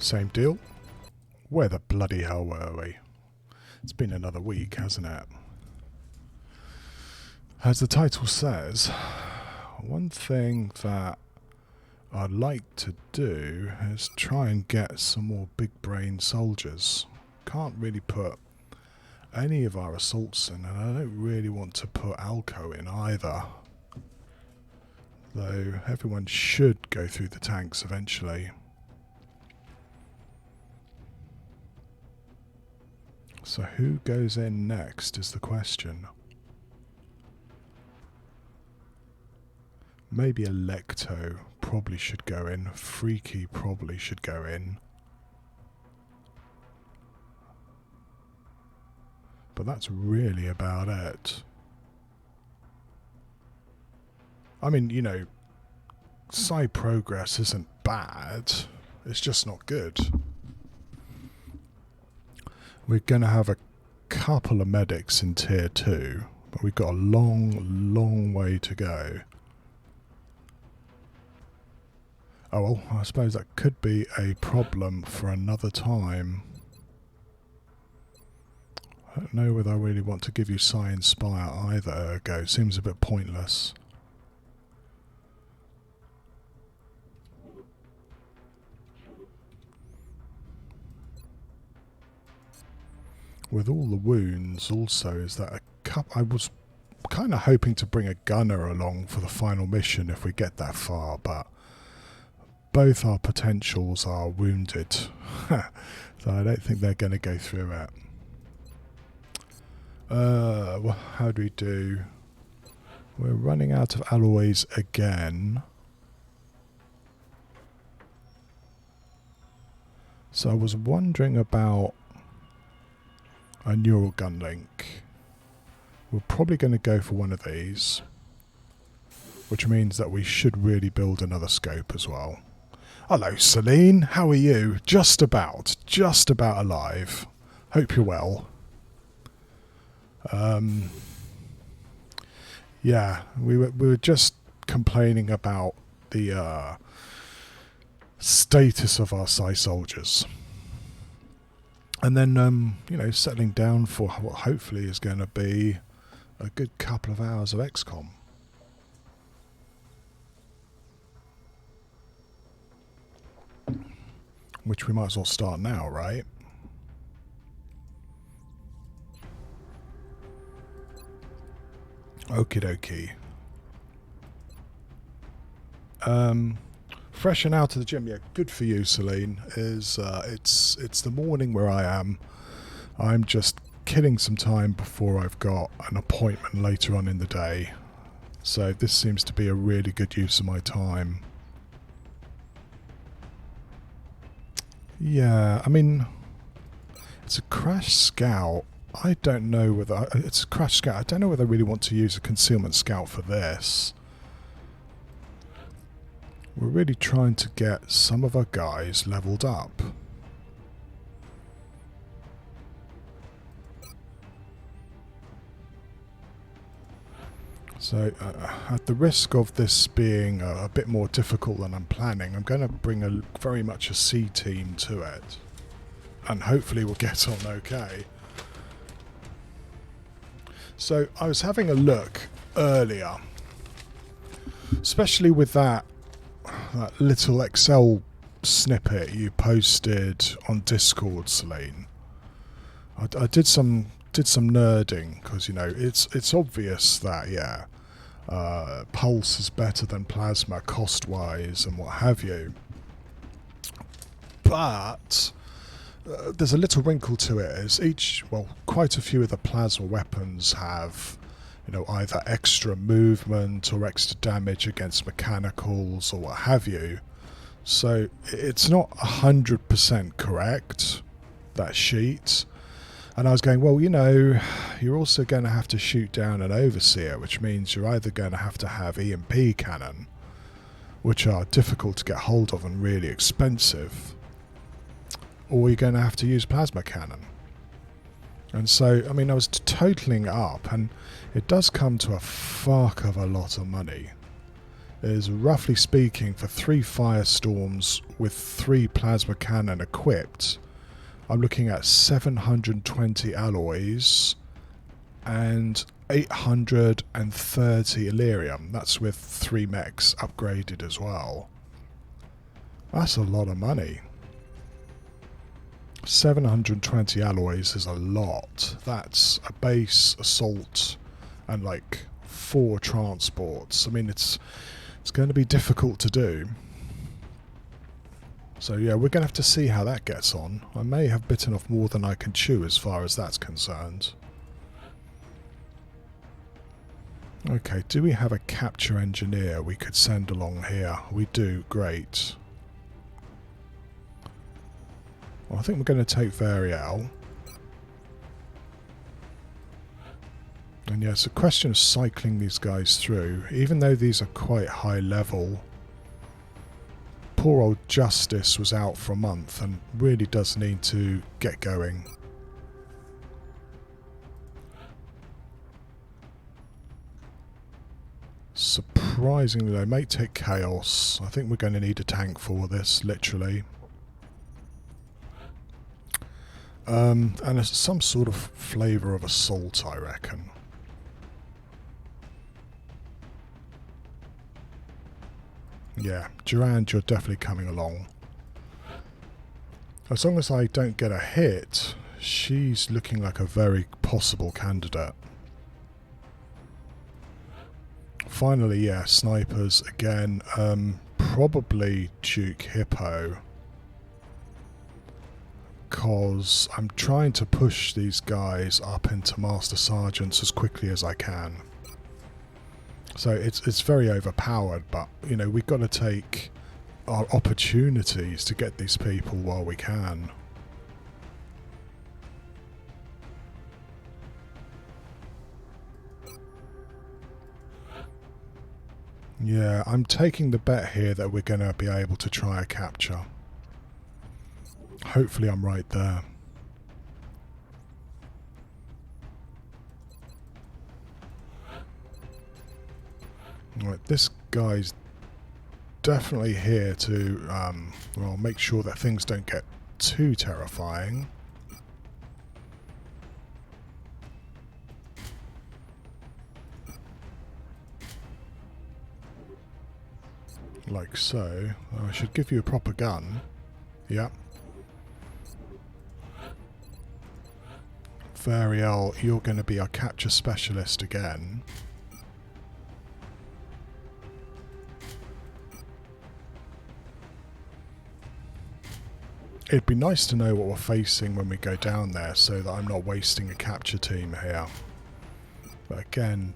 Same deal. Where the bloody hell were we? It's been another week, hasn't it? As the title says, one thing that I'd like to do is try and get some more big brain soldiers. Can't really put any of our assaults in, and I don't really want to put Alco in either. Though everyone should go through the tanks eventually. So who goes in next is the question. Maybe Electo probably should go in. Freaky probably should go in. But that's really about it. I mean, you know, side progress isn't bad. It's just not good. We're going to have a couple of medics in tier 2, but we've got a long way to go. Oh well, I suppose that could be a problem for another time. I don't know whether I really want to give you Psi Inspire either, ergo. Seems a bit pointless. With all the wounds also is that I was kind of hoping to bring a gunner along for the final mission if we get that far, but both our potentials are wounded. So I don't think they're going to go through it. Well, how do we do? We're running out of alloys again. So I was wondering about a neural gun link. We're probably going to go for one of these, which means that we should really build another scope as well. Hello Celine, how are you? Just about alive. Hope you're well. Yeah, we were just complaining about the status of our Psi soldiers. And then, you know, settling down for what hopefully is going to be a good couple of hours of XCOM. Which we might as well start now, right? Okie dokie. Fresh and out of the gym, yeah, good for you, Celine. It's the morning where I am. I'm just killing some time before I've got an appointment later on in the day. So this seems to be a really good use of my time. Yeah, I mean, it's a crash scout. I don't know whether it's a crash scout. I don't know whether I really want to use a concealment scout for this. We're really trying to get some of our guys leveled up. So, at the risk of this being a bit more difficult than I'm planning, I'm going to bring very much a C team to it. And hopefully we'll get on okay. So, I was having a look earlier, especially with that little Excel snippet you posted on Discord, Celine. I did some nerding because, you know, it's obvious that, yeah, Pulse is better than Plasma cost-wise and what have you. But there's a little wrinkle to it, as quite a few of the Plasma weapons have, you know, either extra movement or extra damage against mechanicals or what have you. So it's not 100% correct, that sheet. And I was going, well, you know, you're also going to have to shoot down an Overseer, which means you're either going to have EMP cannon, which are difficult to get hold of and really expensive, or you're going to have to use plasma cannon. And so, I mean, I was totaling it up, and it does come to a fuck of a lot of money. is, roughly speaking, for 3 firestorms with 3 plasma cannon equipped, I'm looking at 720 alloys and 830 Illyrium. That's with 3 mechs upgraded as well. That's a lot of money. 720 alloys is a lot. That's a base, assault, and like 4 transports. I mean, it's going to be difficult to do. So yeah, we're going to have to see how that gets on. I may have bitten off more than I can chew as far as that's concerned. Okay, do we have a capture engineer we could send along here? We do, great. Well, I think we're going to take Variel. And yeah, it's a question of cycling these guys through. Even though these are quite high level, poor old Justice was out for a month and really does need to get going. Surprisingly, they may take Chaos. I think we're going to need a tank for this, literally. And it's some sort of flavour of assault, I reckon. Yeah, Durand, you're definitely coming along. As long as I don't get a hit, she's looking like a very possible candidate. Finally, yeah, snipers again. Probably Duke Hippo. Because I'm trying to push these guys up into Master Sergeants as quickly as I can. So it's very overpowered, but you know, we've got to take our opportunities to get these people while we can. Yeah, I'm taking the bet here that we're going to be able to try a capture. Hopefully I'm right there. Right, this guy's definitely here to well, make sure that things don't get too terrifying. Like so. I should give you a proper gun. Yep. Variel, you're going to be our capture specialist again. It'd be nice to know what we're facing when we go down there so that I'm not wasting a capture team here. But again,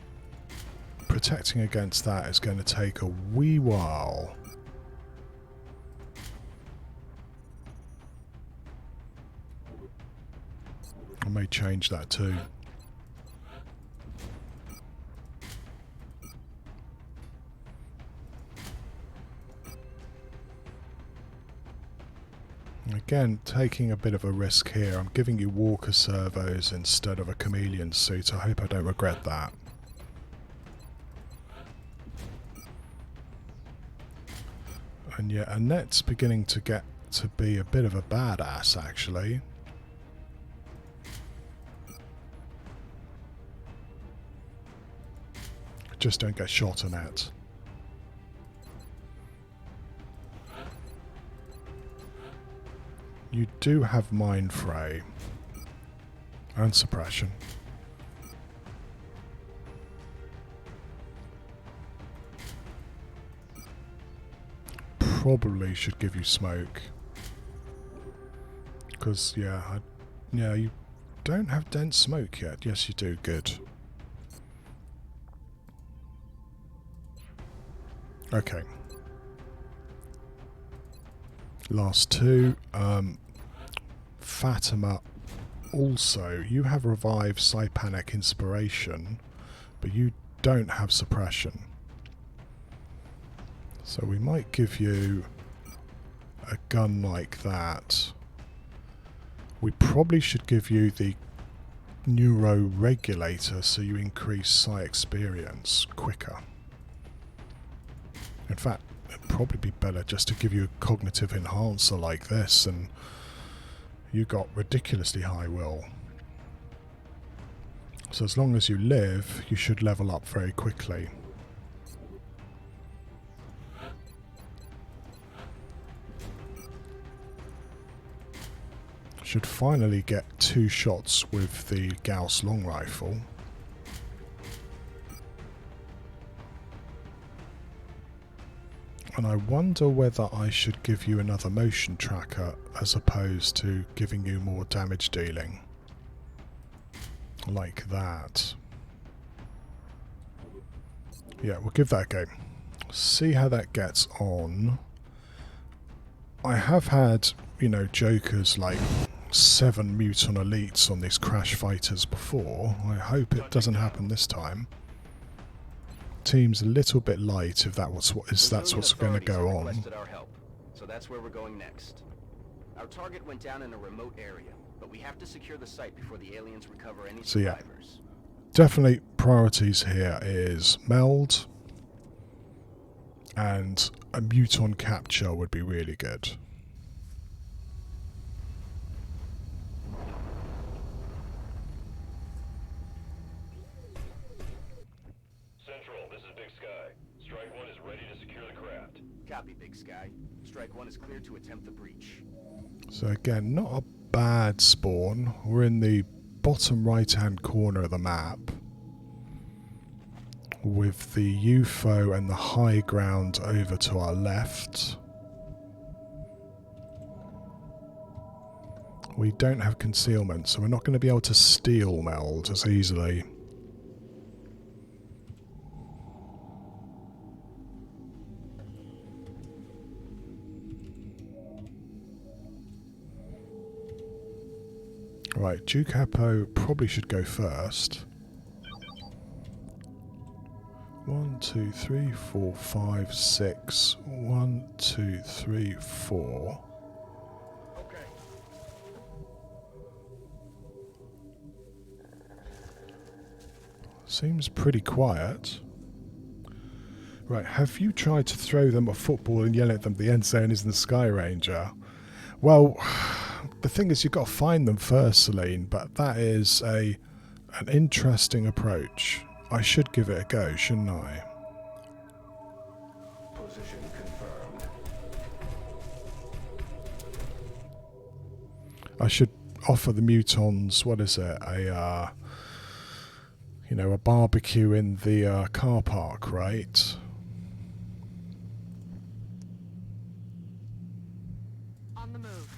protecting against that is going to take a wee while. I may change that too. Again, taking a bit of a risk here. I'm giving you Walker servos instead of a chameleon suit. I hope I don't regret that. And yeah, Annette's beginning to get to be a bit of a badass, actually. Just don't get shot, Annette. You do have Mind Fray and Suppression. Probably should give you Smoke. Because, yeah, yeah, you don't have Dense Smoke yet. Yes, you do. Good. Okay. Last two. Fatima, also, you have Revive, Psypanic, Inspiration, but you don't have Suppression. So we might give you a gun like that. We probably should give you the Neuro Regulator so you increase Psi experience quicker. In fact, it'd probably be better just to give you a cognitive enhancer like this, and you got ridiculously high will. So as long as you live, you should level up very quickly. Should finally get 2 shots with the Gauss long rifle. And I wonder whether I should give you another motion tracker as opposed to giving you more damage dealing. Like that. Yeah, we'll give that a go. See how that gets on. I have had, you know, jokers like 7 Muton Elites on these crash fighters before. I hope it doesn't happen this time. Team's a little bit light if that's what's going to go on. Our help, so that's where we're going next. Our target went down in a remote area, but we have to secure the site before the aliens recover any survivors. Definitely priorities here is meld, and a Muton capture would be really good. Copy, Big Sky. Strike 1 is clear to attempt the breach. So again, not a bad spawn. We're in the bottom right-hand corner of the map, with the UFO and the high ground over to our left. We don't have concealment, so we're not going to be able to steal meld as easily. Right, Duke Apo probably should go first. 1, 2, 3, 4, 5, 6. 1, 2, 3, 4. Okay. Seems pretty quiet. Right, have you tried to throw them a football and yell at them the end zone is in the Sky Ranger? Well, the thing is, you've got to find them first, Celine, but that is an interesting approach. I should give it a go, shouldn't I? Position confirmed. I should offer the Mutons, what is it, a barbecue in the car park, right? On the move.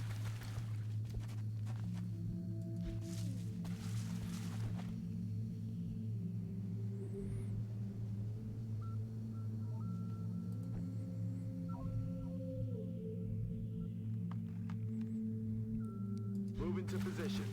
Move into position.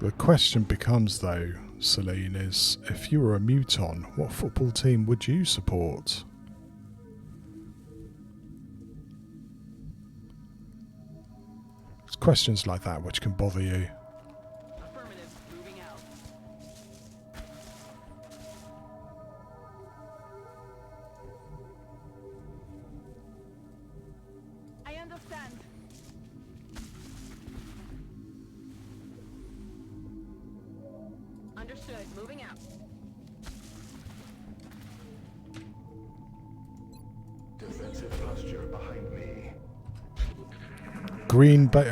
The question becomes, though, Celine, is if you were a Muton, what football team would you support? It's questions like that which can bother you. Affirmative. Moving out. I understand. Understood. Moving out. Defensive posture behind me. Green Bay.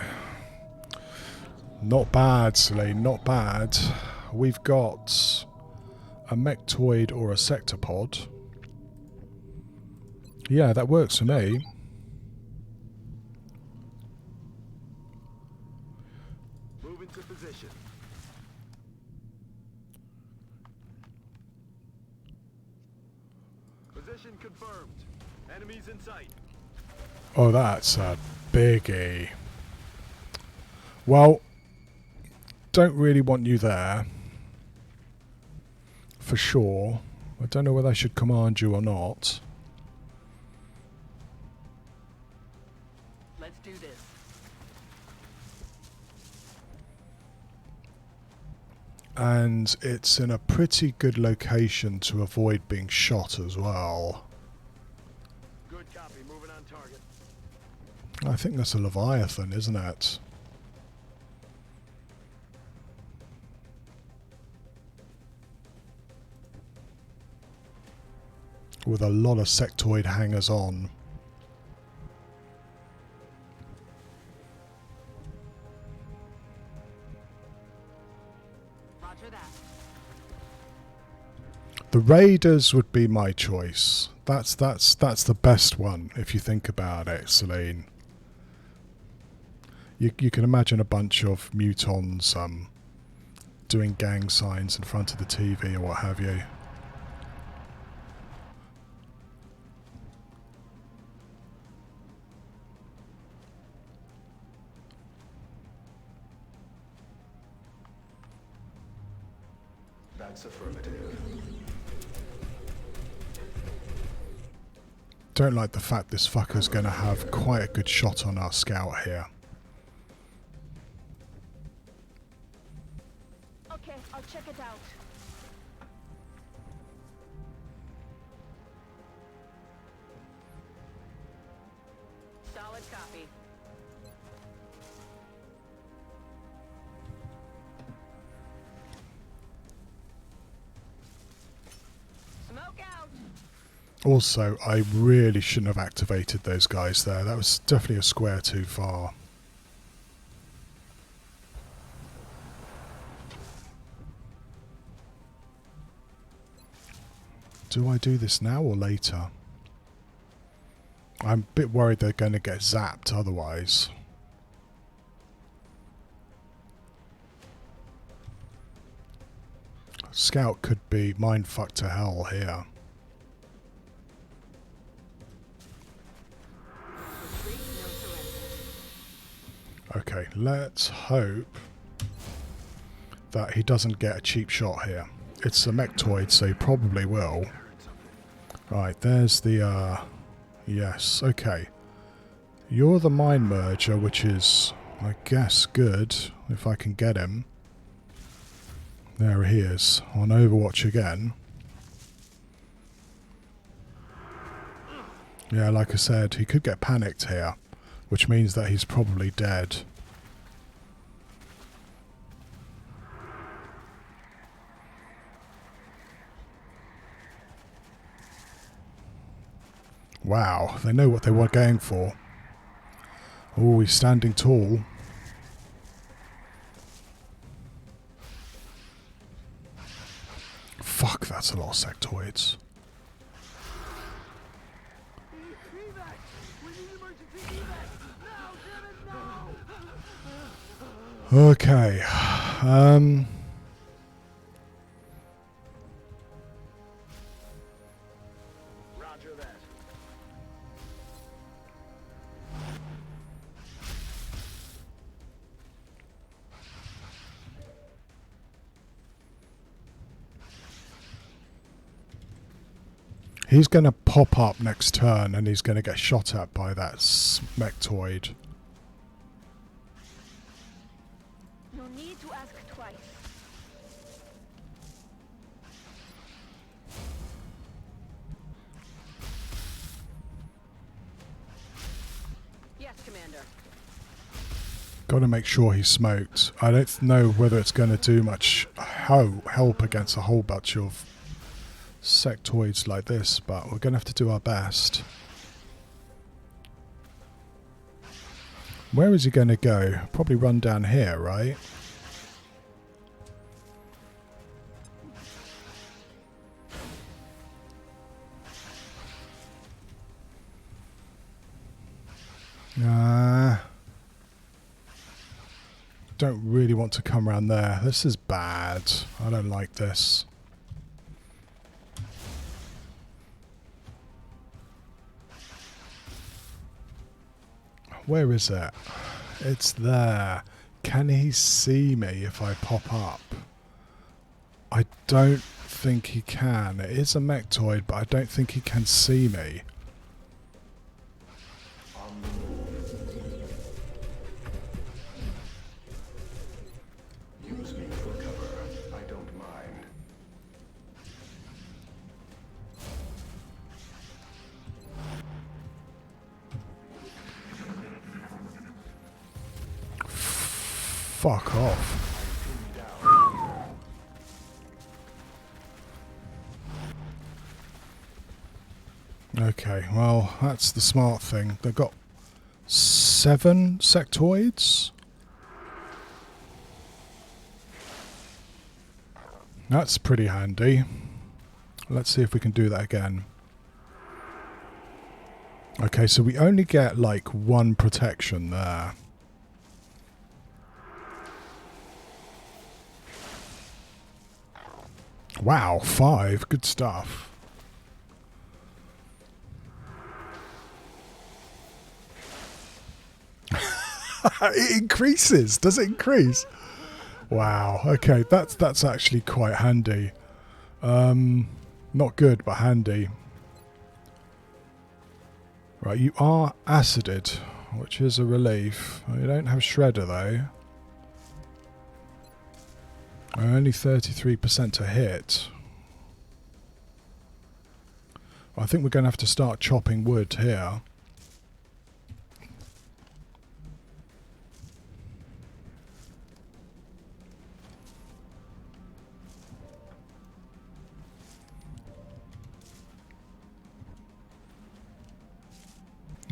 Not bad, Celine, not bad. We've got a Mechtoid or a Sectopod. Yeah, that works for me. Move into position. Position confirmed. Enemies in sight. Oh, that's a biggie. Well, don't really want you there. for sure. I don't know whether I should command you or not. Let's do this. And it's in a pretty good location to avoid being shot as well. Good copy. Moving on target. I think that's a Leviathan, isn't it? With a lot of sectoid hangers on. Roger that. The Raiders would be my choice. That's the best one if you think about it, Celine. You can imagine a bunch of mutons doing gang signs in front of the TV or what have you. That's affirmative. Don't like the fact this fucker's going to have quite a good shot on our scout here. Okay, I'll check it out. Solid copy. Smoke out. Also, I really shouldn't have activated those guys there. That was definitely a square too far. Do I do this now or later? I'm a bit worried they're going to get zapped otherwise. Scout could be mindfucked to hell here. Retreat, no surrender. Okay, let's hope that he doesn't get a cheap shot here. It's a mechtoid, so he probably will. Right, there's the, yes, okay. You're the mine merger, which is, I guess, good, if I can get him. There he is, on Overwatch again. Yeah, like I said, he could get panicked here, which means that he's probably dead. Wow, they know what they were going for. Oh, he's standing tall. Fuck, that's a lot of sectoids. Evac! We need emergency evac! Now, damn it, no! Okay. Roger that. He's going to pop up next turn and he's going to get shot at by that smectoid. No need to ask twice. Yes, Commander. Got to make sure he's smoked. I don't know whether it's going to do much help against a whole bunch of sectoids like this, but we're going to have to do our best. Where is he going to go? Probably run down here, right? Don't really want to come around there. This is bad. I don't like this. Where is it? It's there. Can he see me if I pop up? I don't think he can. It is a mechtoid, but I don't think he can see me. Use me for cover. I don't mind. Fuck off. Okay, well, that's the smart thing. They've got 7 sectoids. That's pretty handy. Let's see if we can do that again. Okay, so we only get like 1 protection there. Wow, 5. Good stuff. It increases. Does it increase? Wow. Okay, that's actually quite handy. Not good, but handy. Right, you are acided, which is a relief. You don't have shredder though. Only 33% to hit. I think we're going to have to start chopping wood here.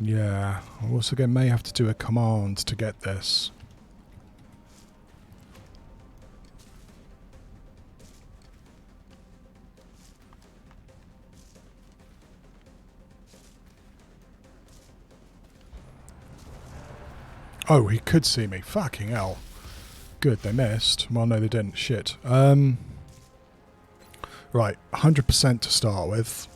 Yeah, I also may have to do a command to get this. Oh, he could see me. Fucking hell. Good, they missed. Well, no, they didn't. Shit. Right, 100% to start with.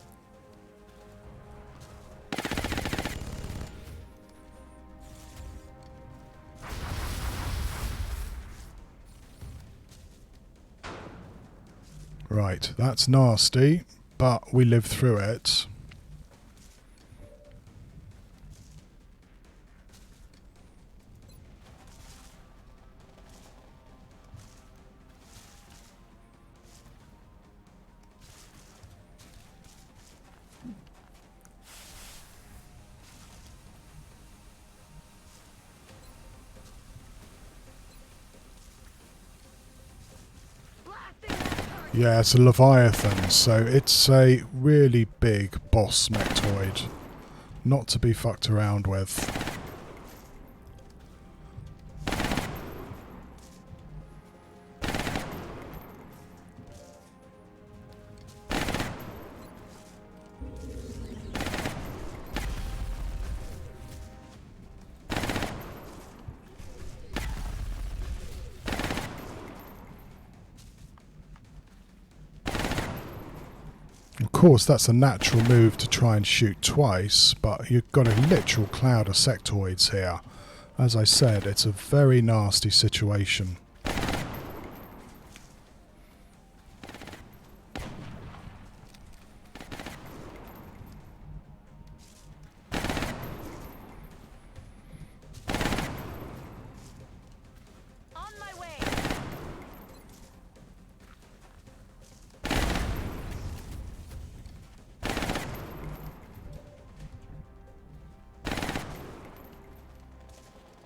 Right, that's nasty, but we lived through it. Yeah, it's a Leviathan, so it's a really big boss mechtoid. Not to be fucked around with. Of course, that's a natural move to try and shoot twice, but you've got a literal cloud of sectoids here. As I said, it's a very nasty situation. On my way.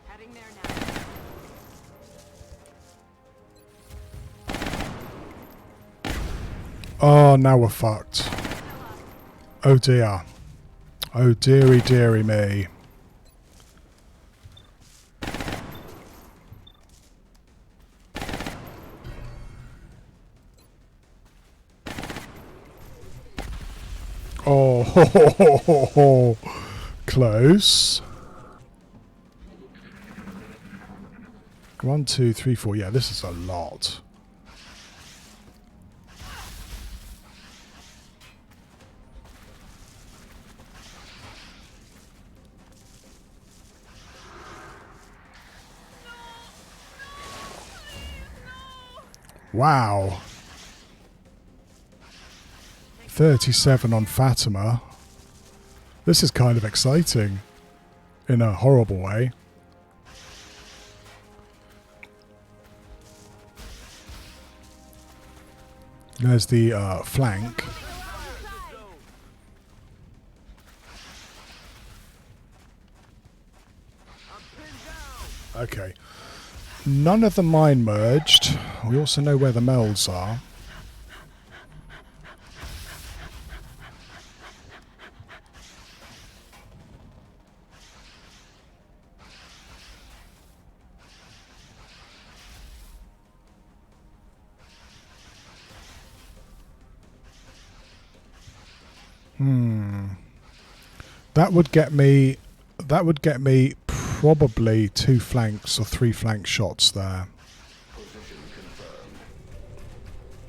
Heading there now. Oh, now we're fucked. Oh dear. Oh dearie dearie me. Oh, ho, ho, ho, ho, ho. Close. 1, 2, 3, 4. Yeah, this is a lot. Wow. 37 on Fatima. This is kind of exciting in a horrible way. There's the flank. Okay. None of the mine merged. We also know where the melds are. That would get me probably 2 flanks or 3 flank shots there. Position confirmed.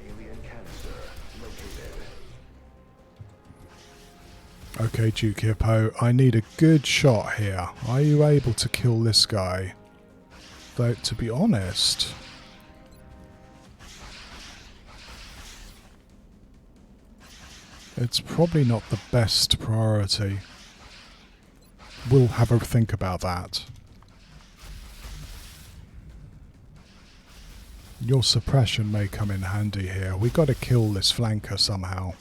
Alien canister located. Okay, Duke Hippo, I need a good shot here. Are you able to kill this guy? Though, to be honest, it's probably not the best priority. We'll have a think about that. Your suppression may come in handy here. We got to kill this flanker somehow.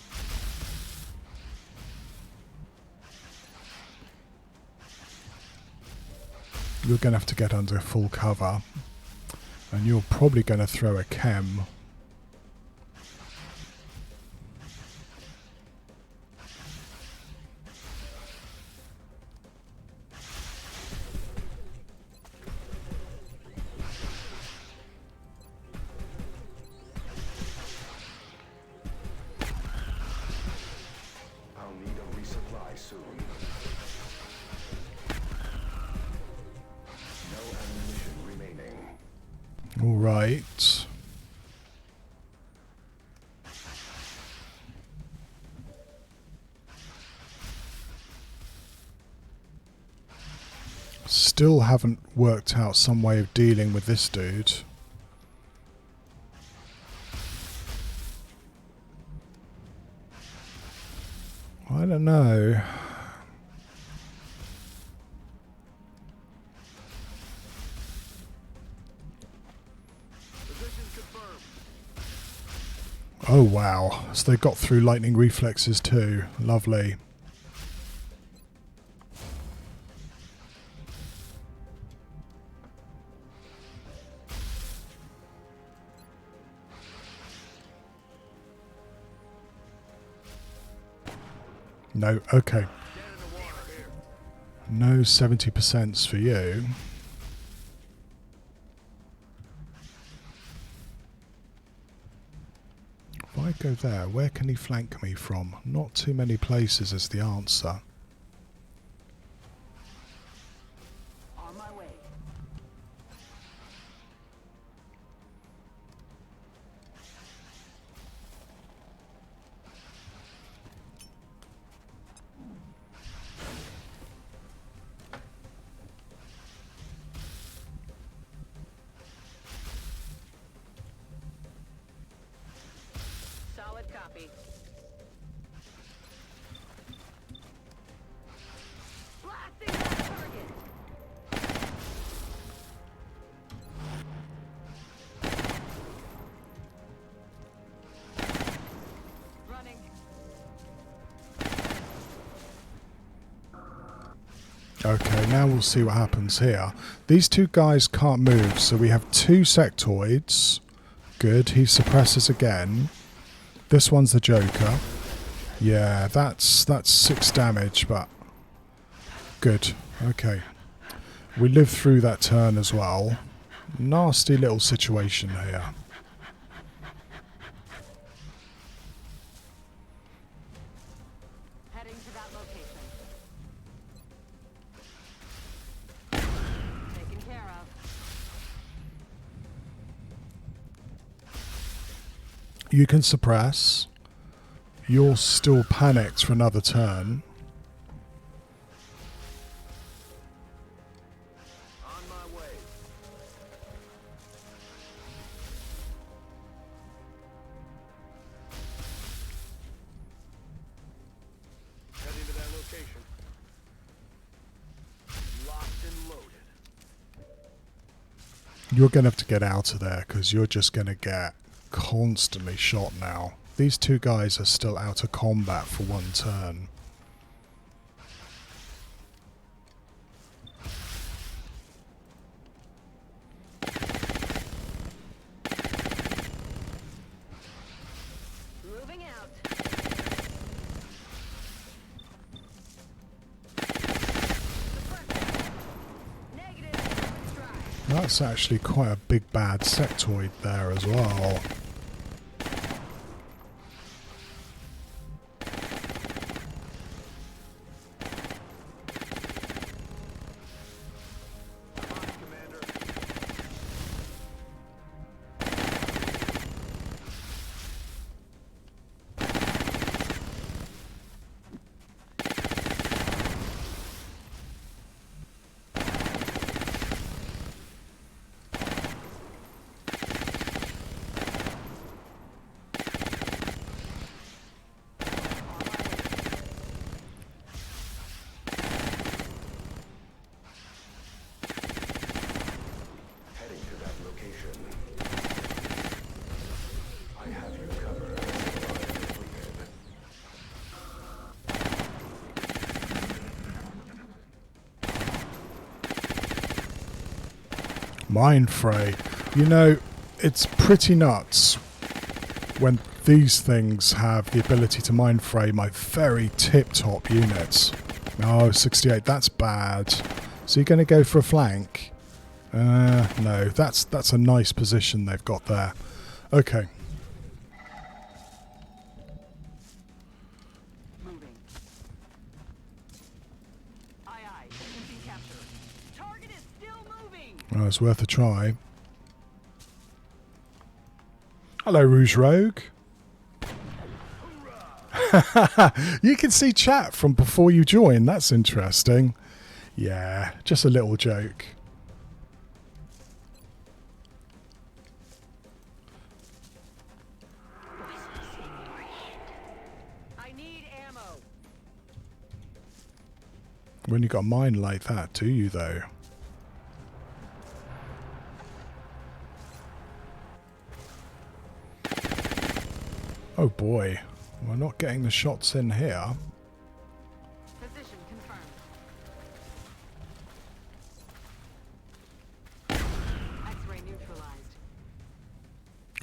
You're going to have to get under full cover. And you're probably going to throw a chem. I'll need a resupply soon. No ammunition remaining. All right. Still haven't worked out some way of dealing with this dude. I don't know. Position confirmed. Oh wow, so they got through lightning reflexes too. Lovely. No, okay. No 70% for you. If I go there, where can he flank me from? Not too many places is the answer. On my way. Solid copy. Blasting that target. Running. Okay, now we'll see what happens here. These two guys can't move, so we have 2 sectoids. Good, he suppresses again. This one's the Joker. Yeah, that's 6 damage, but good. Okay. We lived through that turn as well. Nasty little situation here. Heading to that location. Taken care of. You can suppress. You're still panicked for another turn. On my way. You're going to have to get out of there because you're just going to get constantly shot now. These two guys are still out of combat for one turn. Moving out. Negative. Strike. That's actually quite a big bad sectoid there as well. Heading to that location. I have you covered. Completed. Mind Fray. You know, it's pretty nuts when these things have the ability to mind fray my very tip-top units. Oh, 68, that's bad. So you're going to go for a flank? No, that's a nice position they've got there. Okay. Moving. Aye, aye. Empty capture. Target is still moving. Well, it's worth a try. Hello, Rouge Rogue. You can see chat from before you join. That's interesting. Yeah, just a little joke. I need ammo. When you got a mind like that, do you though? Oh boy, we're not getting the shots in here. Position confirmed. X-ray neutralized.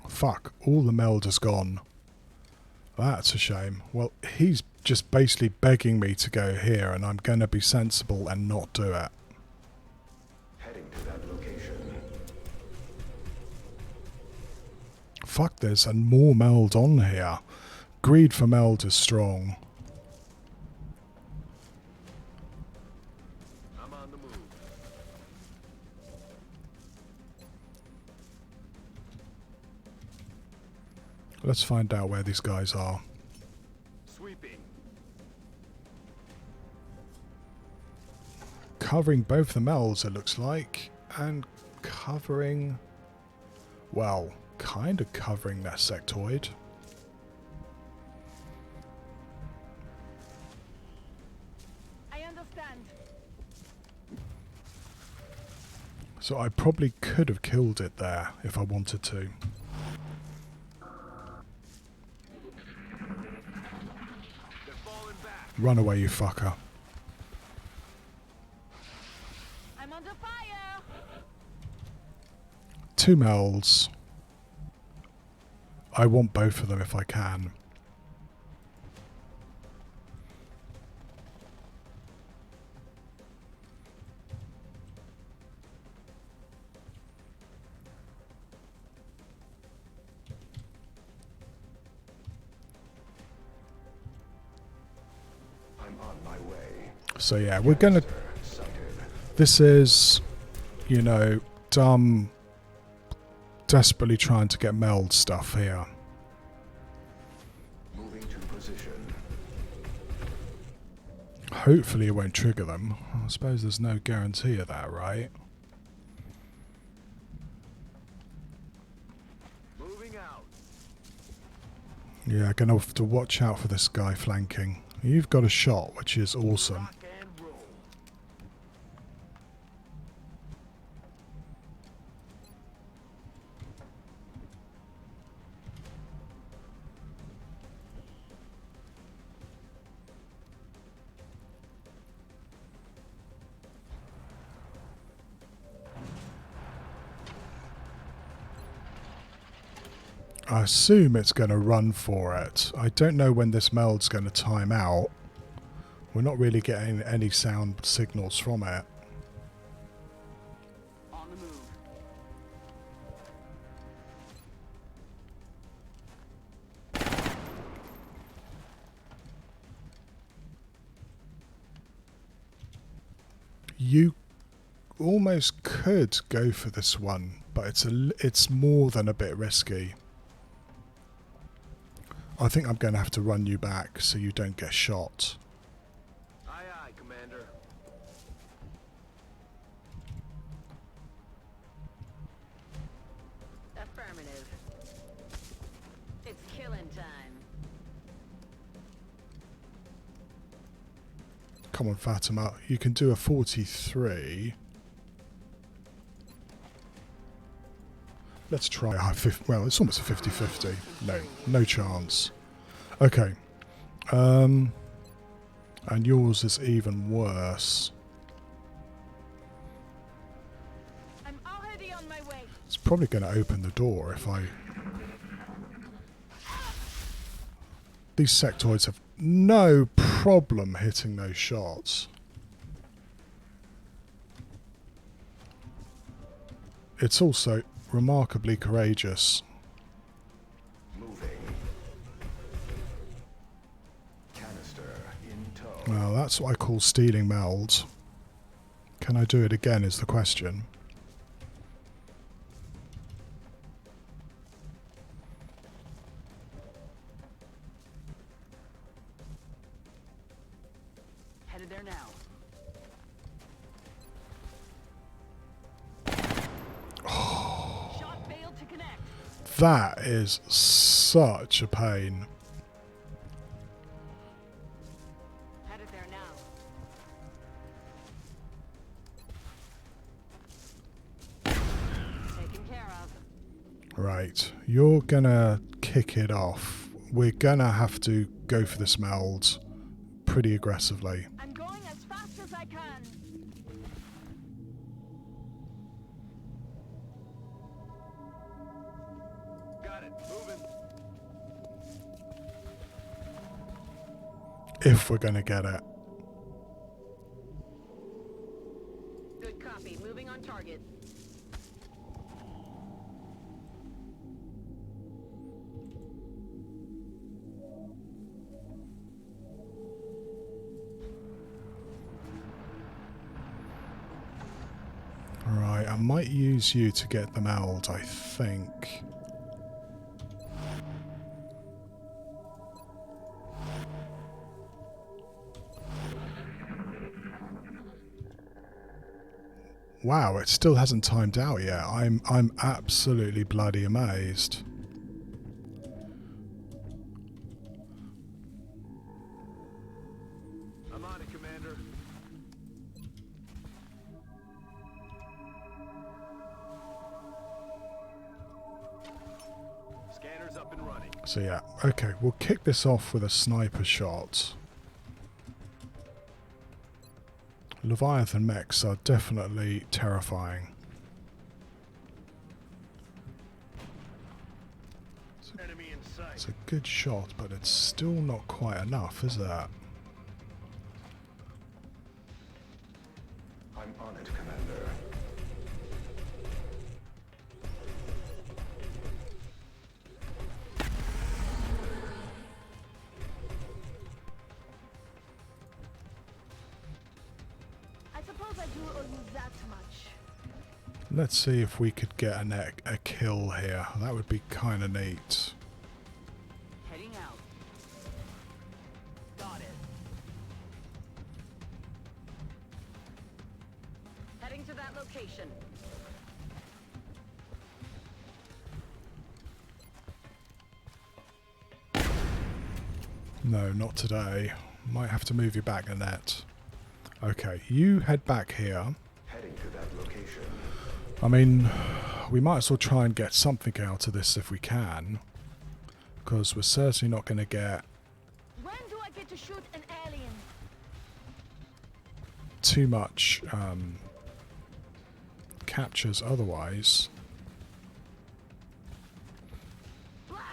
Fuck, all the meld has gone. That's a shame. Well, he's just basically begging me to go here, and I'm going to be sensible and not do it. Heading to that location. Fuck, there's more meld on here. Greed for meld is strong. I'm on the move. Let's find out where these guys are. Sweeping. Covering both the melds, it looks like. And covering... well, kind of covering that sectoid. I understand. So I probably could have killed it there if I wanted to. They're falling back. Run away, you fucker. I'm under fire. 2 melds. I want both of them if I can. I'm on my way. So yeah, we're gonna... Sighted. this is, you know, dumb... desperately trying to get meld stuff here. Moving to position. Hopefully it won't trigger them. I suppose there's no guarantee of that, right? Moving out. Yeah, gonna have to watch out for this guy flanking. You've got a shot, which is awesome. Rock and roll. I assume it's going to run for it. I don't know when this meld's going to time out. We're not really getting any sound signals from it. On the move. You almost could go for this one, but it's more than a bit risky. I think I'm going to have to run you back so you don't get shot. Aye, aye, Commander. Affirmative. It's killing time. Come on, Fatima. You can do a 43. Let's try a well, it's almost a 50-50. No, no chance. Okay. And yours is even worse. I'm already on my way. It's probably going to open the door if I... These sectoids have no problem hitting those shots. It's also remarkably courageous. Moving. Canister in tow. Well, that's what I call stealing melds. Can I do it again is the question. Headed there now. Shot failed to connect. That is such a pain. Headed there now. Taken care of. Right, you're gonna kick it off. We're gonna have to go for this meld pretty aggressively. I'm going as fast as I can. Got it. Moving. If we're gonna get it. Good copy. Moving on target. Right, I might use you to get the meld, I think. Wow, it still hasn't timed out yet. I'm absolutely bloody amazed. I'm on it, Commander. Scanner's up and running. So yeah, okay, we'll kick this off with a sniper shot. Leviathan mechs are definitely terrifying. Enemy in sight. It's a good shot, but it's still not quite enough, is that? I'm on it, Commander. I suppose I do owe you that much. Let's see if we could get a kill here. That would be kind of neat. Heading out. Got it. Heading to that location. No, not today. Might have to move you back, Annette. Okay, you head back here. Heading to that location. I mean, we might as well try and get something out of this if we can. Because we're certainly not going to get When do I get to shoot an alien? too much captures otherwise. Blast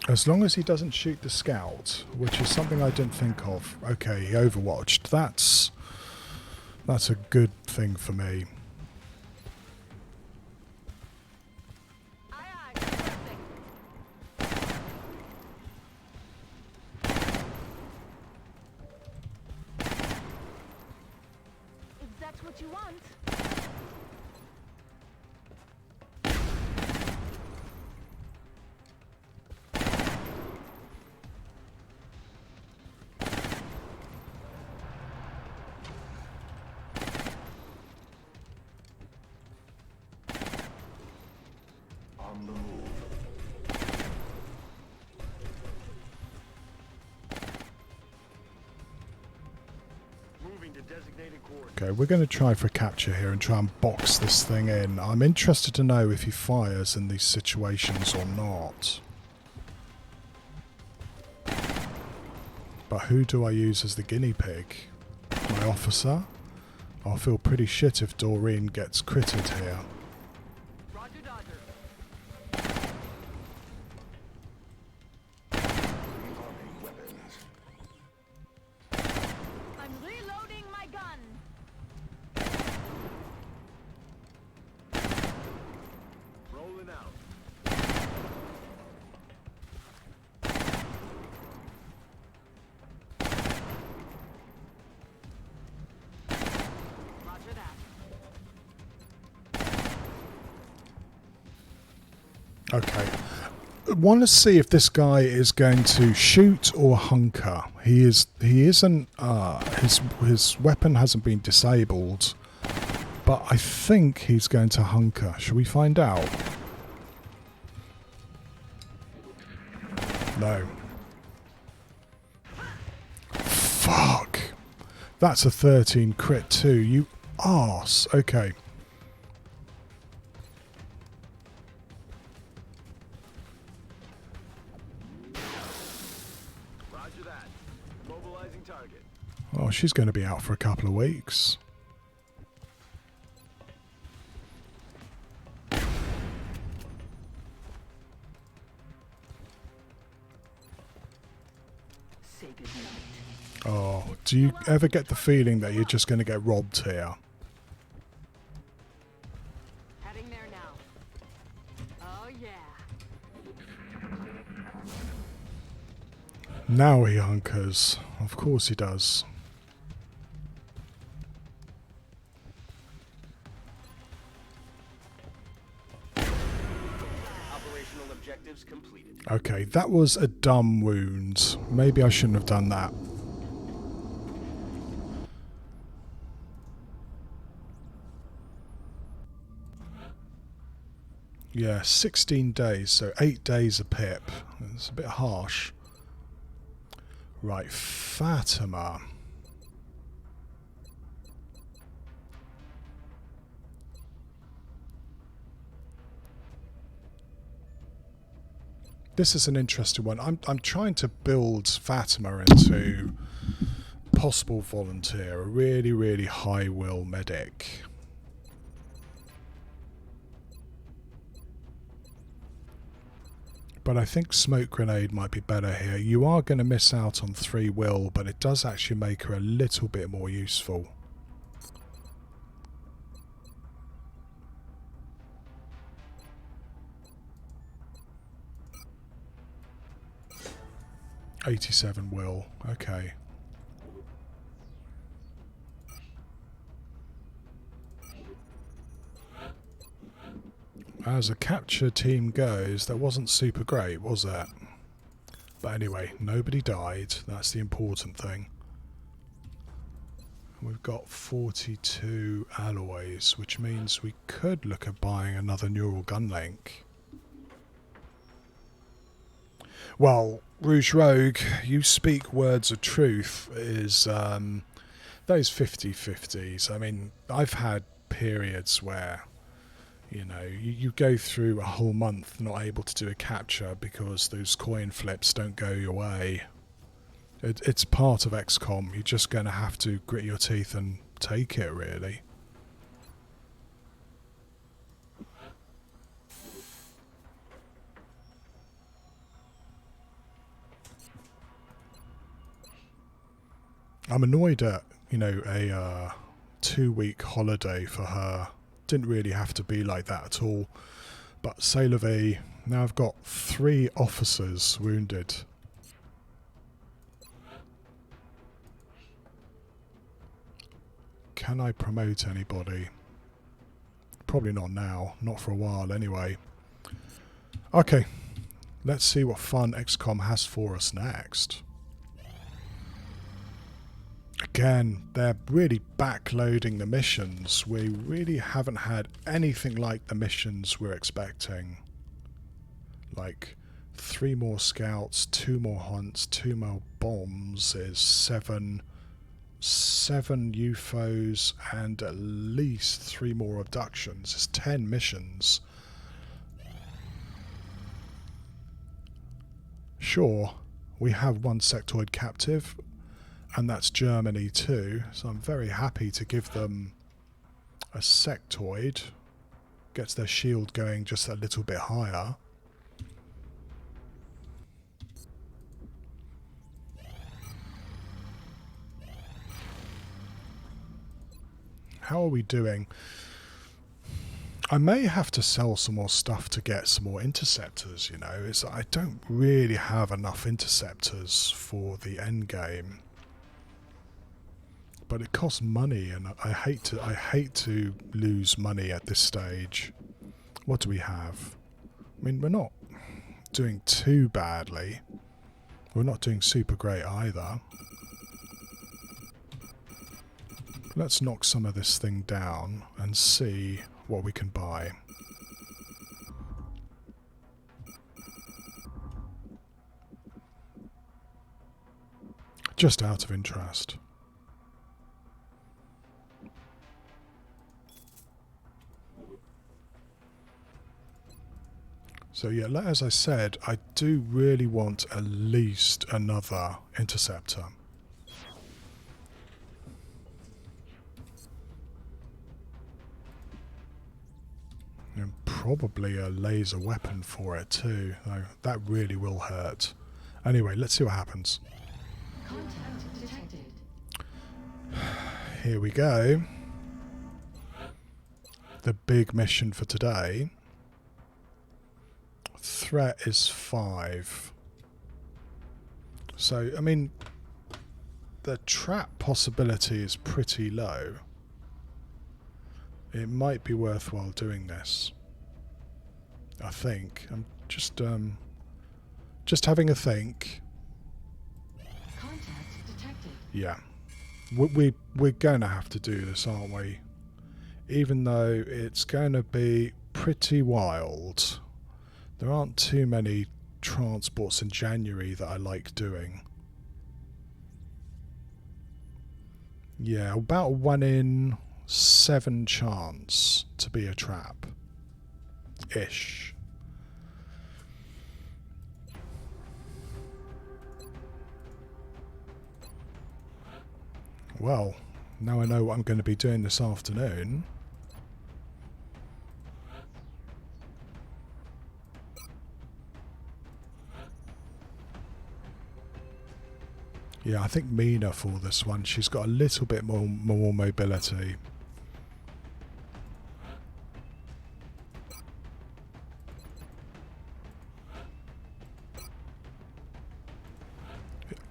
As long as he doesn't shoot the scout, which is something I didn't think of. Okay, he overwatched. That's a good thing for me. Aye, aye, progressing. If that's what you want. On the move. Moving to designated coordinates. Okay, we're going to try for capture here and try and box this thing in. I'm interested to know if he fires in these situations or not. But who do I use as the guinea pig? My officer? I'll feel pretty shit if Doreen gets critted here. Roger, Dodger. Rearming weapons. I'm reloading my gun. Rolling out. Roger that. Okay. I want to see if this guy is going to shoot or hunker. He isn't his weapon hasn't been disabled, but I think he's going to hunker. Shall we find out? No. Fuck. That's a 13 crit too, you arse. Okay. Roger that. Mobilizing target. Oh, she's going to be out for a couple of weeks. Say goodnight. Oh, do you ever get the feeling that you're just going to get robbed here? Heading there now. Oh yeah. Now he hunkers. Of course he does. Operational objectives completed. Okay, that was a dumb wound. Maybe I shouldn't have done that. Yeah, 16 days, so 8 days a pip. It's a bit harsh. Right, Fatima. This is an interesting one. I'm trying to build Fatima into possible volunteer, a really, really high will medic. But I think smoke grenade might be better here. You are going to miss out on 3 will, but it does actually make her a little bit more useful. $87 will. Okay. As a capture team goes, that wasn't super great, was it? But anyway, nobody died. That's the important thing. We've got 42 alloys, which means we could look at buying another neural gun link. Well, Rouge Rogue, you speak words of truth, is those 50-50s. I mean, I've had periods where, you know, you go through a whole month not able to do a capture because those coin flips don't go your way. It's part of XCOM. You're just going to have to grit your teeth and take it, really. I'm annoyed at, you know, a 2-week holiday for her. Didn't really have to be like that at all. But c'est la vie. Now I've got 3 officers wounded. Can I promote anybody? Probably not now. Not for a while anyway. Okay. Let's see what fun XCOM has for us next. Again, they're really backloading the missions. We really haven't had anything like the missions we're expecting. Like 3 more scouts, 2 more hunts, 2 more bombs is 7 UFOs and at least 3 more abductions. It's 10 missions. Sure, we have 1 sectoid captive, and that's Germany too, so I'm very happy to give them a sectoid. Gets their shield going just a little bit higher. How are we doing? I may have to sell some more stuff to get some more interceptors, you know. I don't really have enough interceptors for the end game. But it costs money, and I hate to lose money at this stage. What do we have? I mean, we're not doing too badly. We're not doing super great either. Let's knock some of this thing down and see what we can buy. Just out of interest. So yeah, as I said, I do really want at least another interceptor. And probably a laser weapon for it too, though that really will hurt. Anyway, let's see what happens. Contact detected. Here we go. The big mission for today. Threat is 5. So, I mean, the trap possibility is pretty low. It might be worthwhile doing this. I think. I'm just having a think. Contact detected. Yeah. We're going to have to do this, aren't we? Even though it's going to be pretty wild. There aren't too many transports in January that I like doing. Yeah, about 1 in 7 chance to be a trap. Ish. Well, now I know what I'm going to be doing this afternoon. Yeah, I think Mina for this one. She's got a little bit more mobility.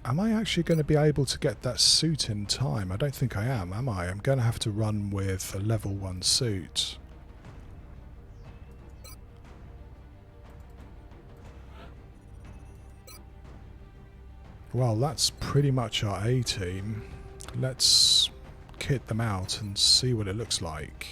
Am I actually going to be able to get that suit in time? I don't think I am I? I'm going to have to run with a level 1 suit. Well, that's pretty much our A-team. Let's kit them out and see what it looks like.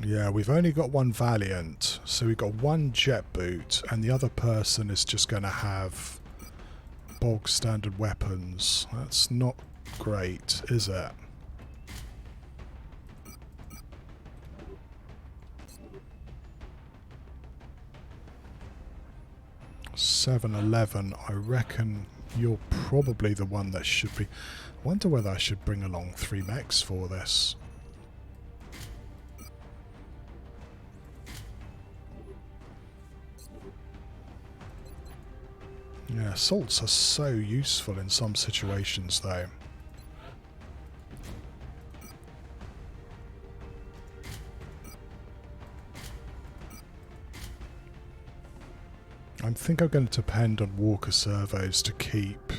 Yeah, we've only got 1 Valiant, so we've got 1 jet boot, and the other person is just going to have bog standard weapons. That's not great, is it? 711, I reckon you're probably the one that should be... I wonder whether I should bring along 3 mechs for this. Yeah, assaults are so useful in some situations though. I think I'm going to depend on walker servos to keep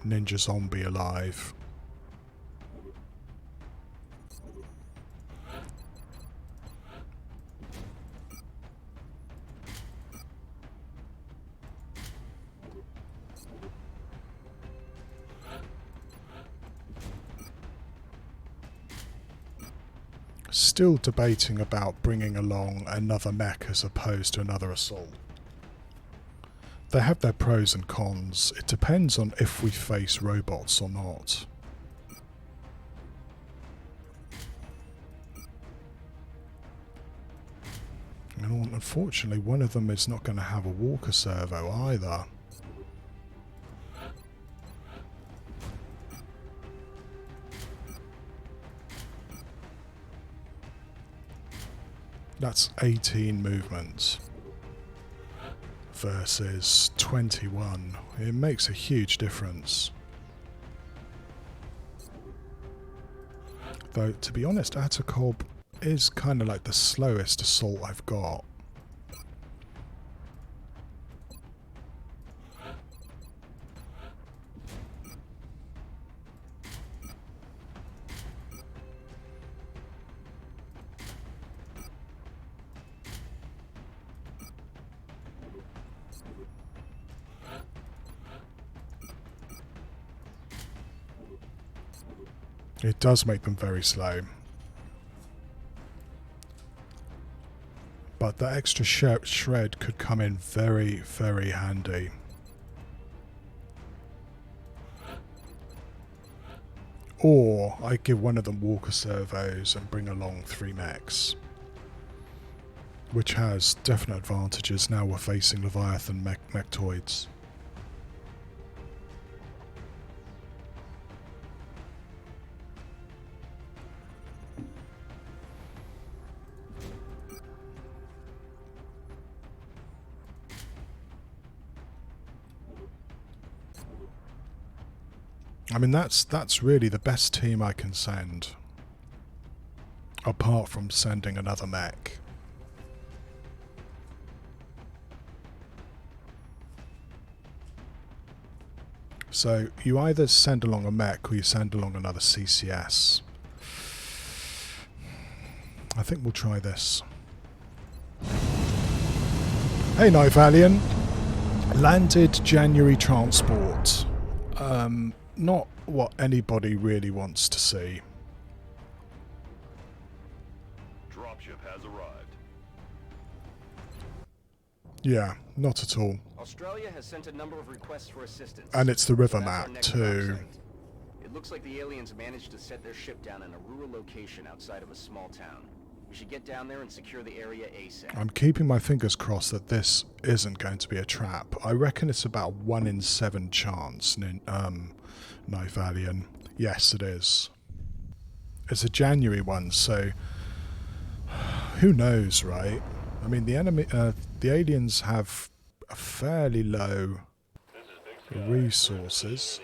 Ninja Zombie alive. Still debating about bringing along another mech as opposed to another assault. They have their pros and cons. It depends on if we face robots or not. And unfortunately, one of them is not going to have a walker servo either. That's 18 movements versus 21. It makes a huge difference. Though, to be honest, Atacob is kind of like the slowest assault I've got. It does make them very slow. But that extra shred could come in very, very handy. Or I give one of them walker servos and bring along 3 mechs. Which has definite advantages now we're facing Leviathan mechtoids. I mean, that's really the best team I can send. Apart from sending another mech. So, you either send along a mech or you send along another CCS. I think we'll try this. Hey, Night Valiant. Landed January transport. Not what anybody really wants to see. Dropship has arrived. Yeah, not at all. Australia has sent a number of requests for assistance. And it's the river That's our map next too. stop site. It looks like the aliens managed to set their ship down in a rural location outside of a small town. We should get down there and secure the area ASAP. I'm keeping my fingers crossed that this isn't going to be a trap. I reckon it's about 1 in 7 chance, Night Valiant. Yes, it is. It's a January one, so who knows, right? I mean, the aliens have a fairly low resources.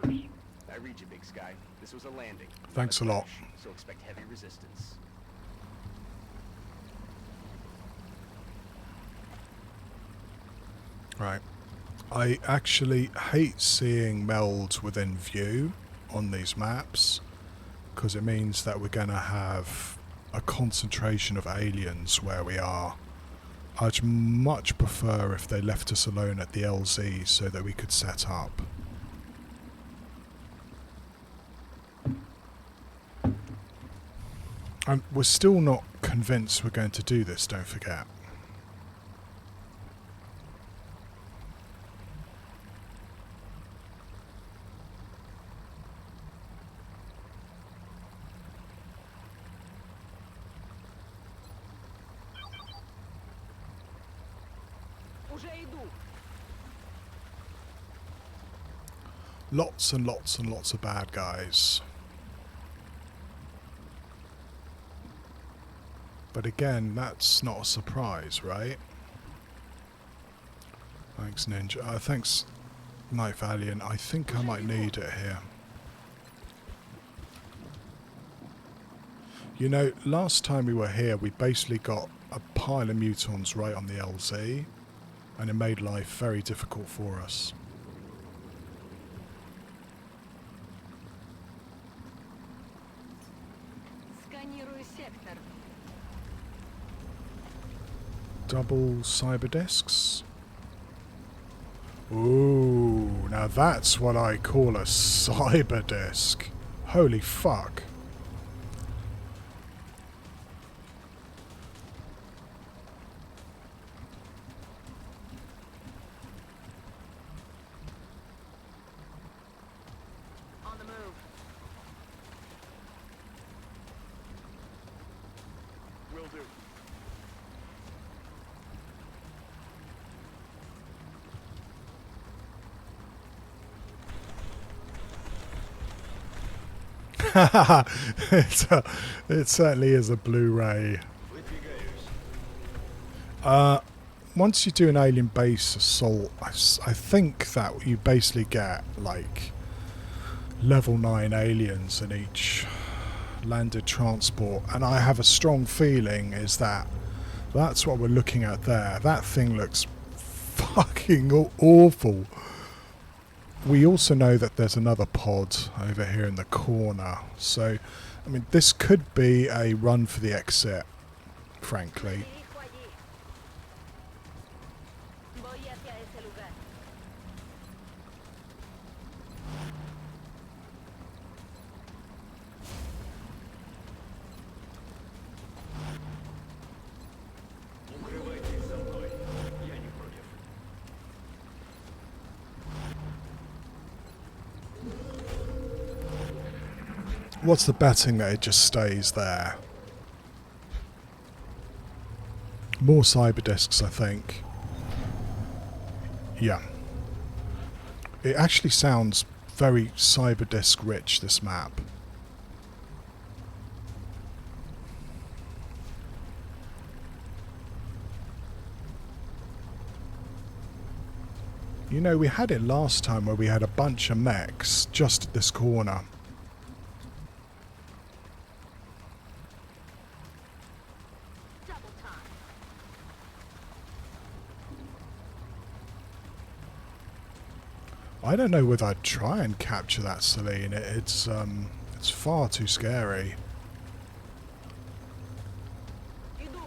I read you, Big Sky. This was a landing. Thanks a lot. So expect heavy resistance. Right. I actually hate seeing melds within view on these maps because it means that we're going to have a concentration of aliens where we are. I'd much prefer if they left us alone at the LZ so that we could set up. We're still not convinced we're going to do this, don't forget. Уже иду. Lots and lots and lots of bad guys. But again, that's not a surprise, right? Thanks, Ninja. Thanks, Night Valiant. I think I might need it here. You know, last time we were here, we basically got a pile of mutons right on the LZ, and it made life very difficult for us. Сканирую сектор. Double cyber discs. Ooh, now that's what I call a cyber disc. Holy fuck. On the move. Will do. It certainly is a Blu-ray. Once you do an alien base assault, I think that you basically get like level 9 aliens in each landed transport, and I have a strong feeling is that that's what we're looking at there. That thing looks fucking awful. We also know that there's another pod over here in the corner, so I mean this could be a run for the exit, frankly. Перехвати. Боец я ese lugar. Укрывайтесь за мной. Я не против. What's the betting that it just stays there? More cyber discs, I think. Yeah. It actually sounds very cyber disc rich, this map. You know, we had it last time where we had a bunch of mechs just at this corner. Double time. I don't know whether I'd try and capture that Celine. It's far too scary. Иду.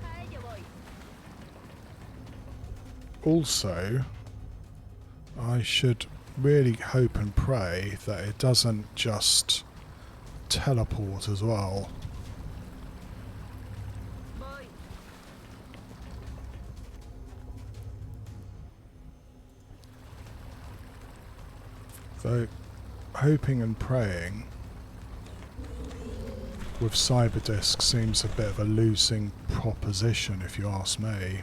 Ahí voy. Also, I should really hope and pray that it doesn't just teleport as well. Voy. So, hoping and praying with Cyberdisk seems a bit of a losing proposition, if you ask me.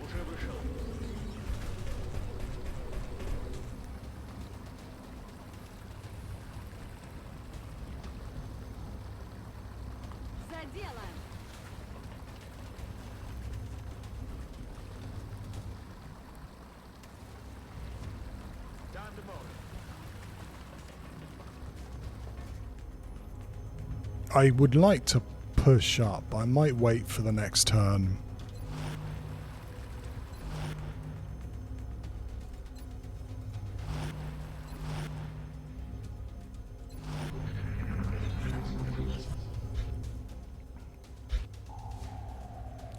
Уже вышел. За дело. Time to move. I would like to push up. I might wait for the next turn.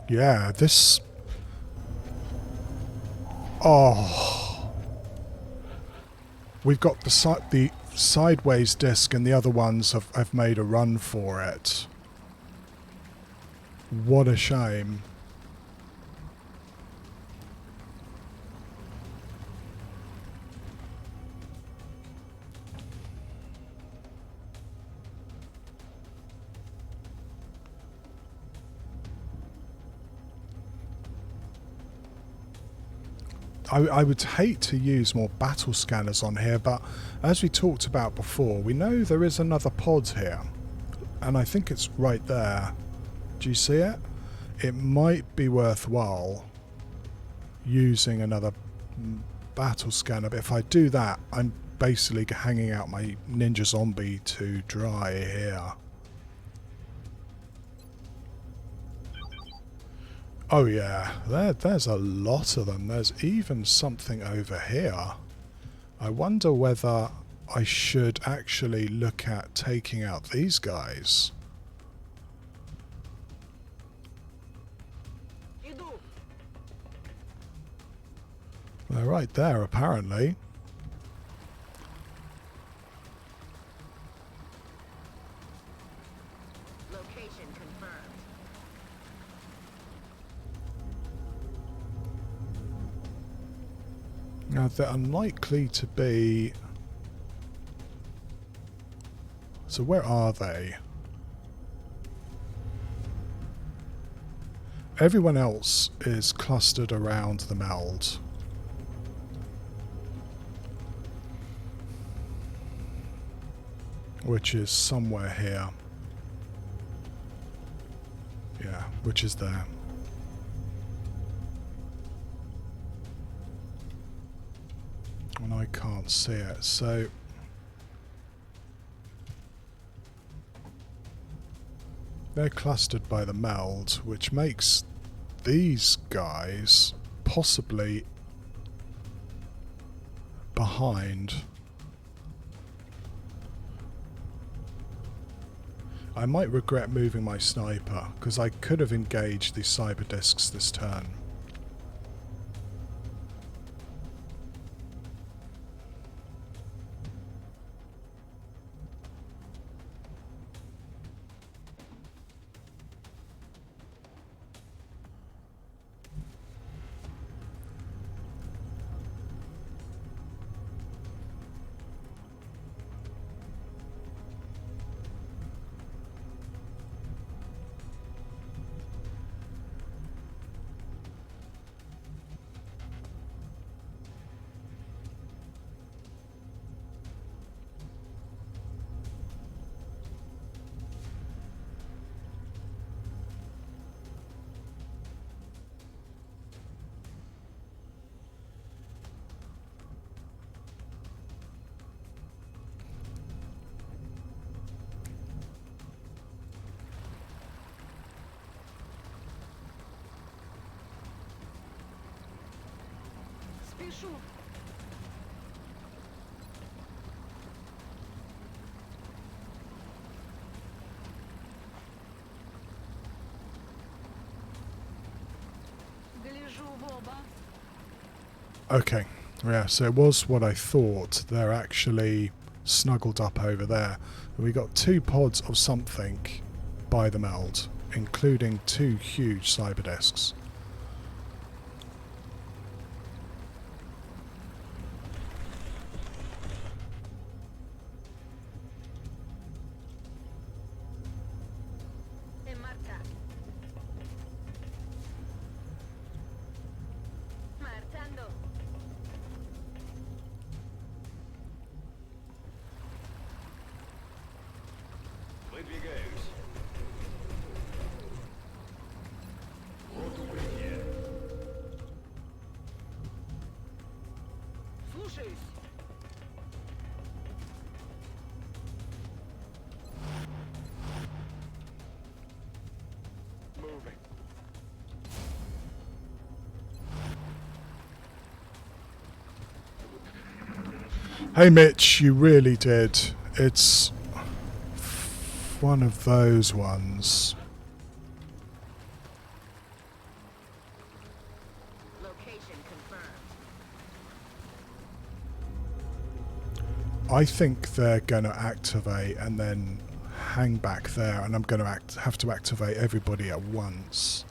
Yeah, this... Oh. We've got the sideways disc and the other ones have made a run for it. What a shame. I would hate to use more battle scanners on here, but as we talked about before, we know there is another pod here. And I think it's right there. Do you see it? It might be worthwhile using another battle scanner, but if I do that, I'm basically hanging out my ninja zombie to dry here. Oh yeah, there's a lot of them. There's even something over here. I wonder whether I should actually look at taking out these guys. They're right there, apparently. Location confirmed. Now, they're unlikely to be... So where are they? Everyone else is clustered around the meld. Which is somewhere here. Yeah, which is there. And I can't see it, so... They're clustered by the meld, which makes these guys possibly behind. I might regret moving my sniper, because I could have engaged these cyber discs this turn. Спешу. Гляжу в оба. Okay, yeah, so it was what I thought. They're actually snuggled up over there. We got 2 pods of something by the meld, including 2 huge cyber discs. En marcha. Marchando. Выдвигаюсь. Вот укрытие. Слушаюсь. Moving. Hey Mitch, you really did. It's one of those ones. Location confirmed. I think they're going to activate and then hang back there, and I'm going to have to activate everybody at once.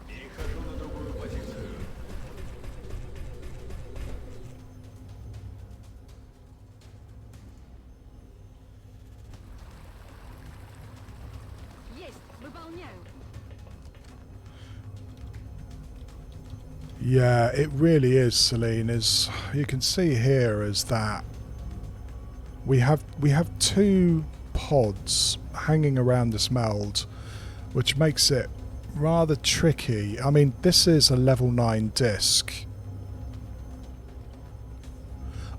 Перехожу на другую позицию. Есть, выполняю. Yeah, it really is, Celine. As you can see here, is that we have two pods hanging around this meld, which makes it rather tricky. I mean, this is a level 9 disc.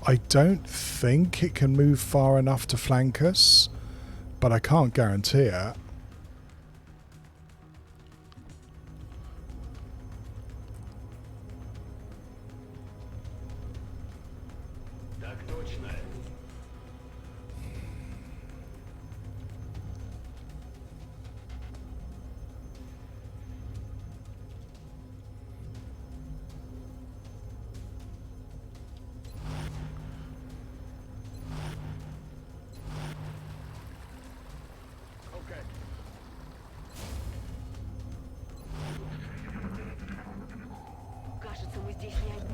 I don't think it can move far enough to flank us, but I can't guarantee it. Так точно. Okay. Кажется, мы здесь не одни.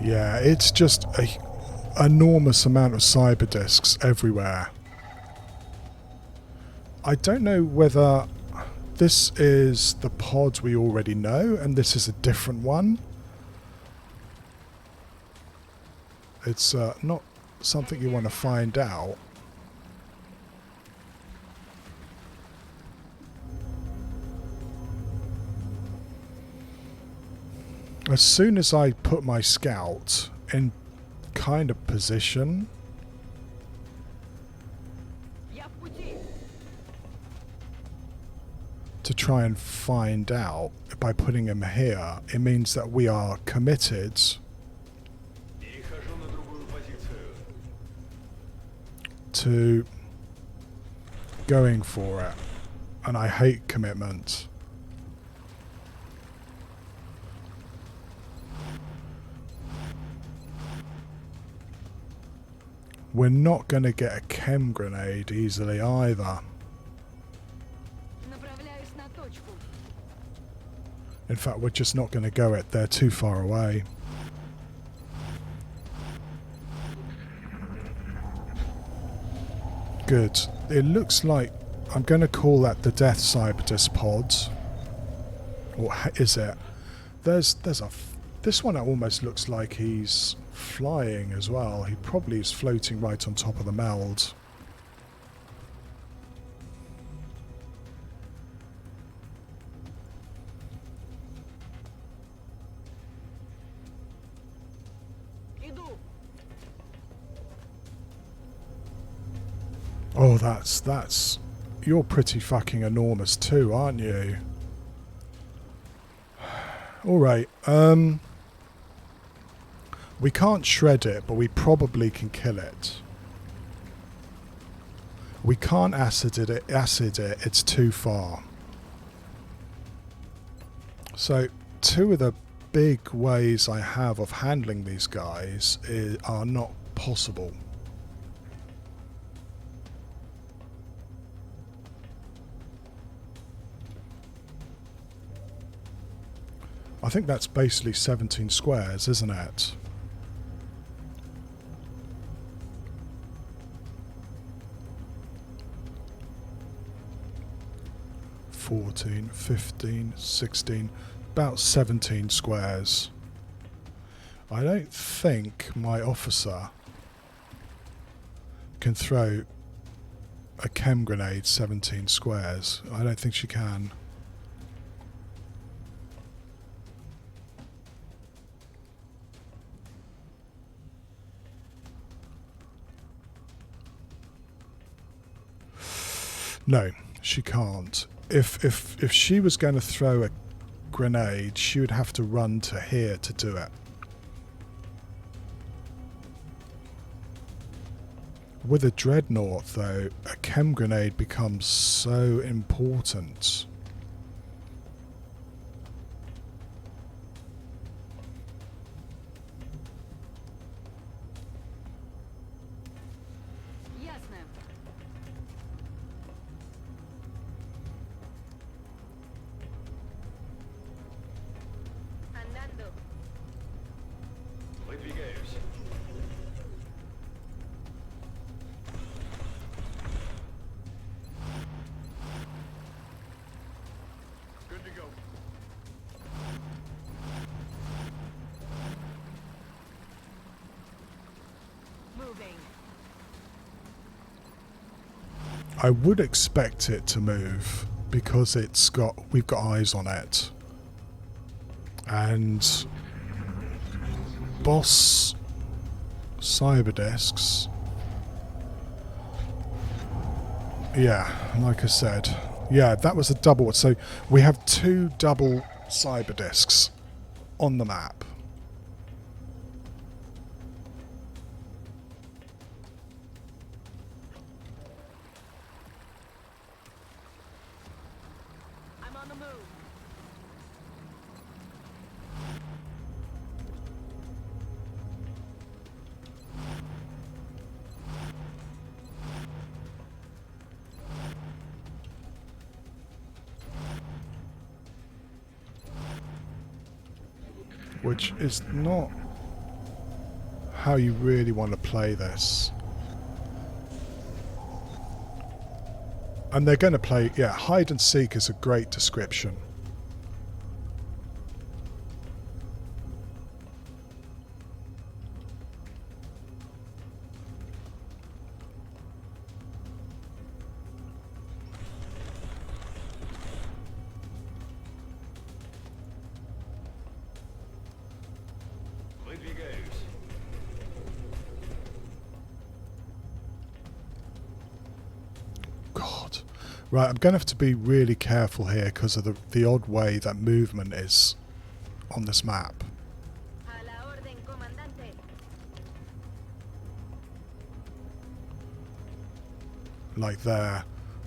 Yeah, it's just a enormous amount of cyber discs everywhere. I don't know whether this is the pod we already know and this is a different one. It's not something you want to find out. As soon as I put my scout in kind of position, Я в пути. to try and find out by putting him here, it means that we are committed Перехожу на другую позицию. to going for it. And I hate commitment. We're not going to get a chem grenade easily either. Направляюсь на точку. In fact, we're just not going to go it. They're too far away. Good. It looks like I'm going to call that the Death Cyberdisc pod. Or is it? There's a... This one almost looks like he's flying as well. He probably is floating right on top of the meld. Иду. Oh, that's... You're pretty fucking enormous too, aren't you? Alright, we can't shred it, but we probably can kill it. We can't acid it, it's too far. So, two of the big ways I have of handling these guys are not possible. I think that's basically 17 squares, isn't it? $14, $15, $16, about 17 squares. I don't think my officer can throw a chem grenade 17 squares. I don't think she can. No, she can't. If she was going to throw a grenade, she would have to run to here to do it. With a dreadnought, though, a chem grenade becomes so important. I would expect it to move because we've got eyes on it. And boss cyber discs. Yeah, like I said. Yeah, that was a double. So we have 2 double cyber discs on the map. I'm on the move. Which is not how you really want to play this. And they're going to play, yeah, hide and seek is a great description. Выдвигаюсь. God. Right, I'm going to have to be really careful here because of the odd way that movement is on this map. A la orden, comandante. Like there.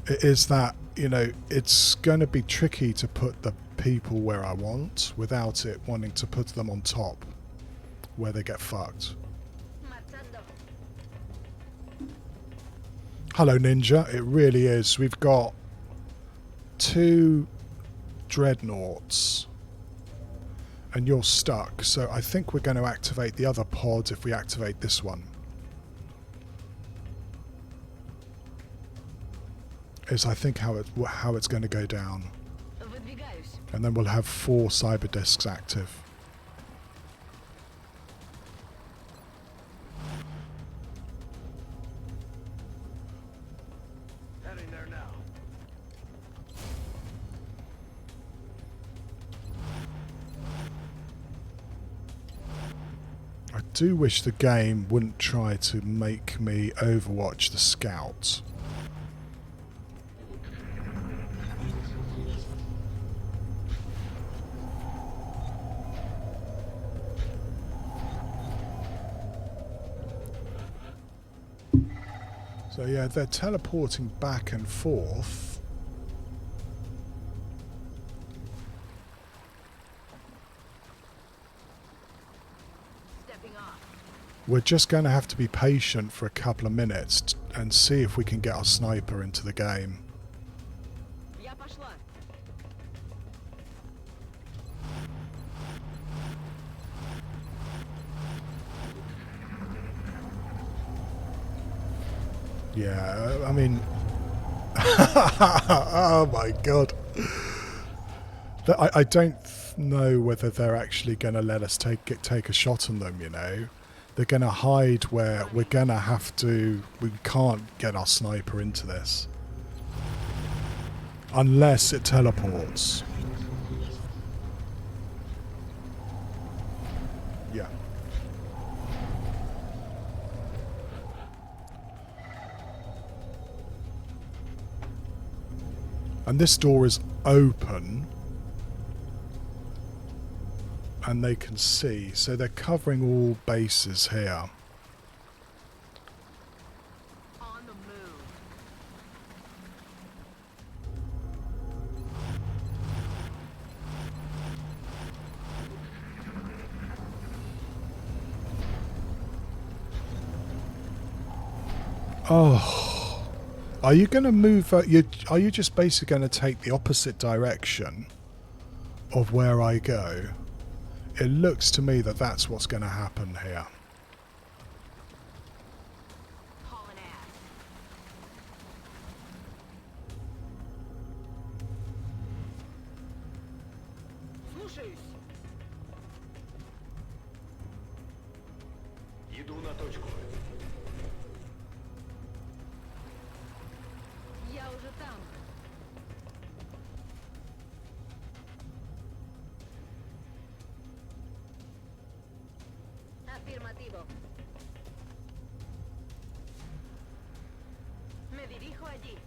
It is that, you know, it's going to be tricky to put the people where I want without it wanting to put them on top where they get fucked. Marchando. Hello, Ninja. It really is. We've got 2 dreadnoughts and you're stuck. So I think we're going to activate the other pod if we activate this one. Is I think how it's going to go down. Выдвигаюсь. And then we'll have 4 cyber discs active. Heading there now. I do wish the game wouldn't try to make me overwatch the scout. So yeah, they're teleporting back and forth. Stepping off. We're just going to have to be patient for a couple of minutes and see if we can get our sniper into the game. Я пошла. Yeah, I mean... oh my god. I don't know whether they're actually going to let us take a shot on them, you know. They're going to hide where we're going to have to... We can't get our sniper into this. Unless it teleports. Yeah. And this door is open. And they can see. So they're covering all bases here. On the move. Oh, are you going to move? Are you just basically going to take the opposite direction of where I go? It looks to me that that's what's going to happen here. Hauling ass. Слушаюсь. Иду на точку. уже там. Afirmativo. Me dirijo allí.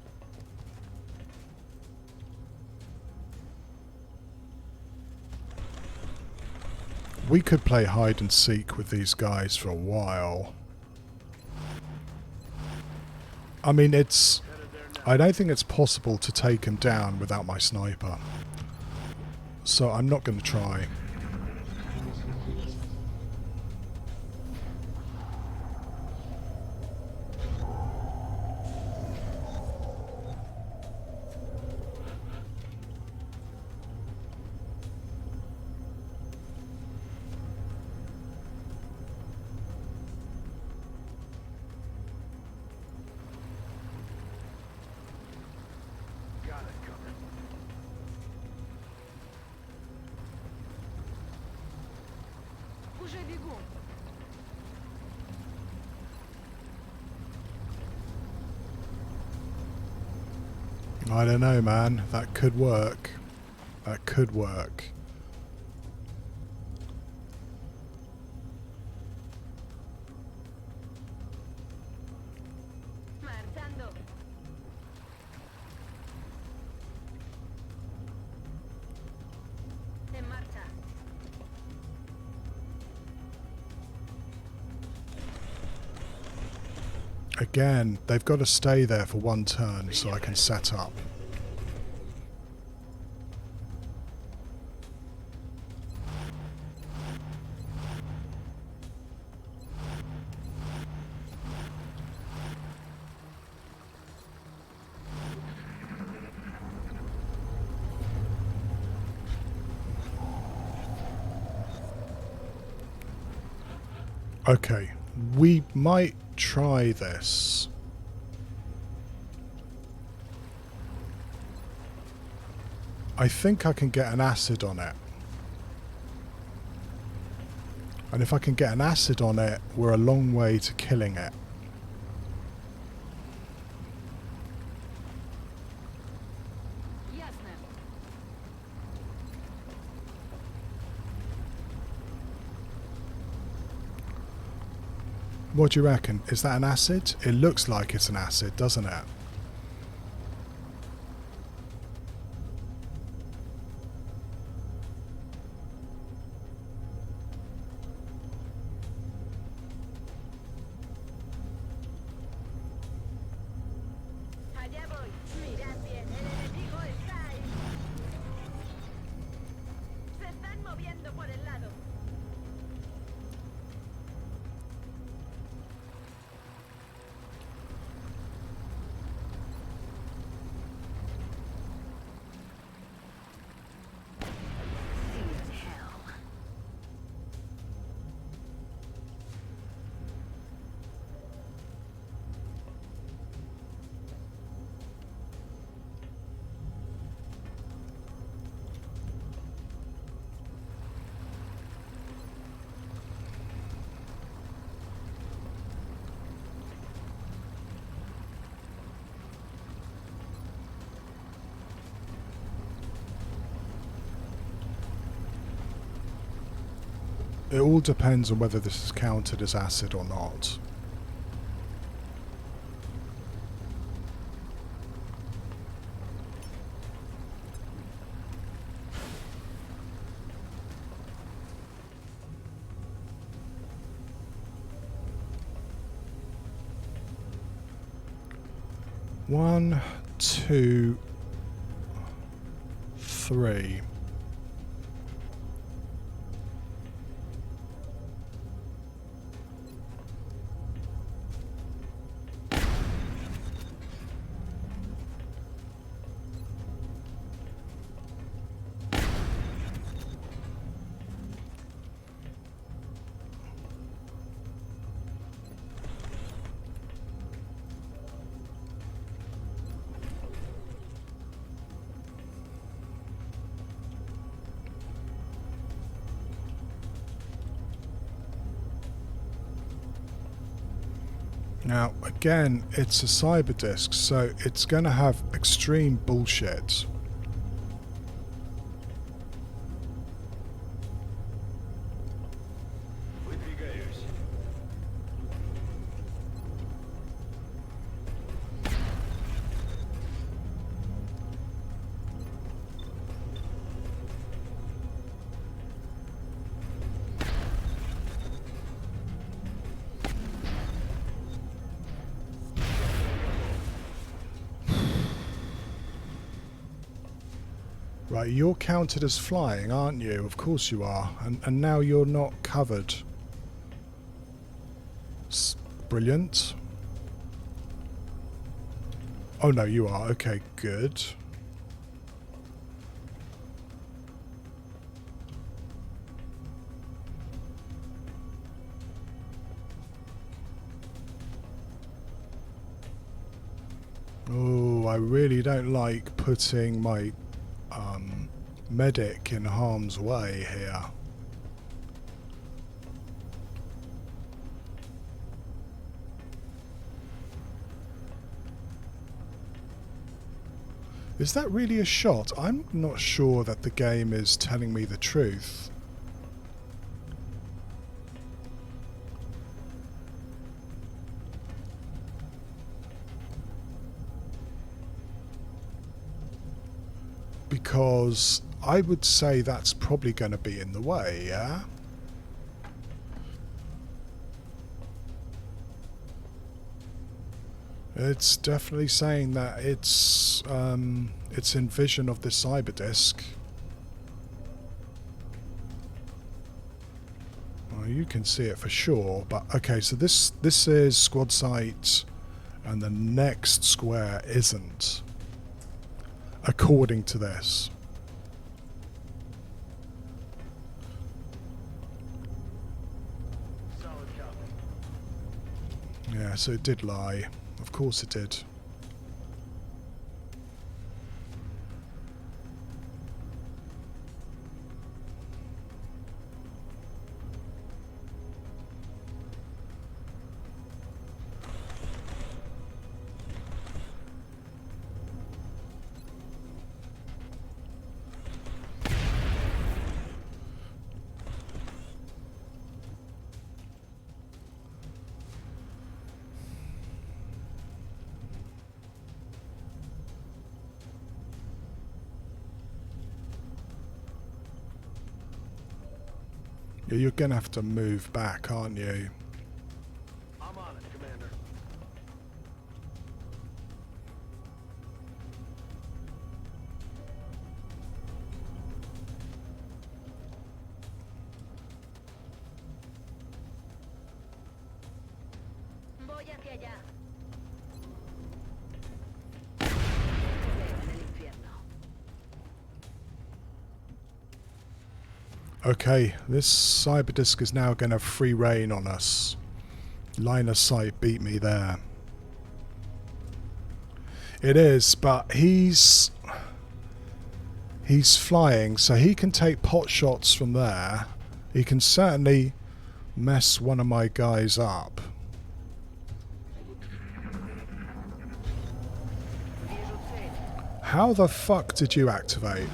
We could play hide and seek with these guys for a while. I mean, I don't think it's possible to take him down without my sniper. So I'm not going to try. Got it covered. Уже бегу. I don't know, man. That could work. That could work. Marchando. En marcha. Again, they've got to stay there for one turn so I can set up. Okay, we might try this. I think I can get an acid on it. And if I can get an acid on it, we're a long way to killing it. Ясно. What do you reckon? Is that an acid? It looks like it's an acid, doesn't it? Allá voy. Mirad bien, el enemigo está ahí. Se están moviendo por el lado. It all depends on whether this is counted as acid or not. One, two, three. Now, again, it's a cyber disk, so it's going to have extreme bullshit. Выдвигаюсь. Right, you're counted as flying, aren't you? Of course you are. And now you're not covered. Brilliant. Oh no, you are. Okay, good. Oh, I really don't like putting my medic in harm's way here. Is that really a shot? I'm not sure that the game is telling me the truth. Because I would say that's probably going to be in the way, yeah? It's definitely saying that it's in vision of the cyber disk. Well, you can see it for sure, but okay, so this is squad site, and the next square isn't, according to this. Solid copy. Yeah, so it did lie. Of course it did. Yeah, you're gonna have to move back, aren't you? I'm on it, Commander. Voy hacia allá. En el infierno. Okay, this cyber disk is now going to free reign on us. Line of sight beat me there. It is, but he's flying, so he can take pot shots from there. He can certainly mess one of my guys up. How the fuck did you activate?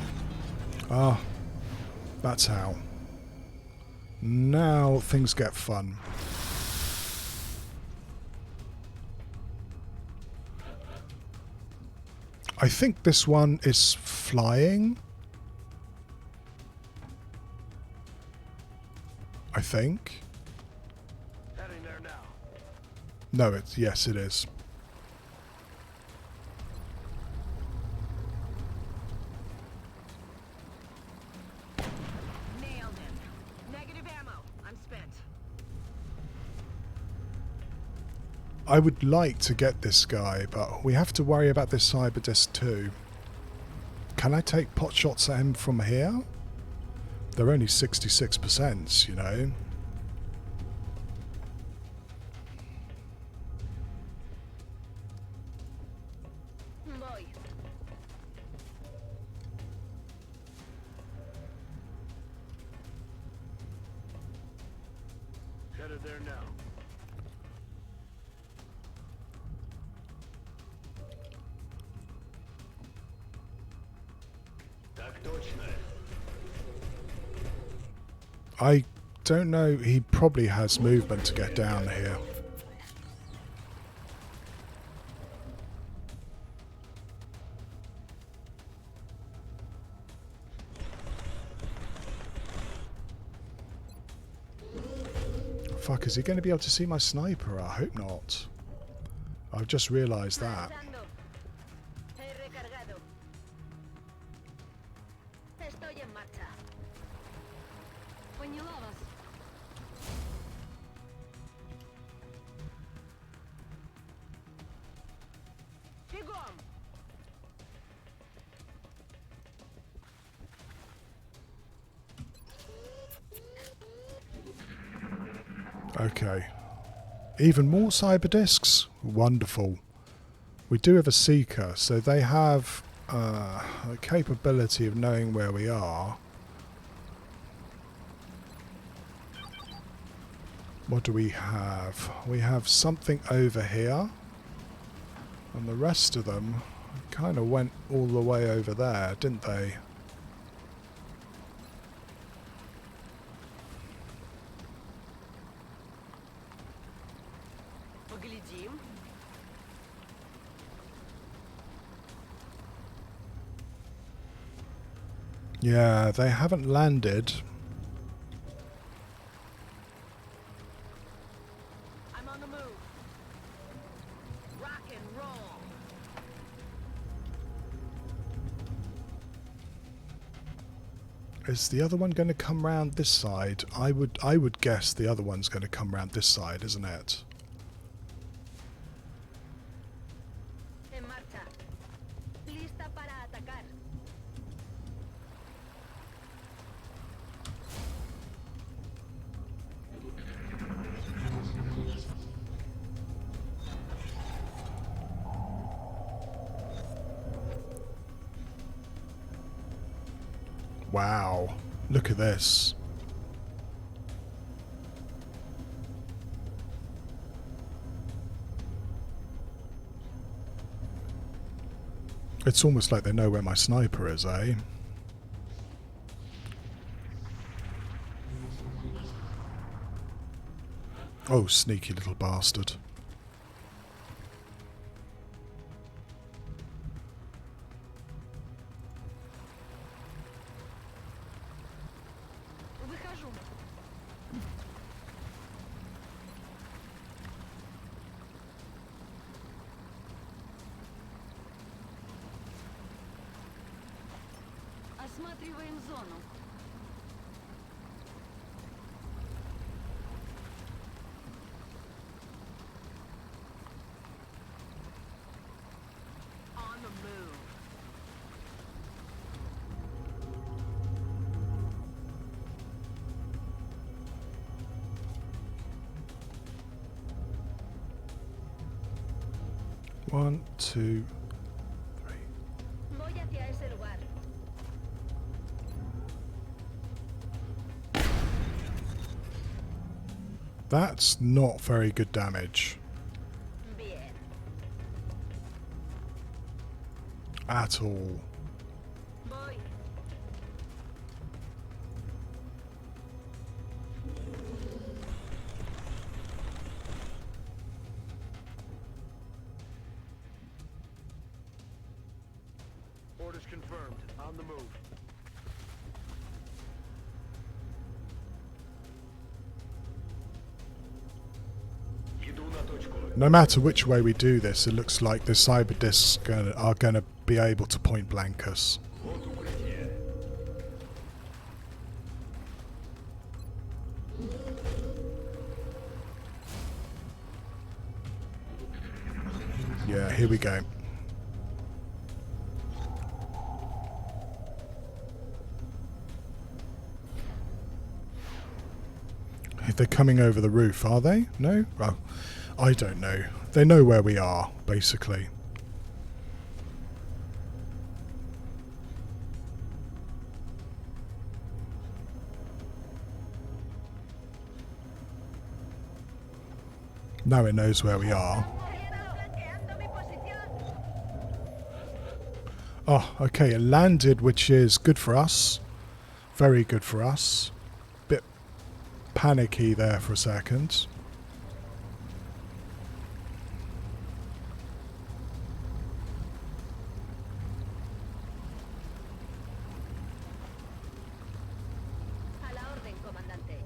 Ah, that's how. Now things get fun. I think this one is flying. I think. Heading there now. No, it's yes, it is. Nailed him. Negative ammo. I'm spent. I would like to get this guy, but we have to worry about this cyber disc too. Can I take pot shots at him from here? They're only 66%, you know. Voy. Headed there now. I don't know. He probably has movement to get down here. Fuck, is he going to be able to see my sniper? I hope not. I've just realised that. Avanzando. He recargado. Estoy en marcha. Поняла вас. Бегом! Okay. Even more cyber discs? Wonderful. We do have a seeker, so they have a capability of knowing where we are. What do we have? We have something over here. And the rest of them kind of went all the way over there, didn't they? Поглядим. Yeah, they haven't landed. I'm on the move. Rock and roll. Is the other one going to come round this side? I would guess the other one's going to come round this side, isn't it? En marcha. Lista para atacar. Wow, look at this. It's almost like they know where my sniper is, eh? Oh, sneaky little bastard. Выхожу. Осматриваем зону. On the move. One, two, three. Voy hacia ese lugar. That's not very good damage Bien. at all. Voy. Orders confirmed. On the move. Иду на точку. No matter which way we do this, it looks like the cyber discs are going to be able to point blank us. Вот укрытие. Yeah, here we go. They're coming over the roof, are they? No? Oh, I don't know. They know where we are, basically. Now it knows where we are. Flanqueando mi posición. Oh, okay, it landed, which is good for us. Very good for us. Bit panicky there for a second. A la orden, comandante.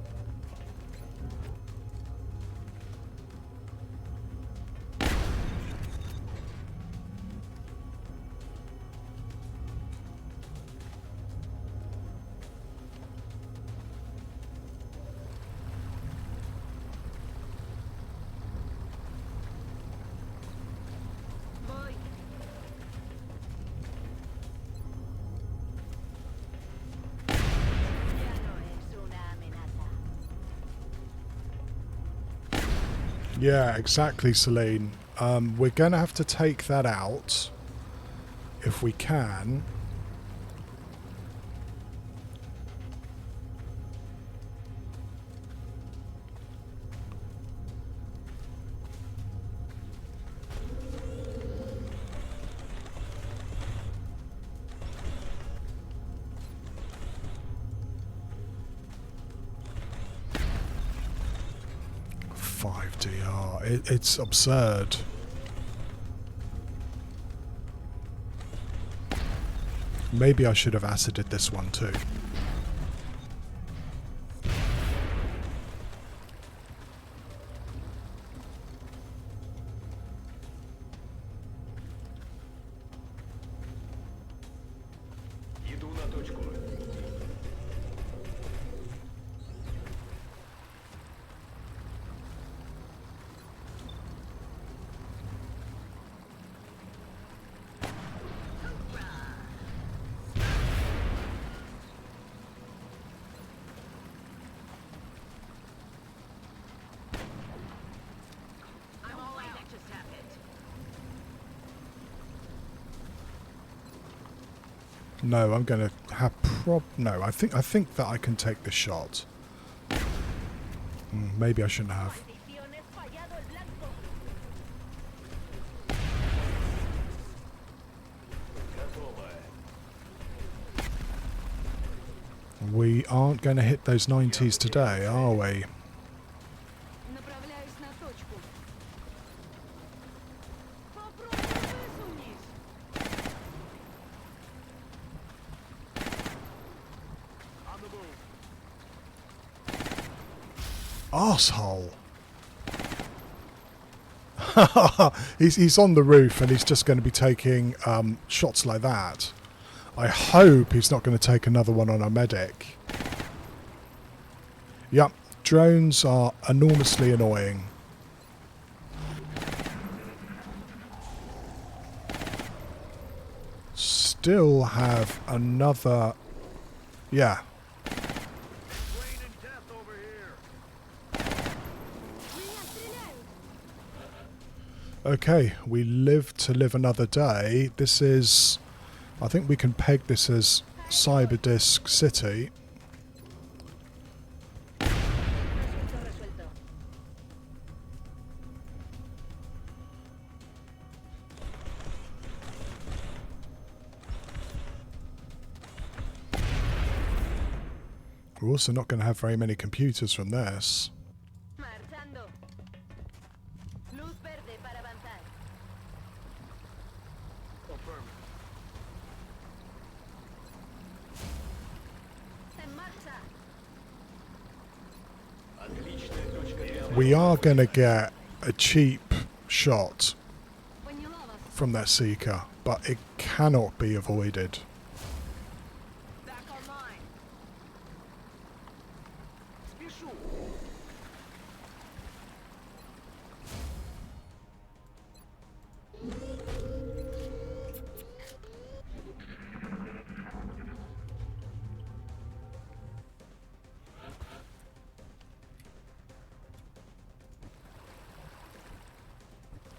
Voy. Ya no es una amenaza. Yeah, exactly, Celine. We're going to have to take that out if we can. It's absurd. Maybe I should have acided this one too. Иду на точку. I'm all out. That just happened. No, I'm going to have no, I think that I can take the shot. Maybe I shouldn't have. Maldiciones, fallado el blanco. Готово. We aren't going to hit those 90s today, are we? Направляюсь на точку. Попробуй высунись. On the move. Arsehole. he's on the roof and he's just going to be taking shots like that. I hope he's not going to take another one on our medic. Yep, drones are enormously annoying. Still have another... Yeah. Rain and death over here. Okay, we live to live another day. This is... I think we can peg this as Cyberdisk City. Asunto resuelto. We're also not going to have very many computers from this. Marchando. Luz verde para avanzar. Confirmed. En marcha. Отличная точка для We are going to get a cheap shot Поняла вас. from that Seeker, but it cannot be avoided. Back online. Спешу.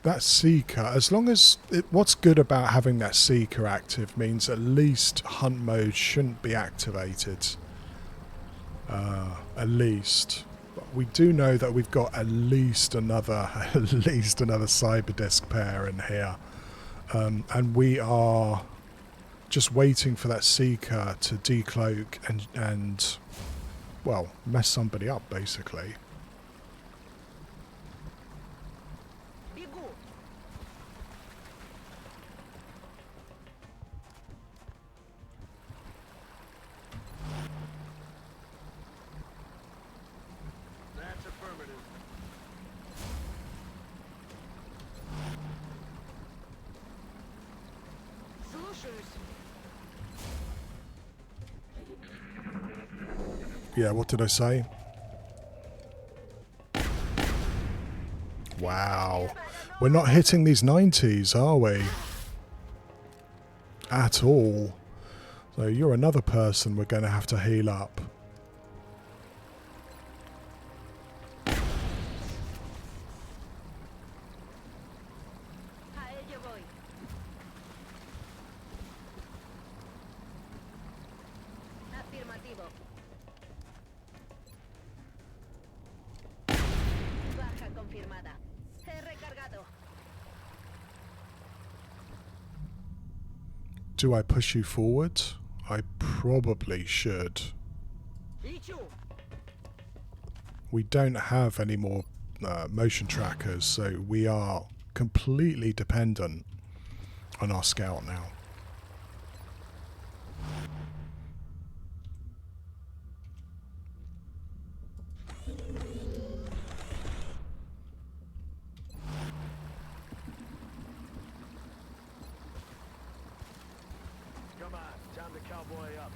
That Seeker, as long as... what's good about having that Seeker active means at least hunt mode shouldn't be activated. At least. But we do know that we've got at least another Cyberdisk pair in here. And we are just waiting for that Seeker to decloak and well, mess somebody up, basically. Бегу. That's affirmative. Слушаюсь. Yeah, what did I say? Wow. We're not hitting these 90s, are we? At all. So you're another person we're going to have to heal up. A ello voy. Afirmativo. Baja confirmada. He recargado. Do I push you forward? I probably should. Ichu. We don't have any more motion trackers, so we are completely dependent on our scout now. Come on, time to cowboy up.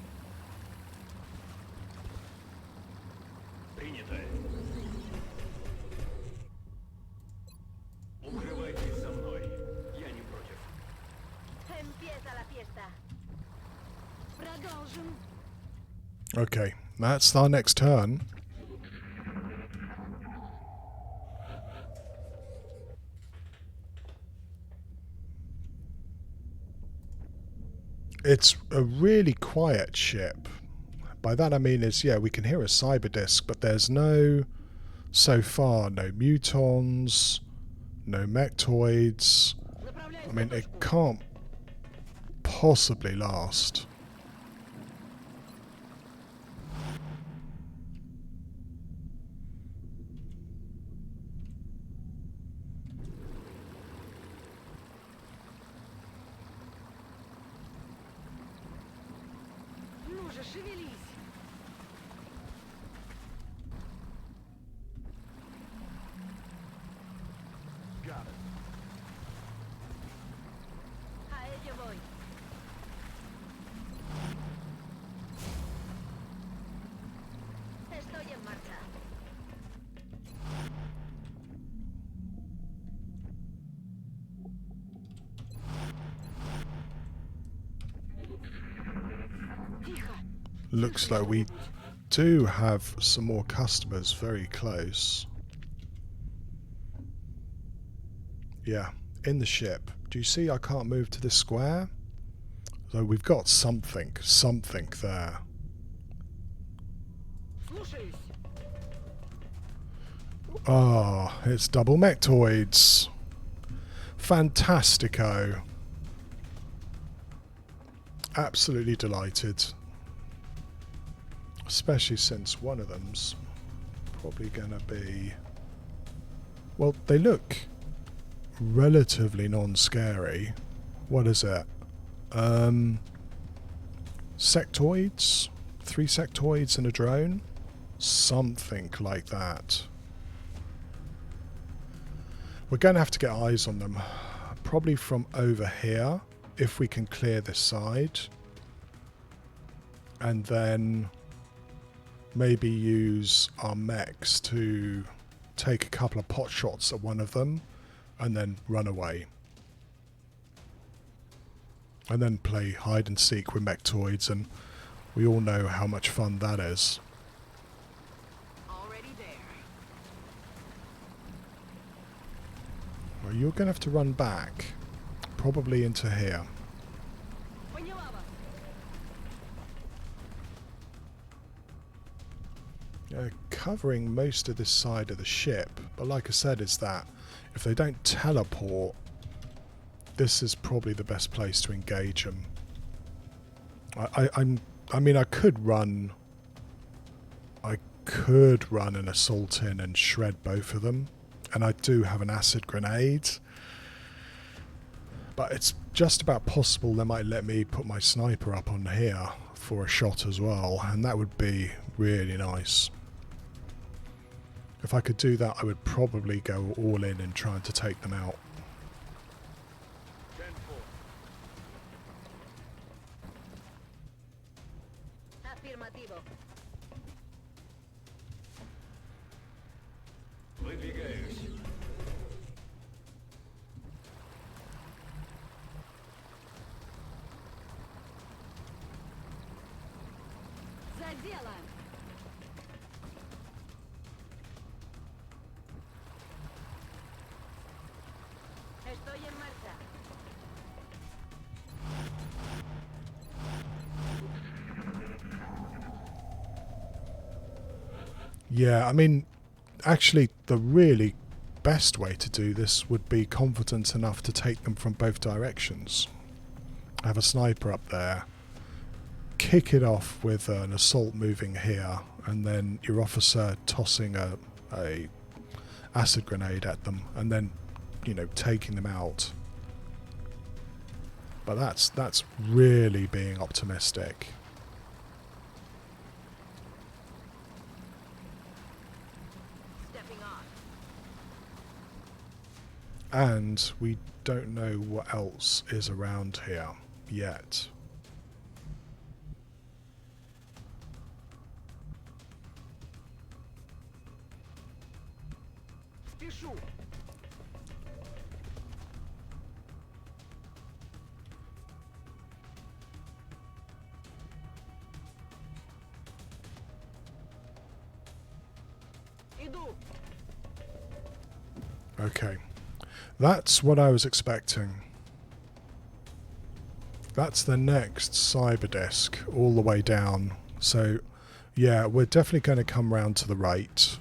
Принято. Укрывайтесь со мной. Я не против. Empieza la fiesta. Продолжим. Okay, that's our next turn. It's a really quiet ship. By that I mean is, yeah, we can hear a cyber disc, but there's no, so far, no mutons, no mechtoids. I mean, it can't possibly last. Ну же, шевелись. Got it. A ello voy. Estoy en marcha. Тихо. Looks like we do have some more customers very close. Yeah, in the ship. Do you see I can't move to this square? So we've got something there. Слушаюсь. Ah, it's double mechtoids. Fantastico. Absolutely delighted. Especially since one of them's probably going to be... Well, they look relatively non-scary. What is it? Sectoids? 3 sectoids and a drone? Something like that. We're going to have to get eyes on them. Probably from over here, if we can clear this side. And then maybe use our mechs to take a couple of pot shots at one of them and then run away. And then play hide and seek with mechtoids, and we all know how much fun that is. Already there. Well, you're going to have to run back, probably into here. Поняла вас. Covering most of this side of the ship, but like I said, is that if they don't teleport, this is probably the best place to engage them. I mean, I could run an assault in and shred both of them, and I do have an acid grenade, but it's just about possible they might let me put my sniper up on here for a shot as well, and that would be really nice. If I could do that, I would probably go all in and trying to take them out. 10-4. Afirmativo. Выдвигаюсь. За дело! Estoy en marcha. Yeah, I mean, actually, the really best way to do this would be confident enough to take them from both directions. Have a sniper up there, kick it off with an assault moving here, and then your officer tossing a acid grenade at them, and then, you know, taking them out. But that's really being optimistic. Stepping off. And we don't know what else is around here yet. Спешу. Иду. Okay. That's what I was expecting. That's the next cyber disk all the way down. So, yeah, we're definitely going to come round to the right.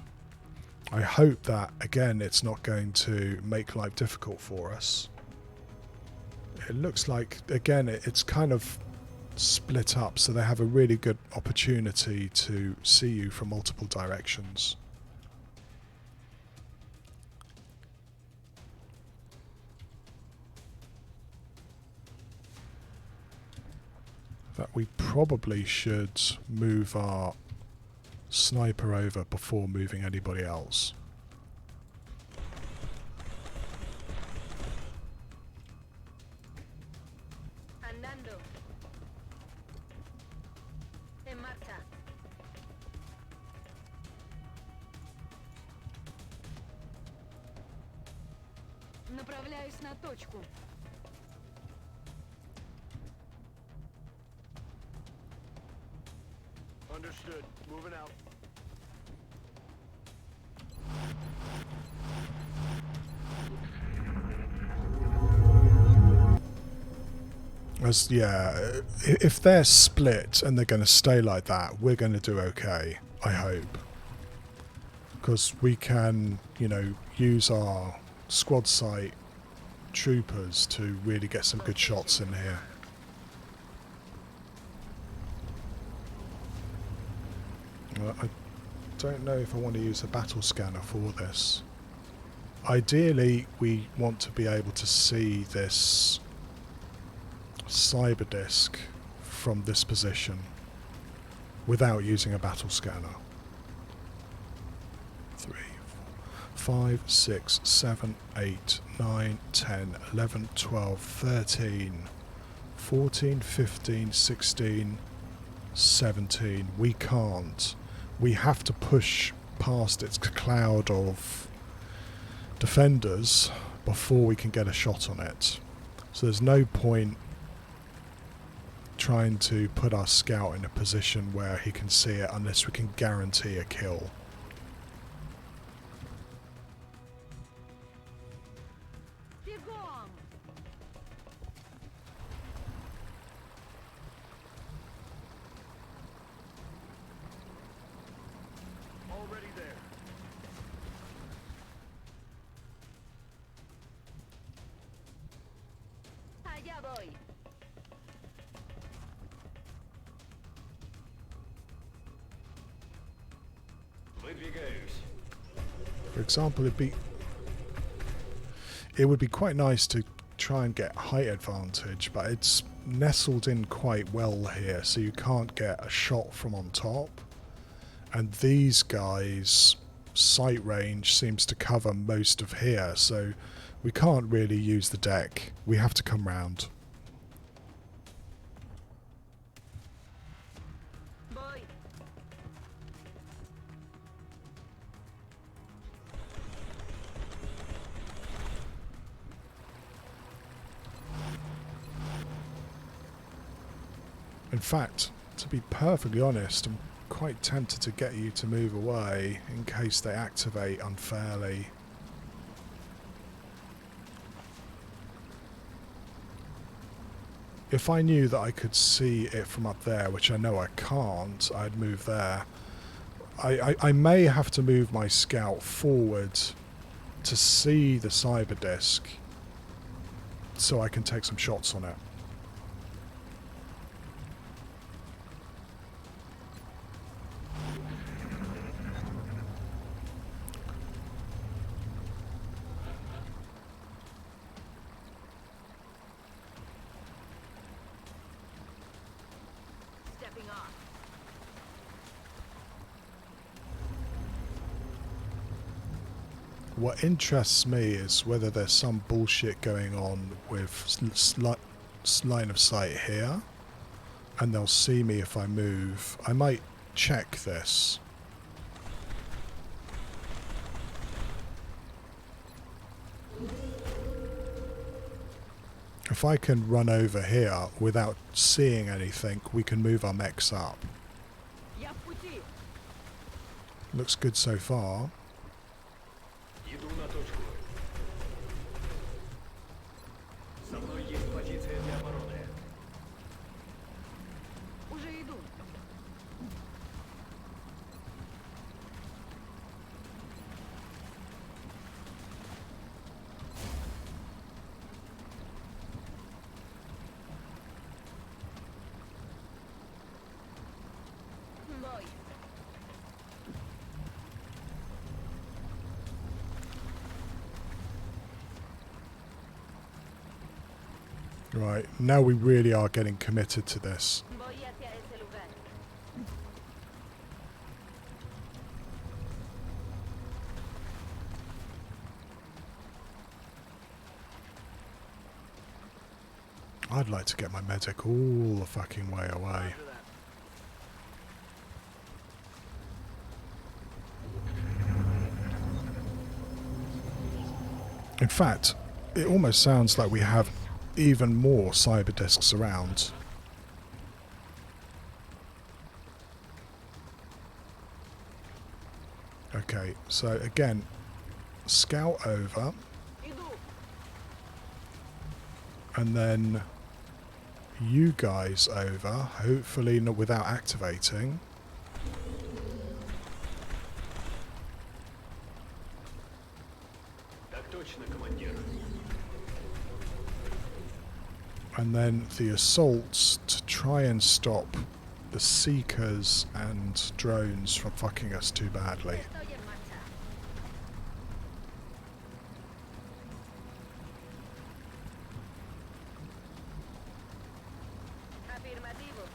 I hope that, again, it's not going to make life difficult for us. It looks like, again, it's kind of split up, so they have a really good opportunity to see you from multiple directions. That we probably should move our sniper over before moving anybody else. Andando. En marcha. Направляюсь на точку. Understood. Moving out. As yeah, if they're split and they're going to stay like that, we're going to do okay, I hope. Because we can, you know, use our squad site troopers to really get some good shots in here. I don't know if I want to use a battle scanner for this. Ideally, we want to be able to see this cyber disk from this position without using a battle scanner. 3, 4, 5, 6, 7, 8, 9, 10, 11, 12, 13, 14, 15, 16, 17. We can't. We have to push past its cloud of defenders before we can get a shot on it. So there's no point trying to put our scout in a position where he can see it unless we can guarantee a kill. Бегом! Already there. Allá voy. For example, it would be quite nice to try and get height advantage, but it's nestled in quite well here, so you can't get a shot from on top. And these guys' sight range seems to cover most of here, so we can't really use the deck. We have to come round. Voy. In fact, to be perfectly honest, I'm quite tempted to get you to move away in case they activate unfairly. If I knew that I could see it from up there, which I know I can't, I'd move there. I may have to move my scout forward to see the cyber disc so I can take some shots on it. Stepping off. What interests me is whether there's some bullshit going on with line of sight here, and they'll see me if I move. I might check this. If I can run over here without seeing anything, we can move our mechs up. Я в пути. Looks good so far. Иду на точку. Со мной есть позиция для обороны. Уже иду. Voy. Right, now we really are getting committed to this. Voy hacia ese lugar. I'd like to get my medic all the fucking way away. After that. In fact, it almost sounds like we have even more cyber discs around. Okay, so again, scout over, Иду. and then you guys over, hopefully not without activating. Так точно, командир. And then the assaults to try and stop the seekers and drones from fucking us too badly. Estoy en marcha. Afirmativo.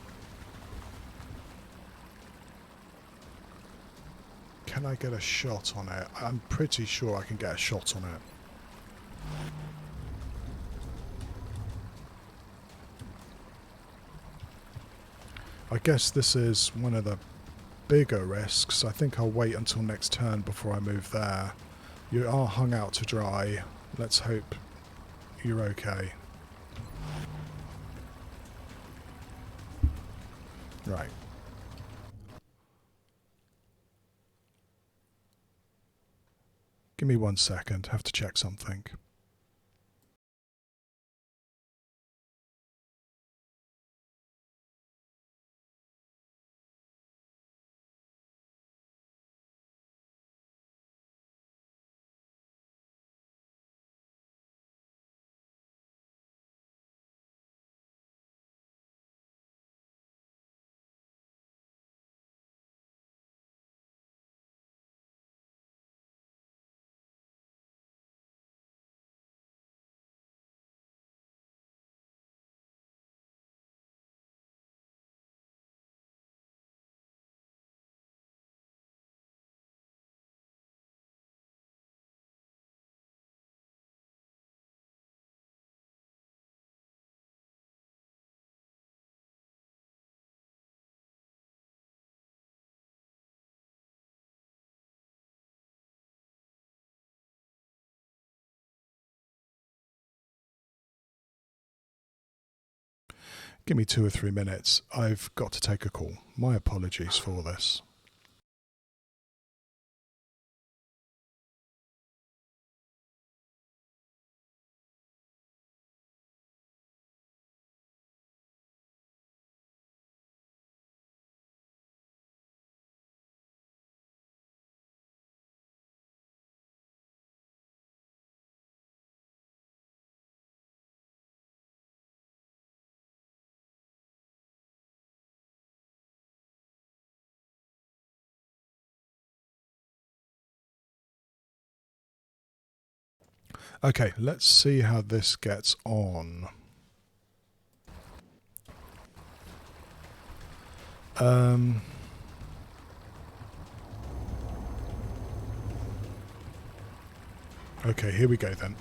Can I get a shot on it? I'm pretty sure I can get a shot on it. I guess this is one of the bigger risks. I think I'll wait until next turn before I move there. You are hung out to dry. Let's hope you're okay. Right. Give me 1 second. Have to check something. Give me 2 or 3 minutes. I've got to take a call. My apologies for this. Okay, let's see how this gets on. Okay, here we go then.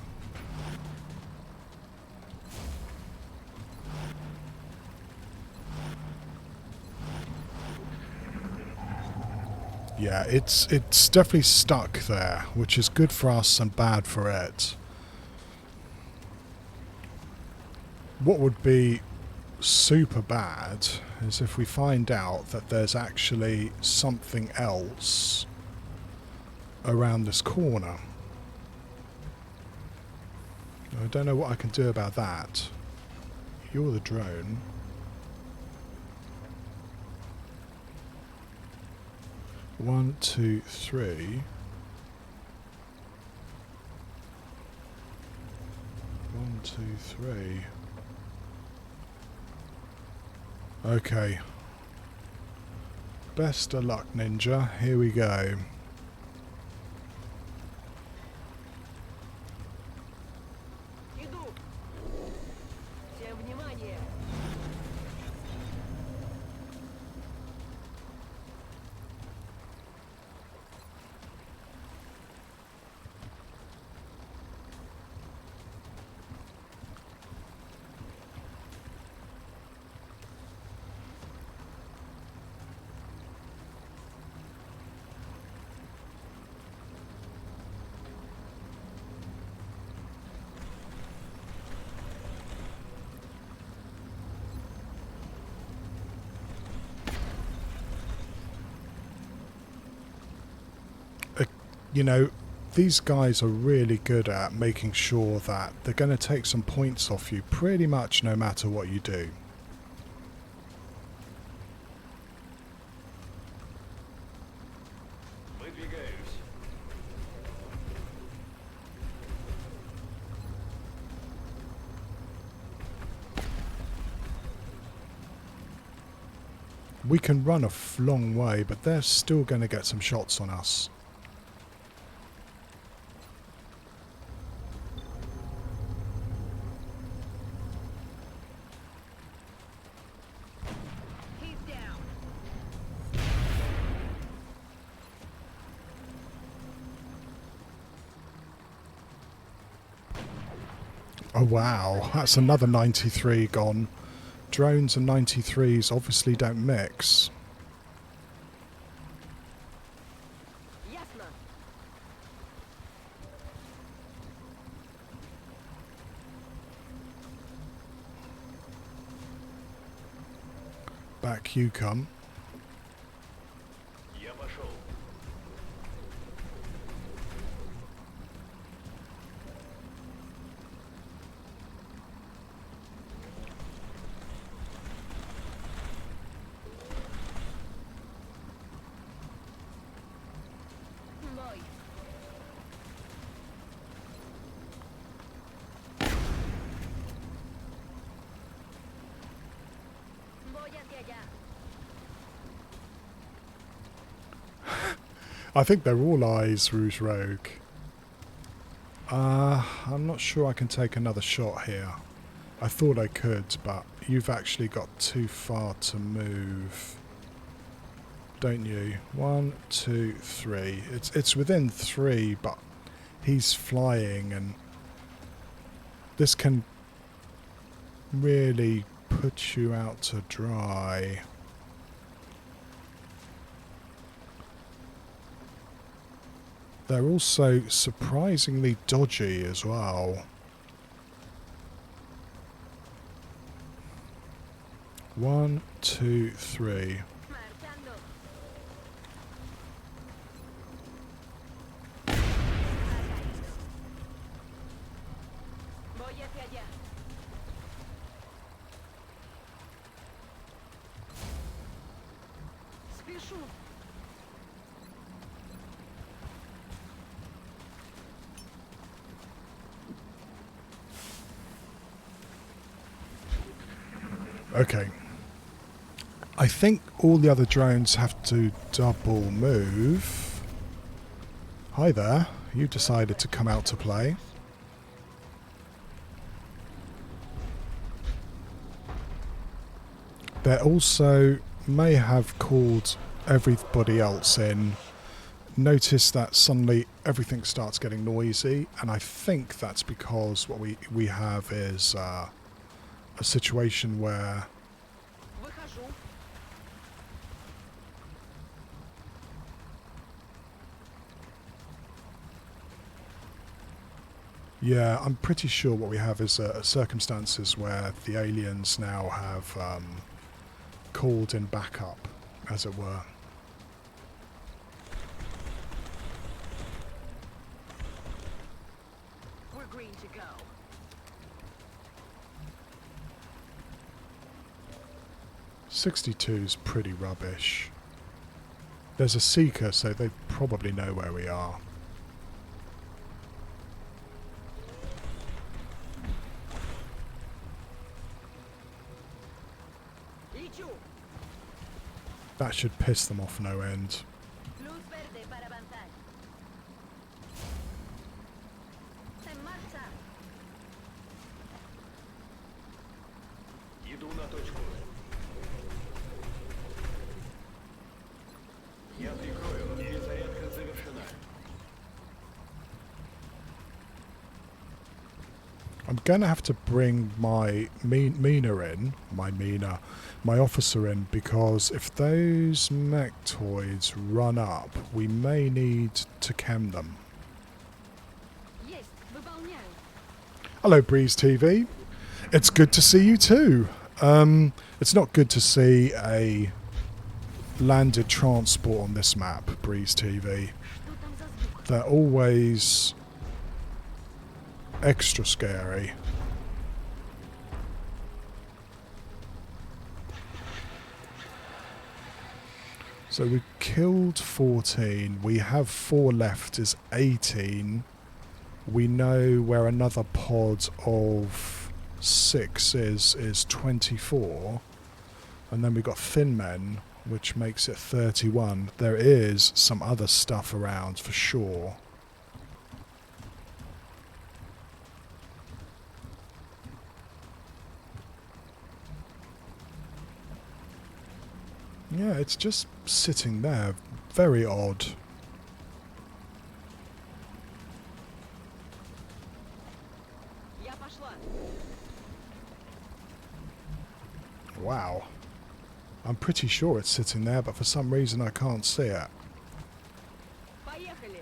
Yeah, it's definitely stuck there, which is good for us and bad for it. What would be super bad is if we find out that there's actually something else around this corner. I don't know what I can do about that. You're the drone. One, two, three. 1, 2, 3. Okay. Best of luck, Ninja. Here we go. Иду. Всем внимание. You know, these guys are really good at making sure that they're going to take some points off you pretty much no matter what you do. Выдвигаюсь. We can run a long way, but they're still going to get some shots on us. He's down. Oh wow, that's another 93 gone. Drones and 93s obviously don't mix. Ясно. Back you come. Я пошел. Мой. Voy hacia allá. I think they're all eyes, Rouge Rogue. I'm not sure I can take another shot here. I thought I could, but you've actually got too far to move. Don't you? 1, 2, 3. It's within 3, but he's flying, and this can really put you out to dry. They're also surprisingly dodgy as well. 1, 2, 3. Marchando. Voy hacia allá. Спешу. Okay. I think all the other drones have to double move. Hi there. You decided to come out to play. They also may have called everybody else in. Notice that suddenly everything starts getting noisy, and I think that's because what we have is a situation where Выхожу. yeah, I'm pretty sure what we have is circumstances where the aliens now have called in backup, as it were. We're green to go. '62's pretty rubbish. There's a seeker, so they probably know where we are. Лечу. That should piss them off no end. Luz verde para avanzar. En marcha. Иду на точку. Я прикрою. Перезарядка завершена. I'm gonna have to bring my my officer in, because if those mechtoids run up, we may need to chem them. Есть. Выполняю. Hello, Breeze TV. It's good to see you too. It's not good to see a landed transport on this map, Breeze TV. Что там за звук? They're always extra scary. So we killed 14. We have 4 left, is 18. We know where another pod of 6 is 24. And then we've got thin men, which makes it 31. There is some other stuff around for sure. Yeah, it's just sitting there. Very odd. Я пошла. Wow. I'm pretty sure it's sitting there, but for some reason I can't see it. Поехали.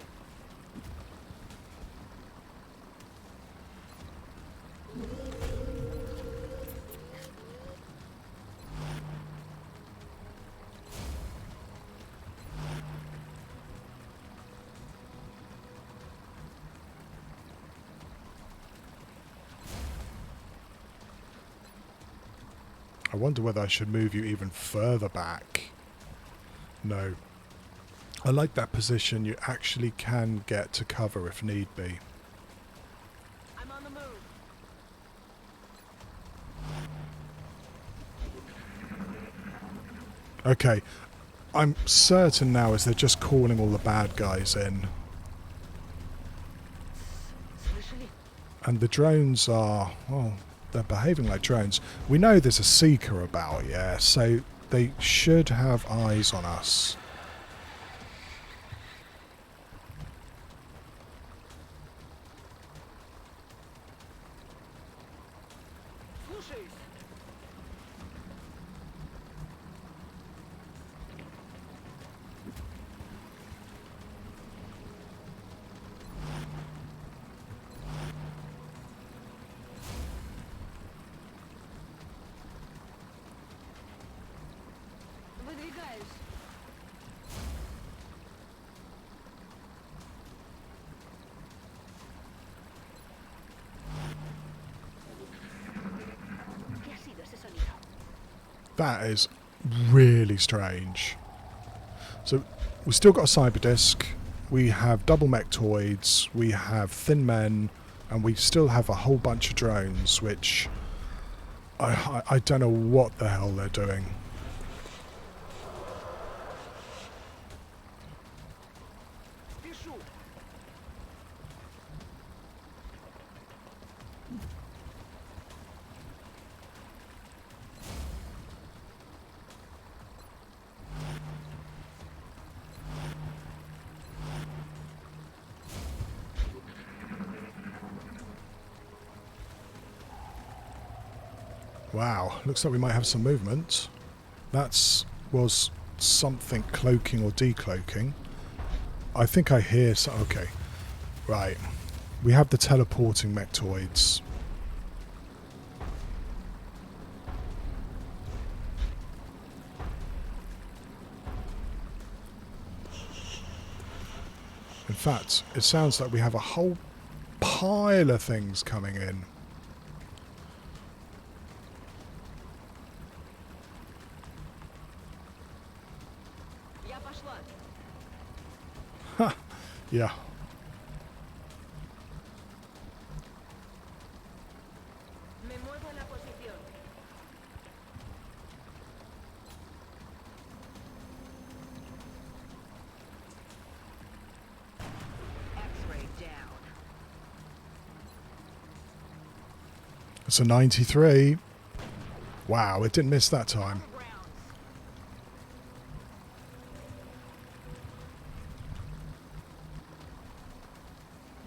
I wonder whether I should move you even further back. No. I like that position. You actually can get to cover if need be. I'm on the move. Okay. I'm certain now as they're just calling all the bad guys in. Слышали? And the drones are, well, they're behaving like drones. We know there's a seeker about, yeah, so they should have eyes on us. Слушаюсь. Продвигаюсь. ¿Qué ha sido ese sonido? That is really strange. So we've still got a cyber disc, we have double mechtoids, we have thin men, and we still have a whole bunch of drones, which I don't know what the hell they're doing. Пишу. Wow, looks like we might have some movement. That was something cloaking or decloaking. I think I hear so. Okay, right. We have the teleporting mechtoids. In fact, it sounds like we have a whole pile of things coming in. Я пошла. Yeah. Me muevo en la posición. X-ray down. It's a 93. Wow, it didn't miss that time. Rounds.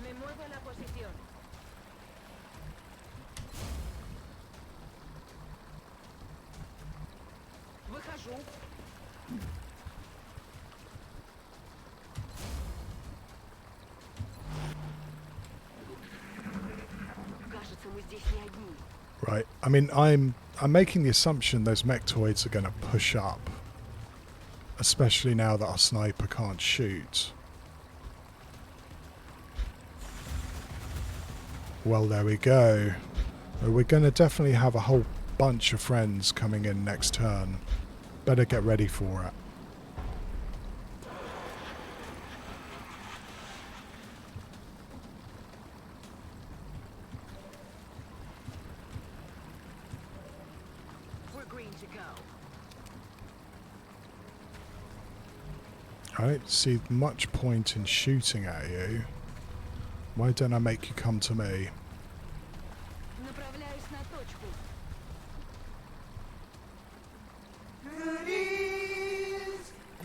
Me muevo en la posición. Выхожу. Кажется, мы здесь не одни. Right. I mean, I'm making the assumption those mechtoids are going to push up, especially now that our sniper can't shoot. Well, there we go. We're going to definitely have a whole bunch of friends coming in next turn. Better get ready for it. We're green to go. I don't see much point in shooting at you. Why don't I make you come to me? Направляюсь на точку.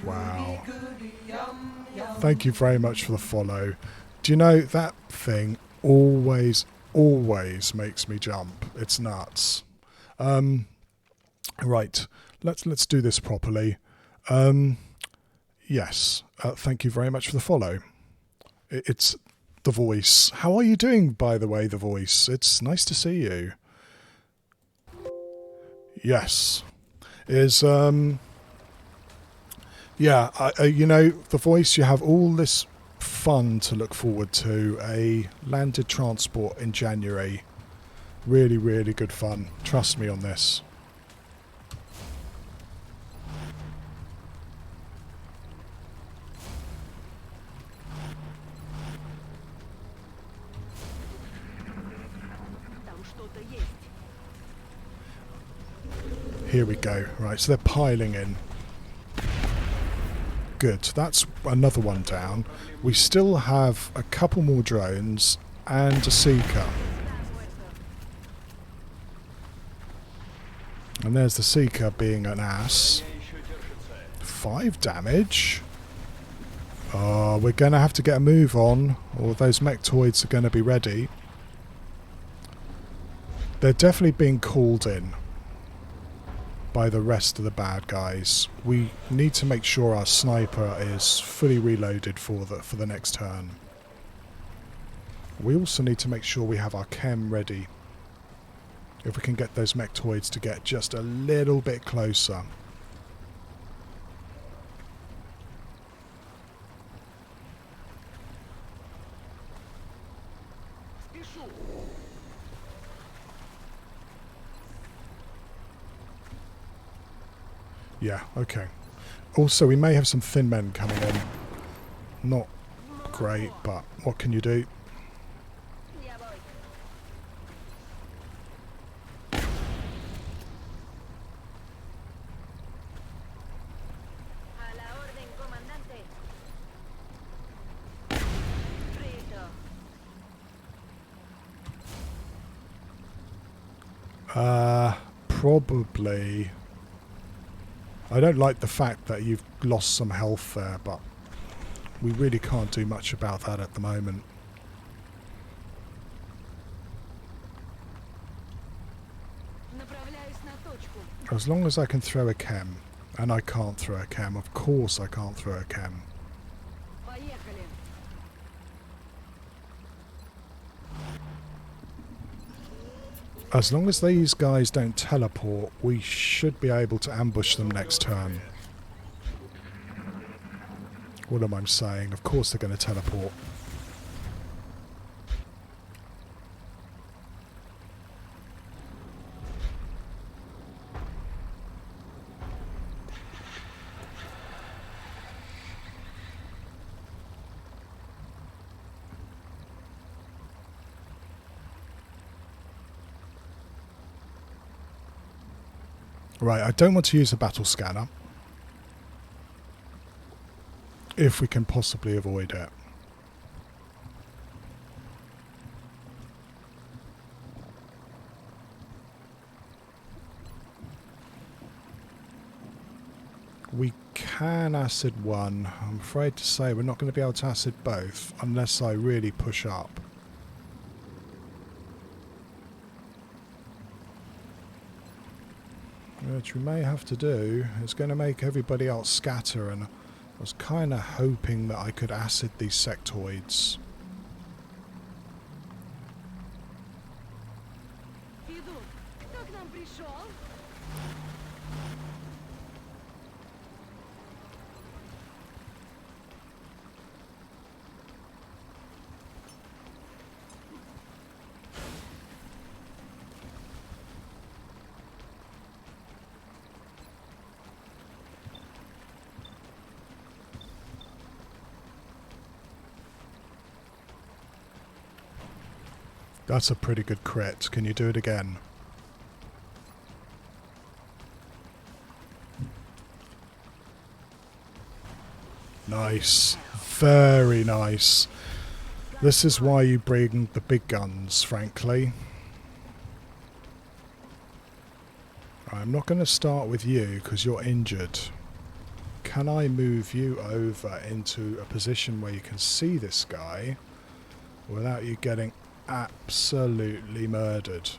Wow. Thank you very much for the follow. Do you know that thing always makes me jump. It's nuts. Right. Let's do this properly. Yes. Thank you very much for the follow. It's The Voice. How are you doing, by the way, The Voice? It's nice to see you. Yes. Yeah, you know, The Voice, you have all this fun to look forward to. A landed transport in January. Really, really good fun. Trust me on this. Там что-то есть. Here we go. Right, so they're piling in. Good. That's another one down. We still have a couple more drones and a seeker. And there's the seeker being an ass. 5 damage. Oh, we're going to have to get a move on, or those mechtoids are going to be ready. They're definitely being called in by the rest of the bad guys. We need to make sure our sniper is fully reloaded for the next turn. We also need to make sure we have our chem ready. If we can get those mechtoids to get just a little bit closer. Yeah, okay. Also, we may have some thin men coming in. Not great, but what can you do? Ya voy. A la orden, comandante. Frito. Probably. I don't like the fact that you've lost some health there, but we really can't do much about that at the moment. Направляюсь на точку. As long as I can throw a chem, and I can't throw a chem, of course I can't throw a chem. Поехали. As long as these guys don't teleport, we should be able to ambush them next turn. What am I saying? Of course they're going to teleport. Right, I don't want to use a battle scanner. If we can possibly avoid it. We can acid one. I'm afraid to say we're not going to be able to acid both unless I really push up. Which we may have to do. It's going to make everybody else scatter, and I was kind of hoping that I could acid these sectoids. Иду. Кто к нам пришел? That's a pretty good crit. Can you do it again? Nice. Very nice. This is why you bring the big guns, frankly. I'm not going to start with you because you're injured. Can I move you over into a position where you can see this guy without you getting absolutely murdered?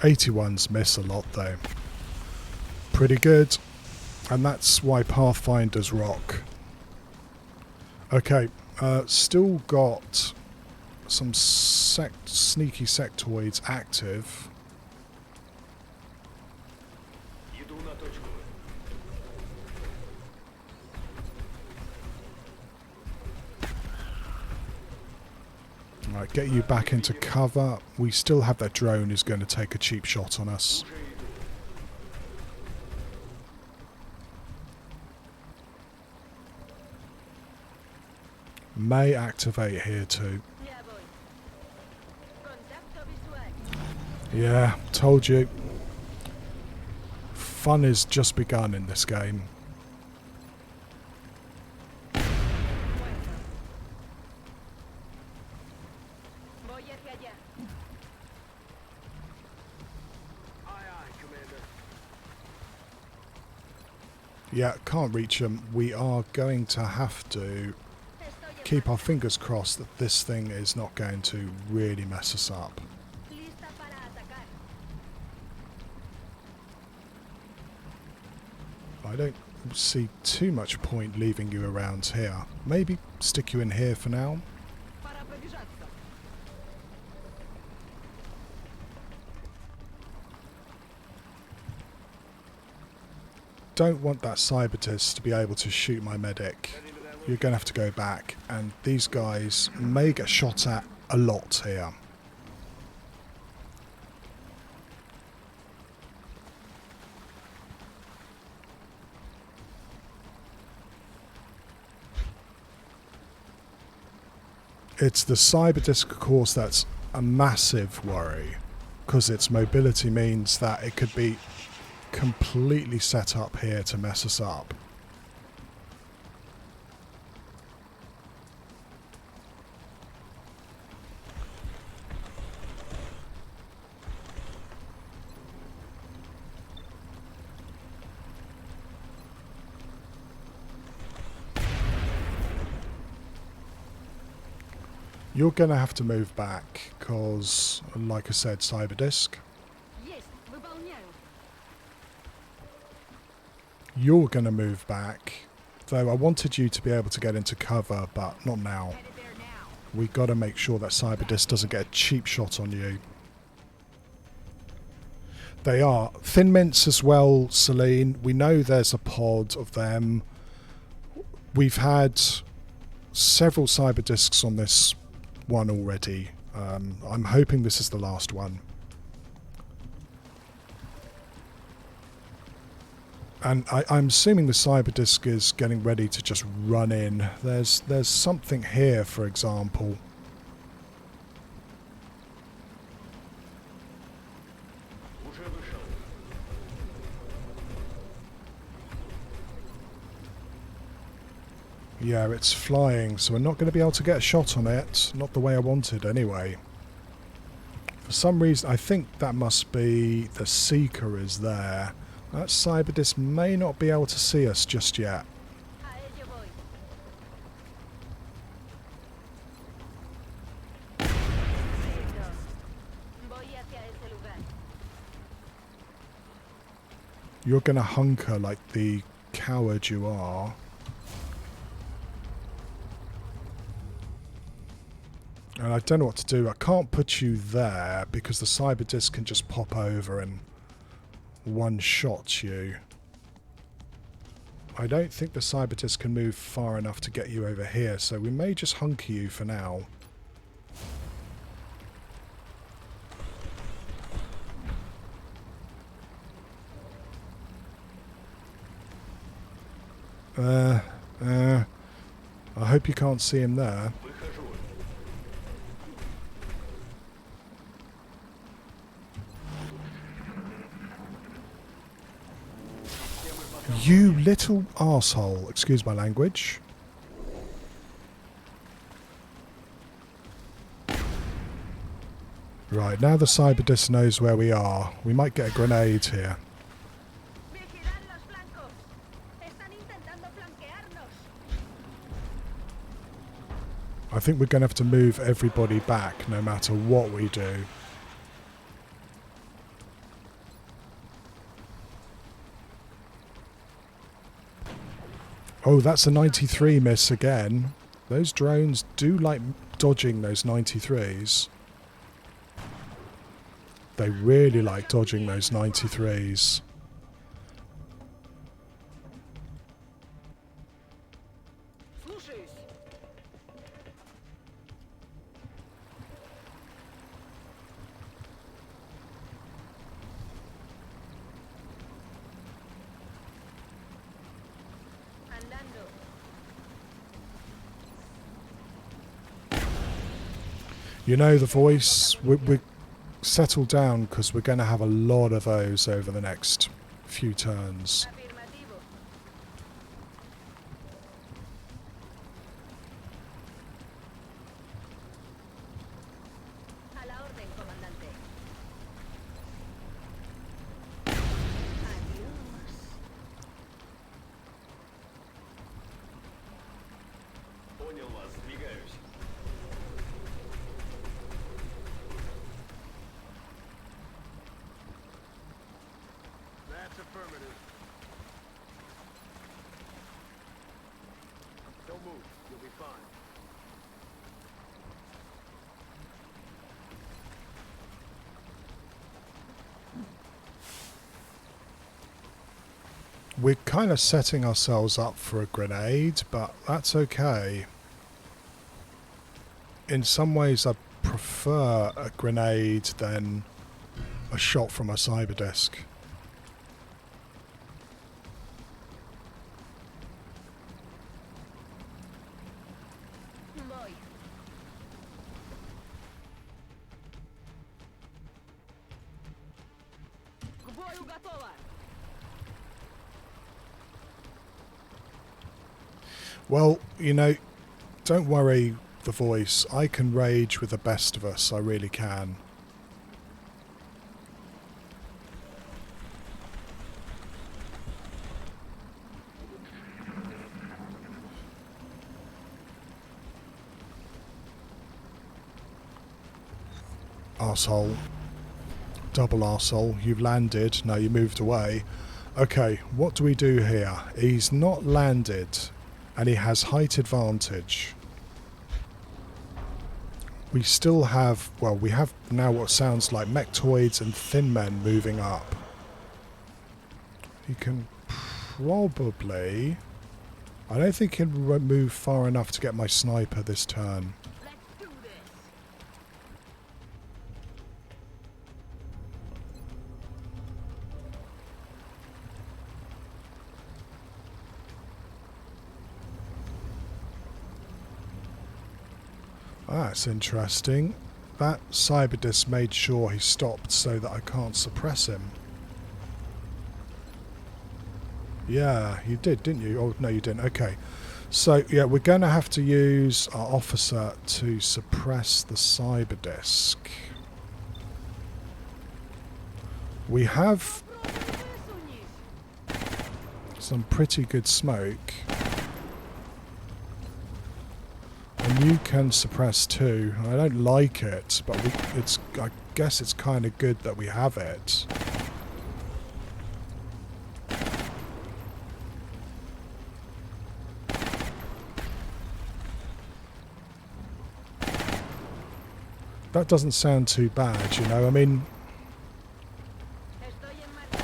'81s miss a lot though. Pretty good. And that's why Pathfinders rock. Okay, still got some sneaky sectoids active. Иду на точку. Right, get you back into cover. We still have that drone who's going to take a cheap shot on us. May activate here too. Ya voy. Contacto visual. Yeah, told you. Fun has just begun in this game. Voy hacia allá. Aye, Commander. Yeah, can't reach them. We are going to have to Estoy en keep our marcha. fingers crossed that this thing is not going to really mess us up. Lista para atacar. I don't see too much point leaving you around here. Maybe stick you in here for now. Пора пробежаться. don't want that cyberdist to be able to shoot my medic. You're going to have to go back, and these guys may get shot at a lot here. It's the cyberdisc, of course, that's a massive worry, because its mobility means that it could be completely set up here to mess us up. You're going to have to move back because, like I said, cyberdisc. Есть, выполняю. You're going to move back. Though I wanted you to be able to get into cover, but not now. Headed there now. We got to make sure that cyberdisc doesn't get a cheap shot on you. They are. Thin mints as well, Celine. We know there's a pod of them. We've had several cyberdiscs on this one already. I'm hoping this is the last one. And I'm assuming the cyberdisc is getting ready to just run in. There's something here, for example. Уже вышел. Yeah, it's flying, so we're not going to be able to get a shot on it. Not the way I wanted, anyway. For some reason, I think that must be the Seeker is there. That cyberdisc may not be able to see us just yet. A ello voy. Listo. Voy hacia ese lugar. You're going to hunker like the coward you are. And I don't know what to do. I can't put you there because the cyberdisc can just pop over and one-shot you. I don't think the cyberdisc can move far enough to get you over here, so we may just hunker you for now. I hope you can't see him there. Выхожу. You little arsehole, excuse my language. Right, now the cyberdisc knows where we are. We might get a grenade here. Vigilad los flancos. Están intentando flanquearnos. I think we're going to have to move everybody back no matter what we do. Oh, that's a 93 miss again. Those drones do like dodging those 93s. They really like dodging those 93s. Слушаюсь. Andando. You know the voice. We settle down because we're going to have a lot of those over the next few turns. Afirmativo. A la orden, comandante. Adiós. Понял вас, двигаюсь. That's affirmative. Don't move. You'll be fine. We're kind of setting ourselves up for a grenade, but that's okay. In some ways, I prefer a grenade than a shot from a cyber disc. Voy. К бою готово! Well, you know, don't worry, the voice. I can rage with the best of us. I really can. Arsehole. Double arsehole. You've landed. No, you moved away. Okay, what do we do here? He's not landed, and he has height advantage. We still have, well, we have now what sounds like mechtoids and thin men moving up. He can probably... I don't think he'll move far enough to get my sniper this turn. Let's do this. That's interesting. That cyberdisc made sure he stopped so that I can't suppress him. Yeah, you did, didn't you? Oh, no, you didn't. Okay. So, yeah, we're going to have to use our officer to suppress the cyberdisc. We have some pretty good smoke. And you can suppress too. I don't like it, but I guess it's kind of good that we have it. That doesn't sound too bad, you know. I mean, Estoy en marcha.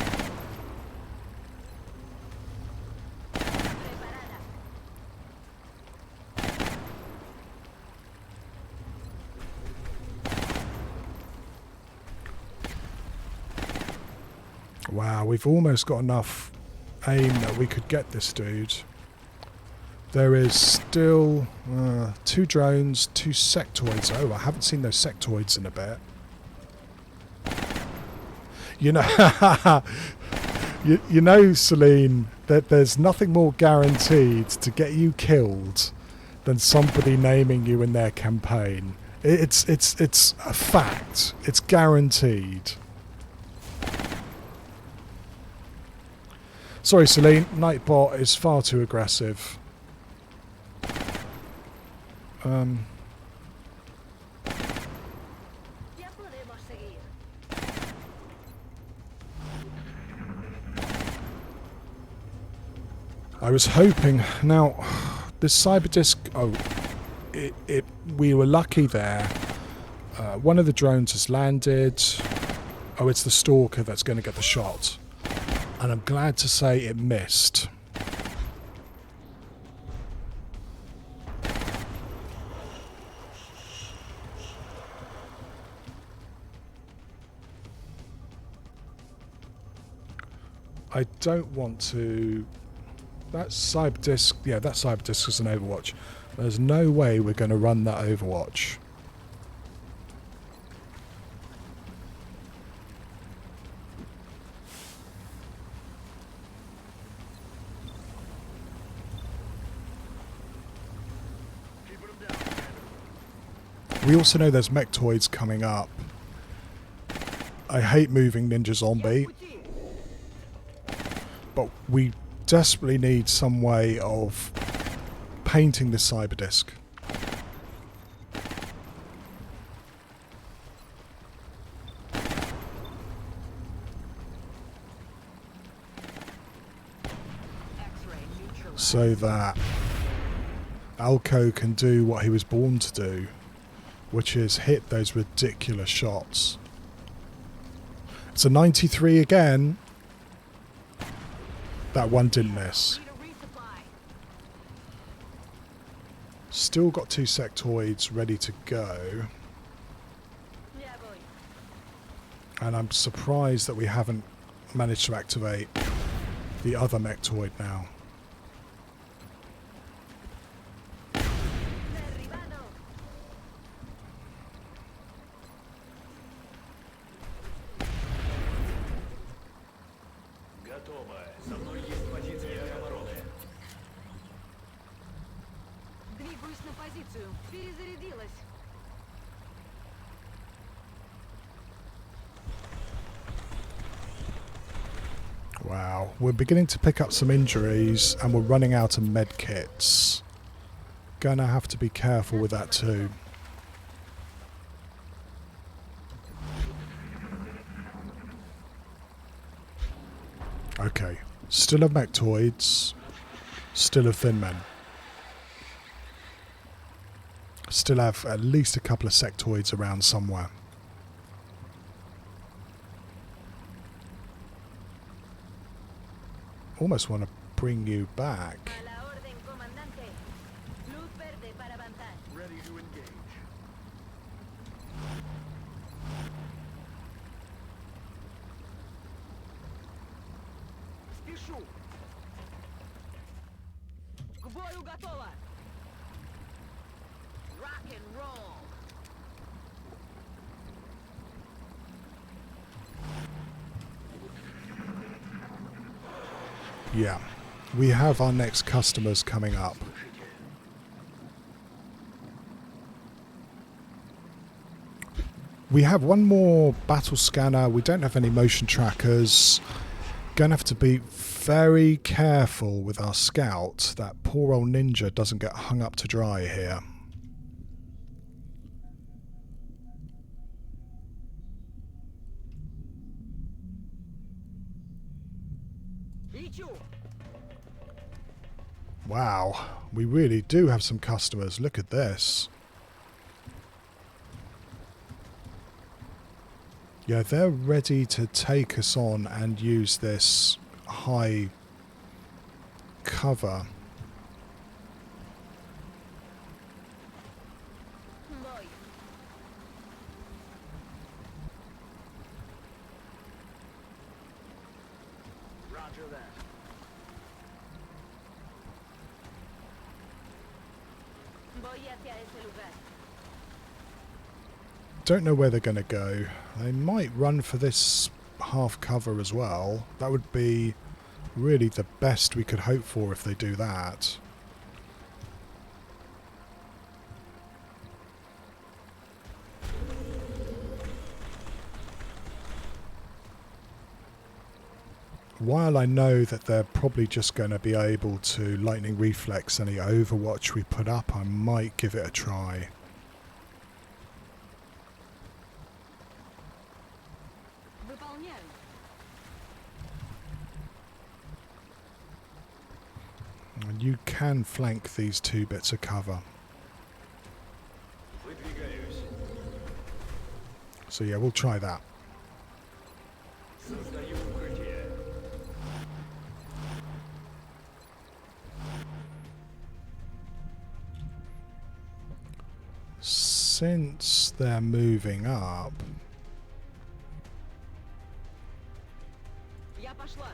Preparada. wow, we've almost got enough aim that we could get this dude. There is still 2 drones, 2 sectoids. Oh, I haven't seen those sectoids in a bit. You know, you know, Celine, that there's nothing more guaranteed to get you killed than somebody naming you in their campaign. It's a fact. It's guaranteed. Sorry, Celine. Nightbot is far too aggressive. Ya podemos seguir. I was hoping. Now, this cyberdisc. Oh, we were lucky there. One of the drones has landed. Oh, it's the stalker that's going to get the shot. And I'm glad to say it missed. I don't want to... That cyberdisc... Yeah, that cyberdisc is an Overwatch. There's no way we're going to run that Overwatch. We also know there's mechtoids coming up. I hate moving Ninja Zombie, but we desperately need some way of painting this cyberdisc. So that Alco can do what he was born to do, which is hit those ridiculous shots. It's a 93 again. That one didn't miss. Need a resupply. Still got 2 sectoids ready to go. Ya voy. And I'm surprised that we haven't managed to activate the other mechtoid now. Derribado. Готово. Со мной есть позиция для обороны. Двигаюсь на позицию. Перезарядилась. Wow, we're beginning to pick up some injuries and we're running out of med kits. Gonna have to be careful with that too. Okay, still have mechtoids, still have thin men. Still have at least a couple of sectoids around somewhere. Almost want to bring you back. A la orden, comandante. Luz verde para avanzar. Ready to engage. Спешу. К бою готово. Rock and roll. Yeah, we have our next customers coming up. We have one more battle scanner. We don't have any motion trackers. Gonna have to be very careful with our scout. That poor old ninja doesn't get hung up to dry here. Лечу. Wow, we really do have some customers. Look at this. Yeah, they're ready to take us on and use this high cover. Voy. Roger that. Voy hacia ese lugar. Don't know where they're going to go. They might run for this half cover as well. That would be really the best we could hope for if they do that. While I know that they're probably just going to be able to lightning reflex any overwatch we put up, I might give it a try. Выполняю. And you can flank these 2 bits of cover. Выдвигаюсь. So yeah, we'll try that. Создаю укрытие. Since they're moving up, Я пошла.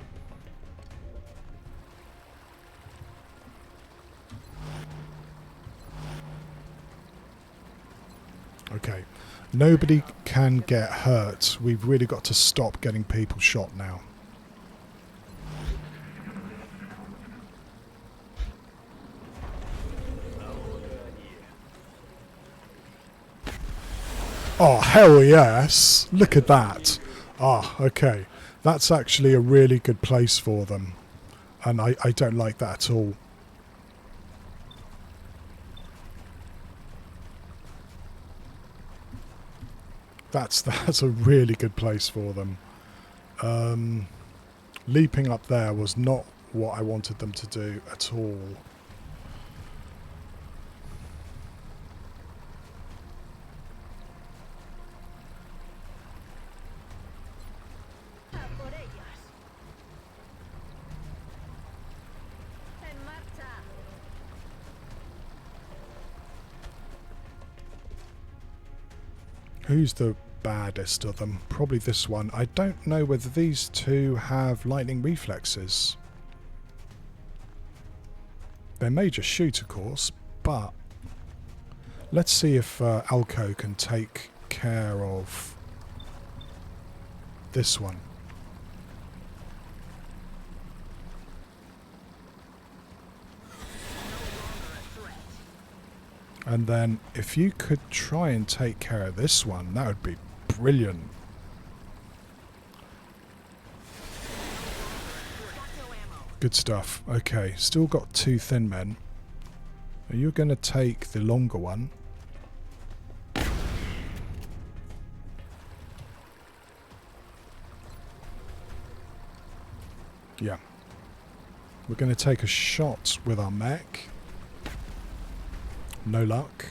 okay, nobody can get hurt. We've really got to stop getting people shot now. Oh, hell yes. Look at that. Ah, okay. That's actually a really good place for them. And I don't like that at all. That's a really good place for them. Leaping up there was not what I wanted them to do at all. A por ellos. Who's the baddest of them? Probably this one. I don't know whether these two have lightning reflexes. They may just shoot, of course, but let's see if Alco can take care of this one. And then if you could try and take care of this one, that would be brilliant. Good stuff. Okay, still got 2 thin men. Are you going to take the longer one? Yeah. We're going to take a shot with our mech. No luck.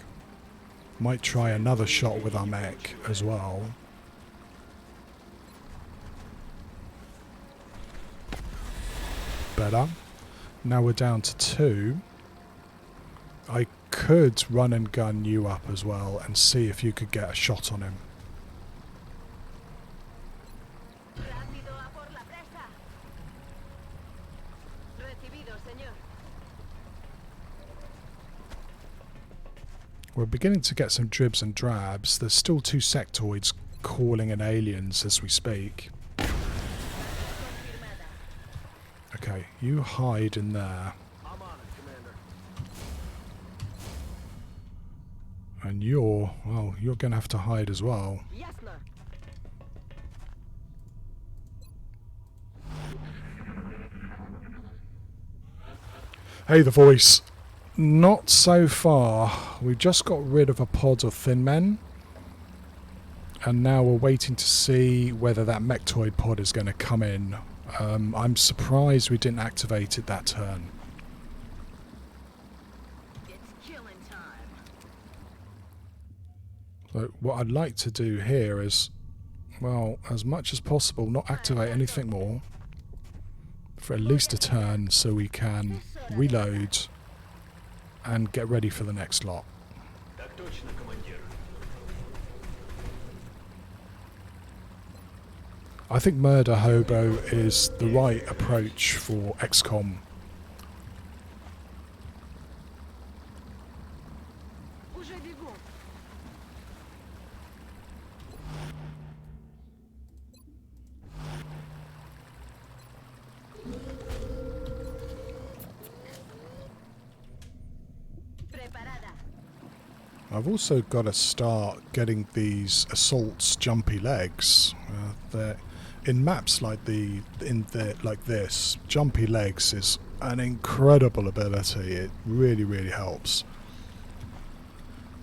Might try another shot with our mech as well. Better. Now we're down to 2. I could run and gun you up as well and see if you could get a shot on him. Rápido a por la presa. Recibido, señor. We're beginning to get some dribs and drabs. There's still 2 sectoids calling in aliens as we speak. Okay, you hide in there. I'm on it, Commander. And you're going to have to hide as well. Yes, sir. Hey, the voice. Not so far. We've just got rid of a pod of thin men. And now we're waiting to see whether that mechtoid pod is going to come in. I'm surprised we didn't activate it that turn. It's killing time. So what I'd like to do here is, well, as much as possible, not activate anything more for at least a turn so we can reload and get ready for the next lot. Так точно, командир. I think Murder Hobo is the right approach for XCOM. Уже бегу. Preparada. I've also got to start getting these assaults jumpy legs. They're in maps like like this. Jumpy legs is an incredible ability. It really, really helps.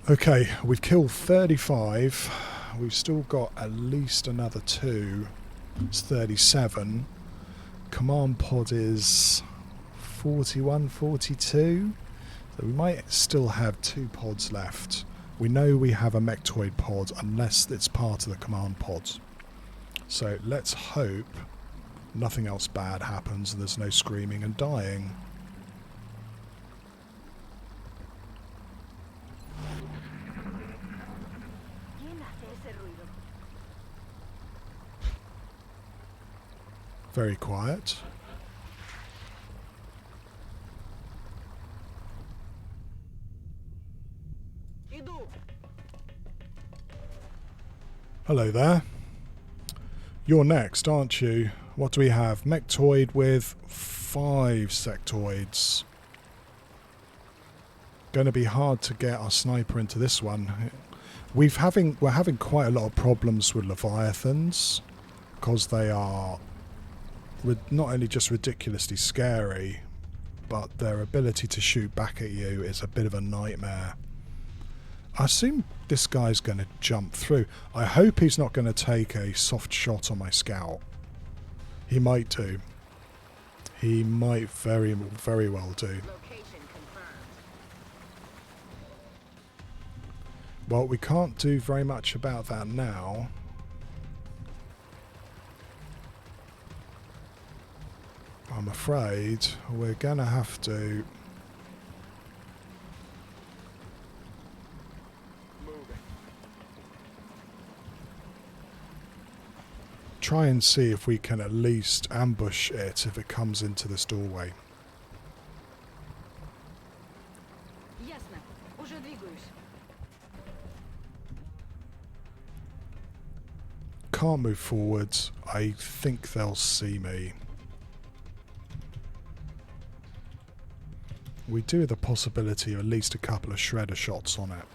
Okay, we've killed 35. We've still got at least another 2. It's 37. Command pod is 41, 42. So we might still have 2 pods left. We know we have a mechtoid pod unless it's part of the command pod. So let's hope nothing else bad happens and there's no screaming and dying. ¿Quién hace ese ruido? Very quiet. Иду. Hello there. You're next, aren't you? What do we have? Mechtoid with 5 sectoids. Going to be hard to get our sniper into this one. We're having quite a lot of problems with Leviathans because they are not only just ridiculously scary, but their ability to shoot back at you is a bit of a nightmare. I assume this guy's going to jump through. I hope he's not going to take a soft shot on my scout. He might do. He might very, very well do. Location confirmed. Well, we can't do very much about that now. I'm afraid we're going to have to... try and see if we can at least ambush it if it comes into this doorway. Ясно. Уже двигаюсь. Can't move forwards. I think they'll see me. We do have the possibility of at least a couple of shredder shots on it.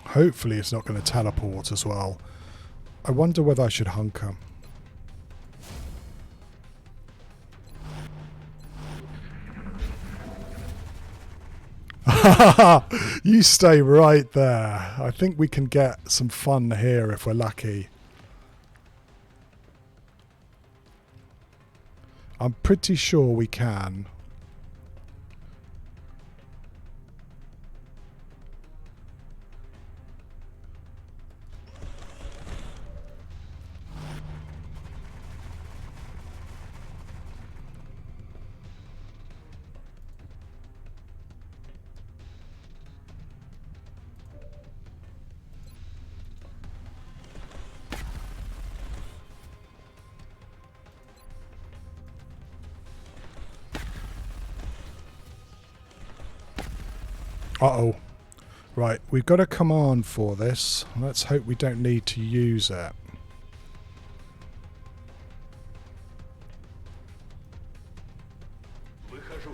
Hopefully it's not going to teleport as well. I wonder whether I should hunker. You stay right there. I think we can get some fun here if we're lucky. I'm pretty sure we can. Uh-oh. Right, we've got a command for this. Let's hope we don't need to use it. Выхожу.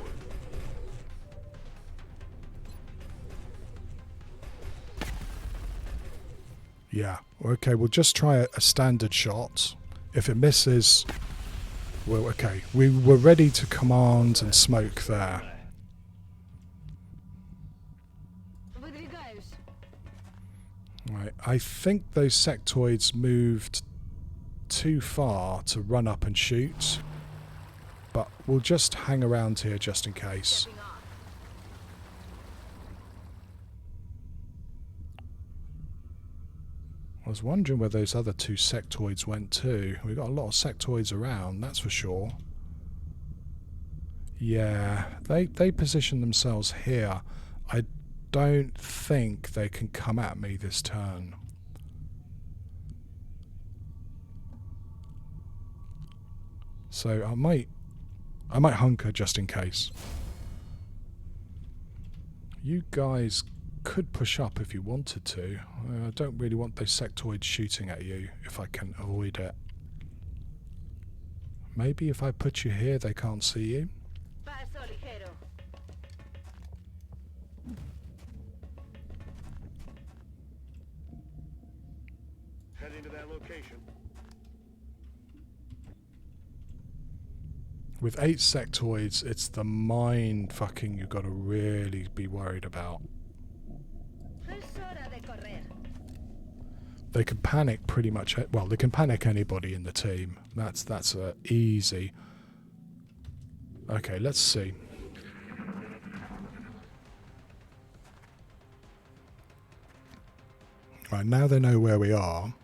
Yeah, okay, we'll just try a standard shot. If it misses, well, okay, we were ready to command and smoke there. Выдвигаюсь. Right, I think those sectoids moved too far to run up and shoot, but we'll just hang around here just in case. Stepping off. I was wondering where those other two sectoids went to. We've got a lot of sectoids around, that's for sure. Yeah, they position themselves here. I don't think they can come at me this turn. So I might hunker just in case. You guys could push up if you wanted to. I don't really want those sectoids shooting at you if I can avoid it. Maybe if I put you here they can't see you. Paso ligero. Heading to that location. With 8 sectoids, it's the mind fucking you've got to really be worried about. Es hora de correr. They can panic pretty much. Well, they can panic anybody in the team. That's easy. Okay, let's see. Right, now they know where we are.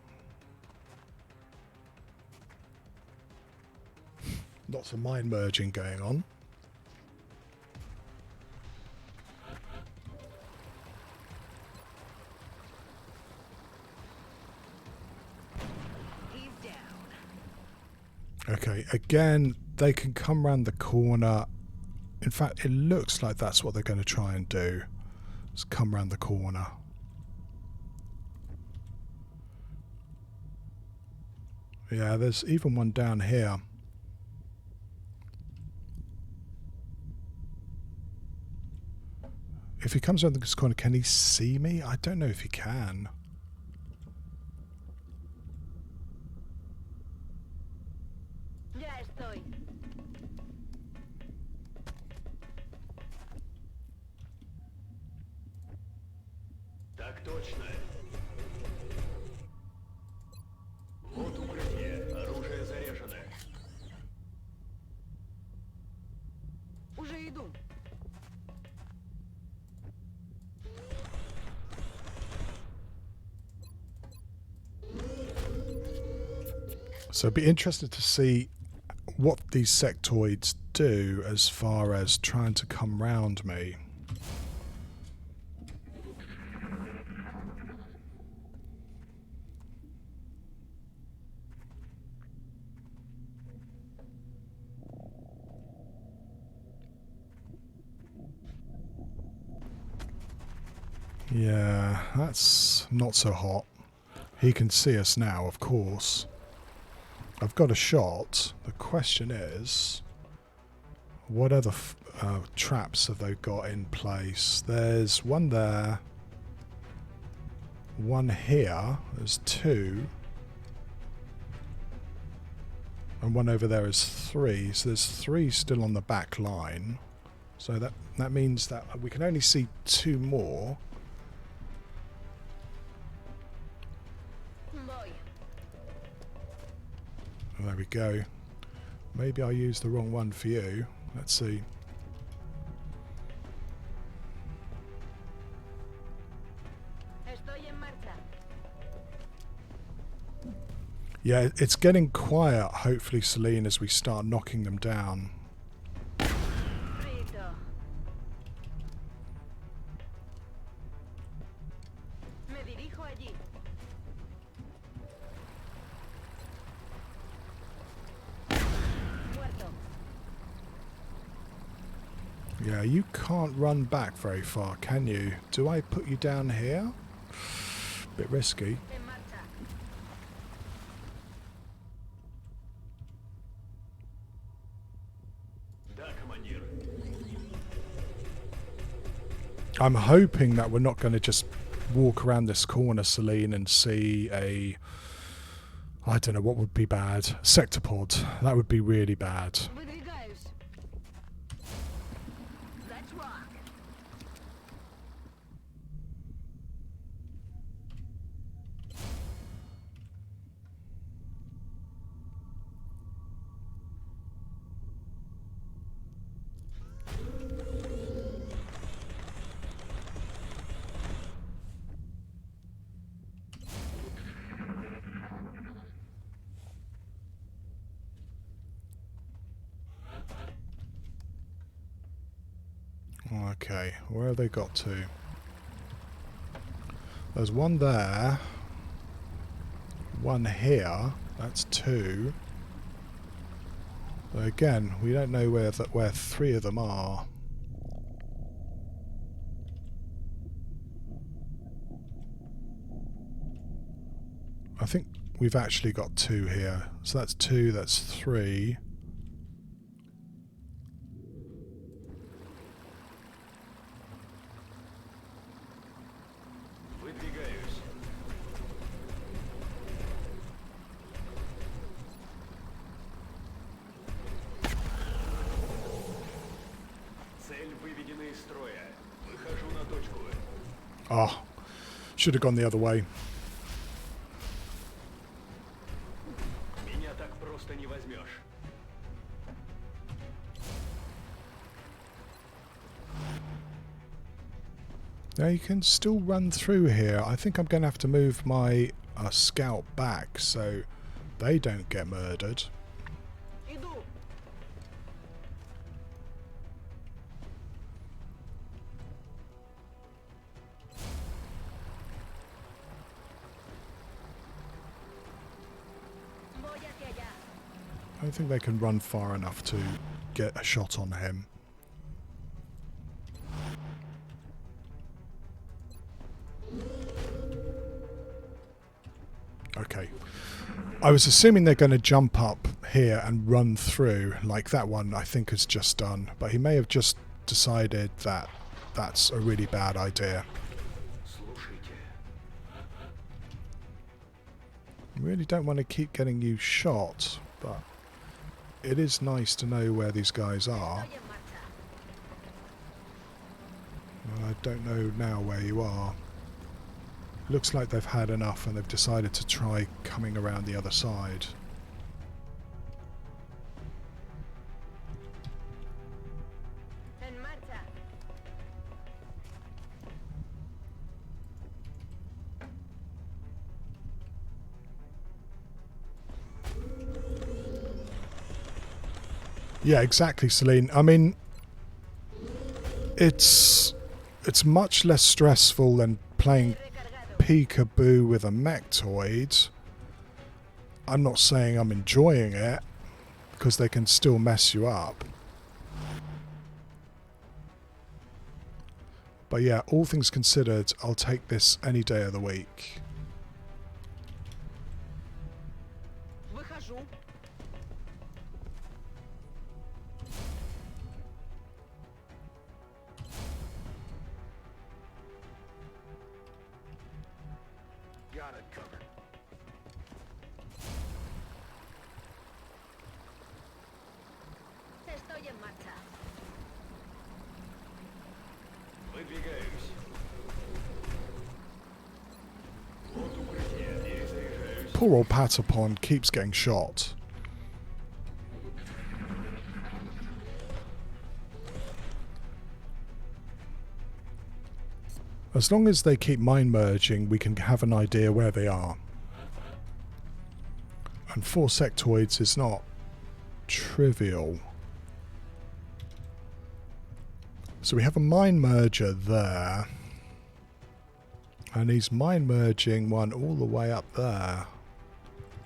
Lots of mind merging going on. He's down. Okay, again, they can come round the corner. In fact, it looks like that's what they're going to try and do. Just come round the corner. Yeah, there's even one down here. If he comes around this corner, can he see me? I don't know if he can. Ya estoy. Так точно. Вот укрытие. Оружие заряжено. Уже иду. So it'd be interested to see what these sectoids do as far as trying to come round me. Yeah, that's not so hot. He can see us now, of course. I've got a shot. The question is, what other traps have they got in place? There's one there. One here. There's two. And one over there is three. So there's three still on the back line. So that means that we can only see two more. There we go. Maybe I used the wrong one for you. Let's see. Yeah, it's getting quiet, hopefully, Celine, as we start knocking them down. Yeah, you can't run back very far, can you? Do I put you down here? Bit risky. I'm hoping that we're not going to just walk around this corner, Celine, and see a... I don't know, what would be bad? Sectopod. That would be really bad. Okay, where have they got to? There's one there. One here. That's two. But again, we don't know where three of them are. I think we've actually got two here. So that's two, that's three. Oh, should have gone the other way. Now you can still run through here. I think I'm going to have to move my scout back so they don't get murdered. I don't think they can run far enough to get a shot on him. Okay. I was assuming they're going to jump up here and run through, like that one I think has just done. But he may have just decided that that's a really bad idea. I really don't want to keep getting you shot, but it is nice to know where these guys are. Well, I don't know now where you are. Looks like they've had enough and they've decided to try coming around the other side. Yeah, exactly, Celine. I mean, it's much less stressful than playing peekaboo with a mechtoid. I'm not saying I'm enjoying it, because they can still mess you up. But yeah, all things considered, I'll take this any day of the week. Выхожу. Got it covered. Estoy en marcha. Выдвигаюсь. Вот укрытие. Перезаряжаюсь. Poor old Patapon keeps getting shot. As long as they keep mind merging, we can have an idea where they are. And 4 sectoids is not trivial. So we have a mind merger there. And he's mind merging one all the way up there.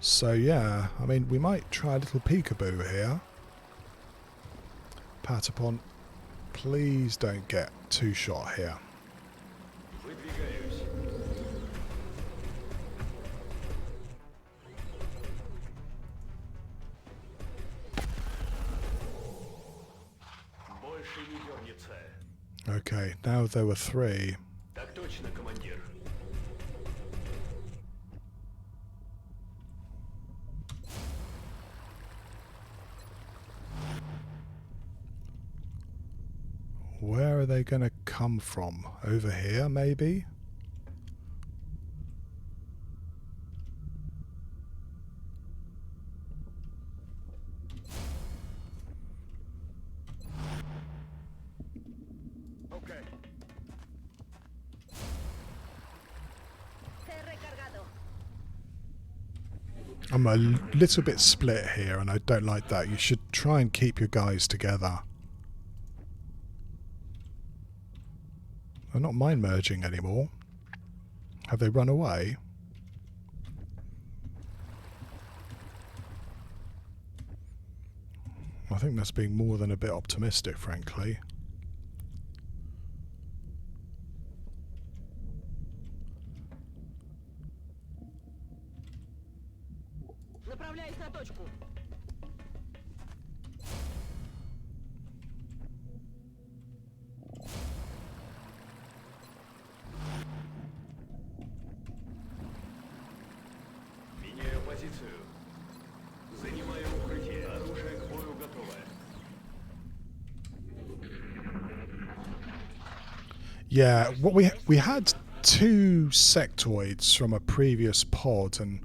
So yeah, I mean, we might try a little peekaboo here. Patapon, please don't get 2-shot here. Выдвигаюсь. Больше не дернется. Okay, now there were 3. Так точно, командир. Where are they going to come from? Over here, maybe? Okay. He recargado. I'm a little bit split here, and I don't like that. You should try and keep your guys together. They're not mind merging anymore. Have they run away? I think that's being more than a bit optimistic, frankly. Направляюсь на точку. Меняю позицию. Занимаю укрытие. Оружие к бою готово. Yeah, what we had 2 sectoids from a previous pod, and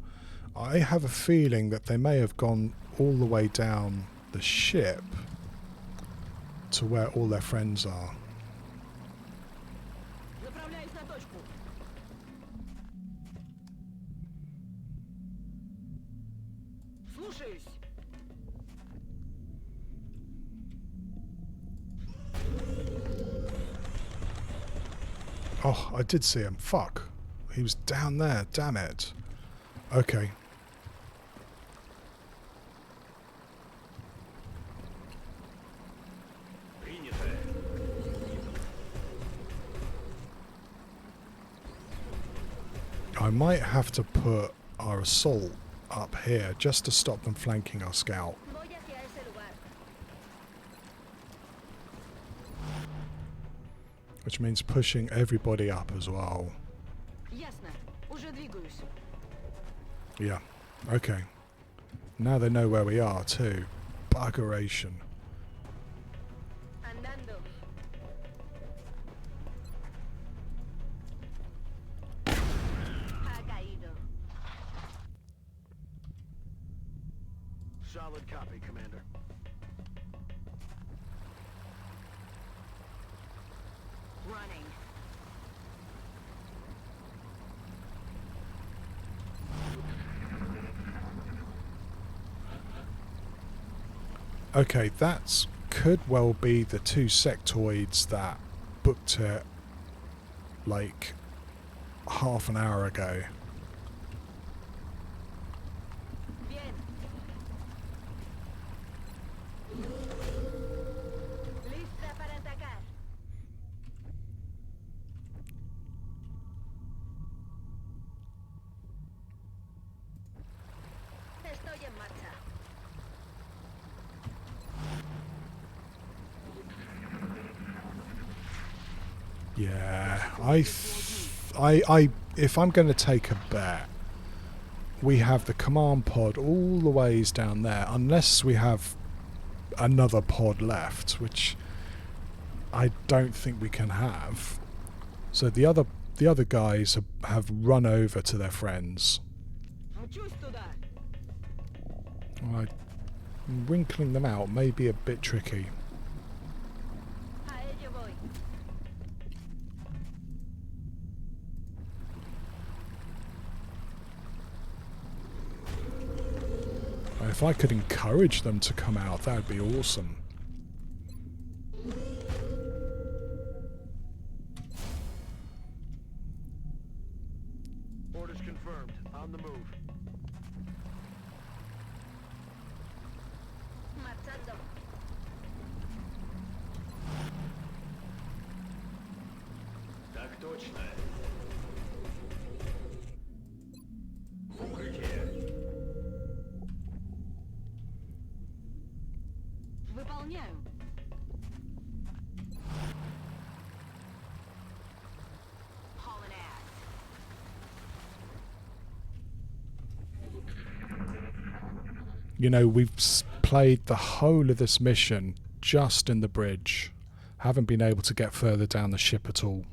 I have a feeling that they may have gone all the way down the ship to where all their friends are. Направляюсь на точку. Слушаюсь. Oh, I did see him. Fuck. He was down there. Damn it. Okay. Принято. I might have to put our assault up here just to stop them flanking our scout. Voy hacia ese lugar. Which means pushing everybody up as well. Ясно. Уже двигаюсь. Yeah. Okay. Now they know where we are too. Buggeration. Andando. Ha caído. Solid copy, Commander. Running. Okay, that could well be the two sectoids that booked it like half an hour ago. Bien. Lista para atacar. Estoy en marcha. Yeah, if I'm going to take a bet, we have the command pod all the ways down there, unless we have another pod left, which I don't think we can have. So the other guys have run over to their friends. Well, winkling them out may be a bit tricky. A ello voy. If I could encourage them to come out, that would be awesome. Orders confirmed. On the move. Marchando. Так точно. В укрытие. Выполняю. Hauling ass. You know, we've played the whole of this mission just in the bridge. Haven't been able to get further down the ship at all.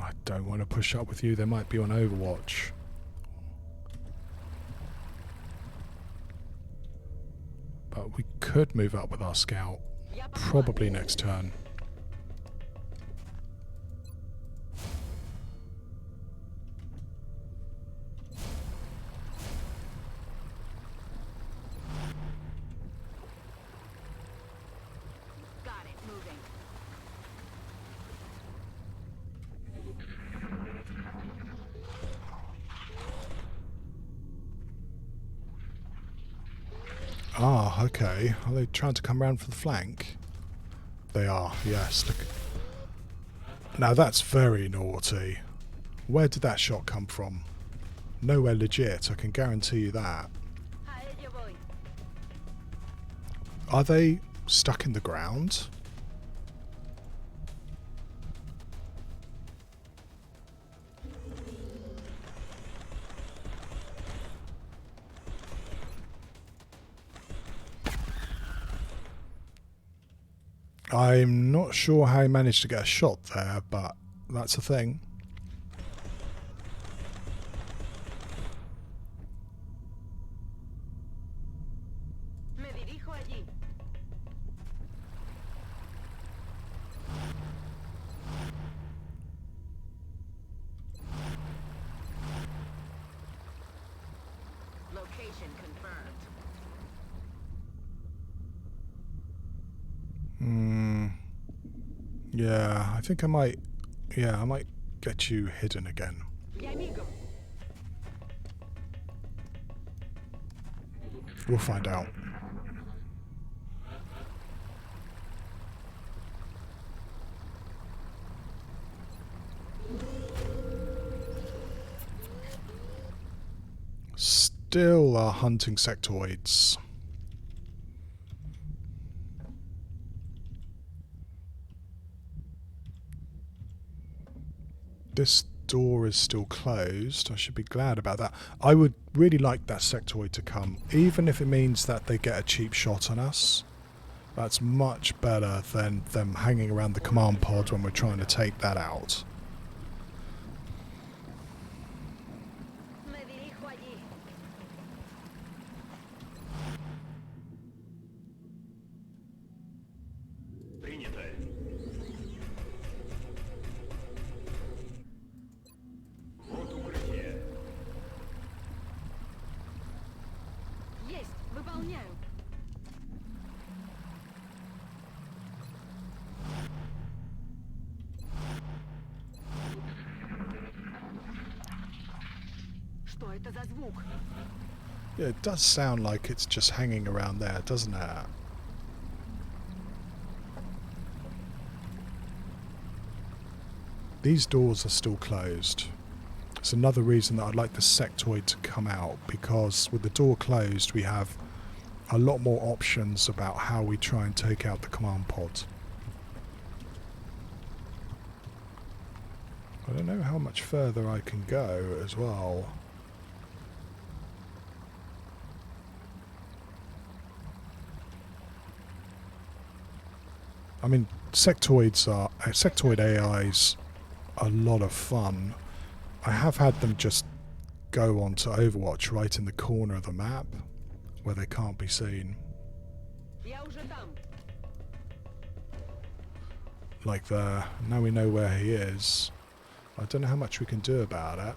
I don't want to push up with you. They might be on Overwatch. But we could move up with our scout. Probably next turn. Got it. Moving. Ah, okay. Are they trying to come around for the flank? They are, yes. Look. Now that's very naughty. Where did that shot come from? Nowhere legit, I can guarantee you that. A ello voy. Are they stuck in the ground? I'm not sure how he managed to get a shot there, but that's a thing. Me dirijo allí. Location confirmed. Yeah, I think I might get you hidden again. Mi amigo. We'll find out. Still are hunting sectoids. This door is still closed. I should be glad about that. I would really like that sectoid to come, even if it means that they get a cheap shot on us. That's much better than them hanging around the command pod when we're trying to take that out. Me dirijo allí. Принято. Вот укрытие. Есть, выполняю. Что это за звук? Yeah, it does sound like it's just hanging around there, doesn't it? These doors are still closed. It's another reason that I'd like the sectoid to come out, because with the door closed we have a lot more options about how we try and take out the command pod. I don't know how much further I can go as well. I mean, sectoid AIs are a lot of fun. I have had them just go onto Overwatch right in the corner of the map where they can't be seen. Я уже там. Like there. Now we know where he is. I don't know how much we can do about it.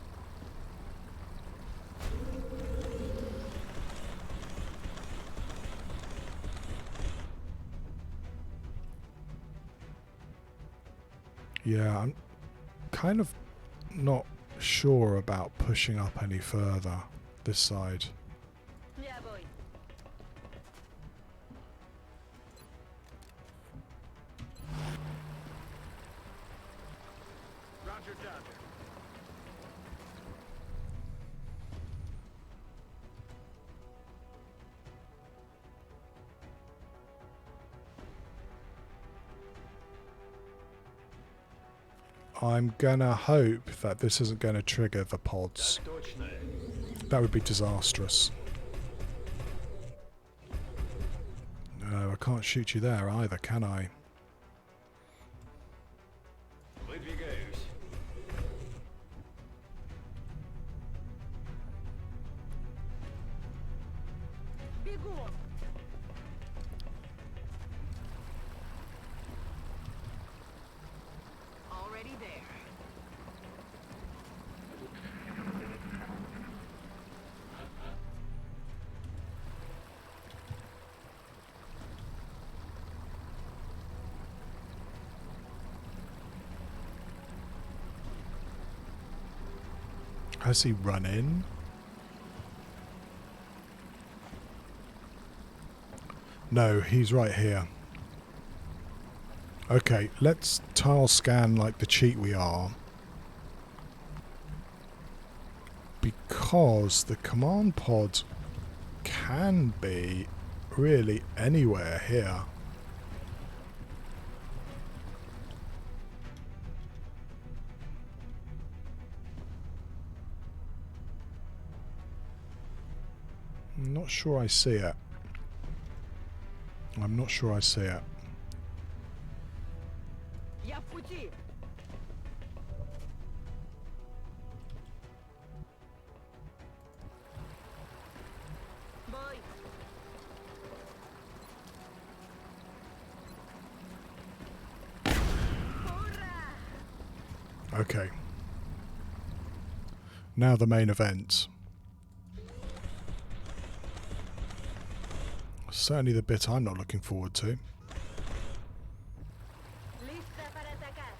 Yeah, I'm kind of not sure about pushing up any further this side. Я бой. Roger that. I'm gonna hope that this isn't going to trigger the pods. Так точно. That would be disastrous. No, I can't shoot you there either, can I? Выдвигаюсь. Бегу. Already there. Has he run in? No, he's right here. Okay, let's tile scan like the cheat we are. Because the command pod can be really anywhere here. I'm not sure I see it. I'm not sure I see it. Я в пути. Бой. Ура! Okay. Now the main event. Certainly the bit I'm not looking forward to. Lista para atacar.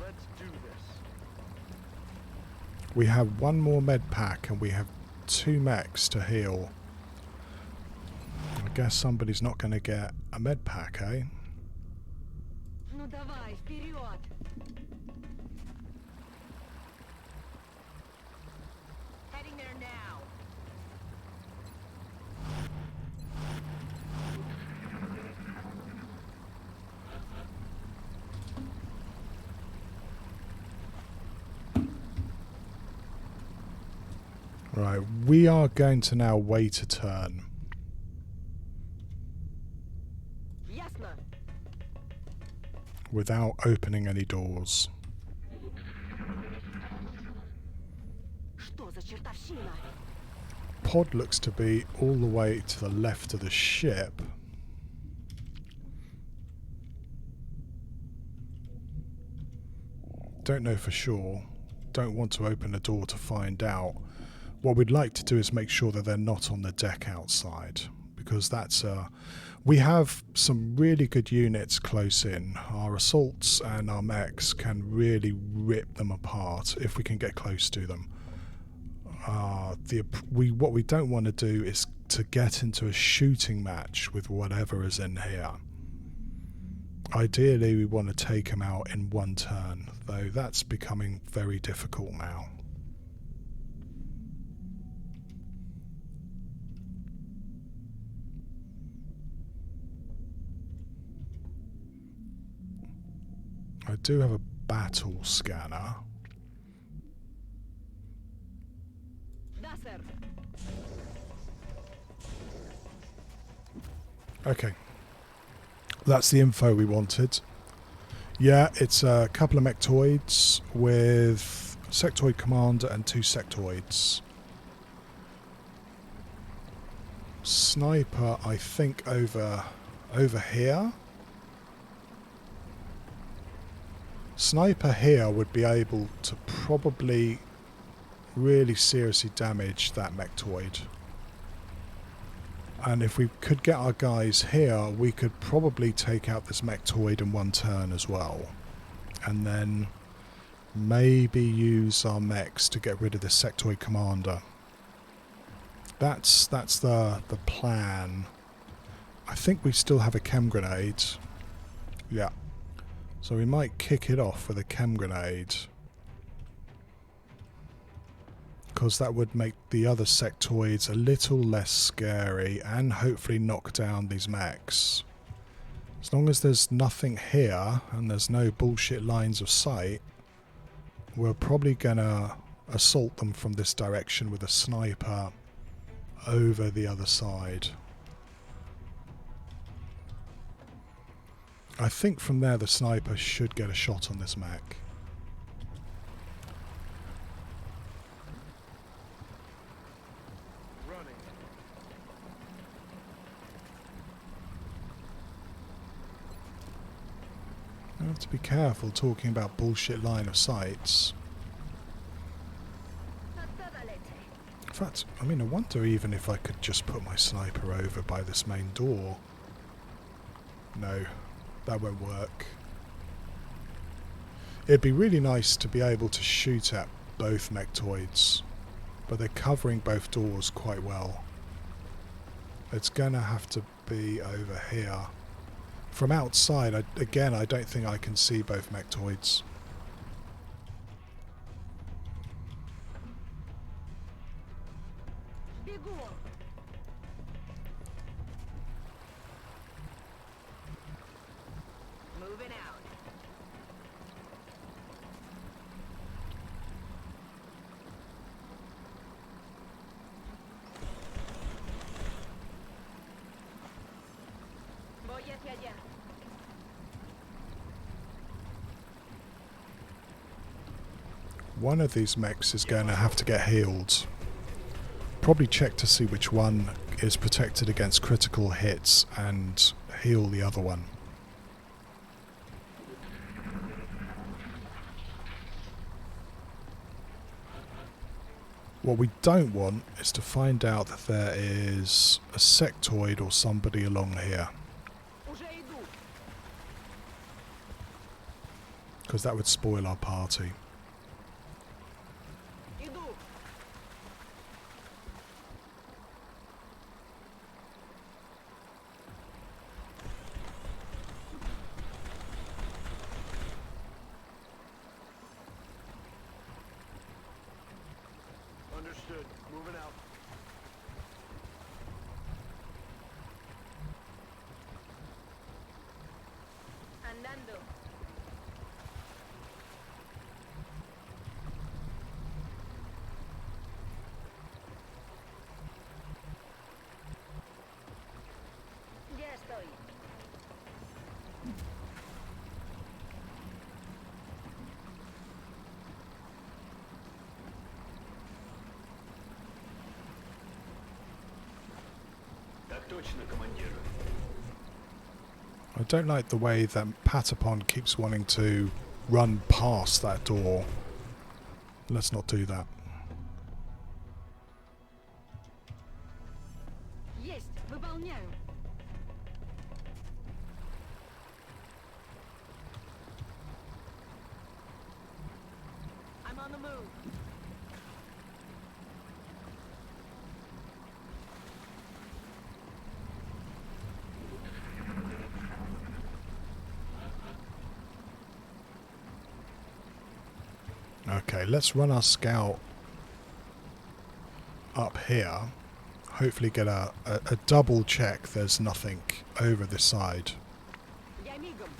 Let's do this. We have one more med pack and we have 2 mechs to heal. I guess somebody's not going to get a med pack, eh? Ну давай, вперед. Heading there now. Right, we are going to now wait a turn. Ясно. Without opening any doors. Что за чертовщина? Pod looks to be all the way to the left of the ship. Don't know for sure. Don't want to open a door to find out. what we'd like to do is make sure that they're not on the deck outside, because that's we have some really good units close in. Our assaults and our mechs can really rip them apart if we can get close to them. What we don't want to do is to get into a shooting match with whatever is in here. Ideally, we want to take them out in one turn, though that's becoming very difficult now. I do have a battle scanner. Okay. That's the info we wanted. Yeah, it's a couple of mechtoids with sectoid commander and 2 sectoids. Sniper, I think, over here. Sniper here would be able to probably really seriously damage that mechtoid. And if we could get our guys here, we could probably take out this mechtoid in one turn as well. And then maybe use our mechs to get rid of the sectoid commander. That's the plan. I think we still have a chem grenade. Yeah. So we might kick it off with a chem grenade, because that would make the other sectoids a little less scary and hopefully knock down these mechs. As long as there's nothing here and there's no bullshit lines of sight, we're probably gonna assault them from this direction with a sniper over the other side. I think from there the sniper should get a shot on this mech. Running. I have to be careful talking about bullshit line of sights. In fact, I mean, I wonder even if I could just put my sniper over by this main door. No. That won't work. It'd be really nice to be able to shoot at both mechtoids, but they're covering both doors quite well. It's gonna have to be over here. From outside, again, I don't think I can see both mechtoids. Moving out. Voy hacia allá. One of these mechs is going to have to get healed. Probably check to see which one is protected against critical hits and heal the other one. What we don't want is to find out that there is a sectoid or somebody along here, Уже иду. because that would spoil our party. Иду. Understood. Moving out. Andando. Ya estoy. Так точно, командир. I don't like the way that Patapon keeps wanting to run past that door. Let's not do that. Есть! Выполняю! I'm on the move! Okay, let's run our scout up here. Hopefully get a double check there's nothing over this side. Я мигом!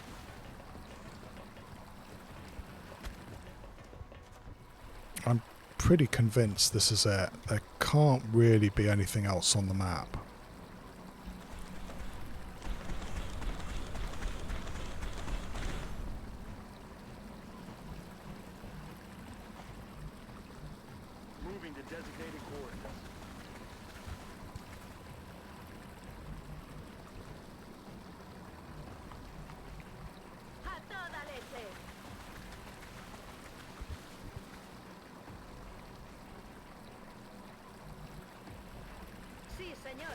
I'm pretty convinced this is it. There can't really be anything else on the map. Moving to designated coordinates. A toda leche. Sí, señor.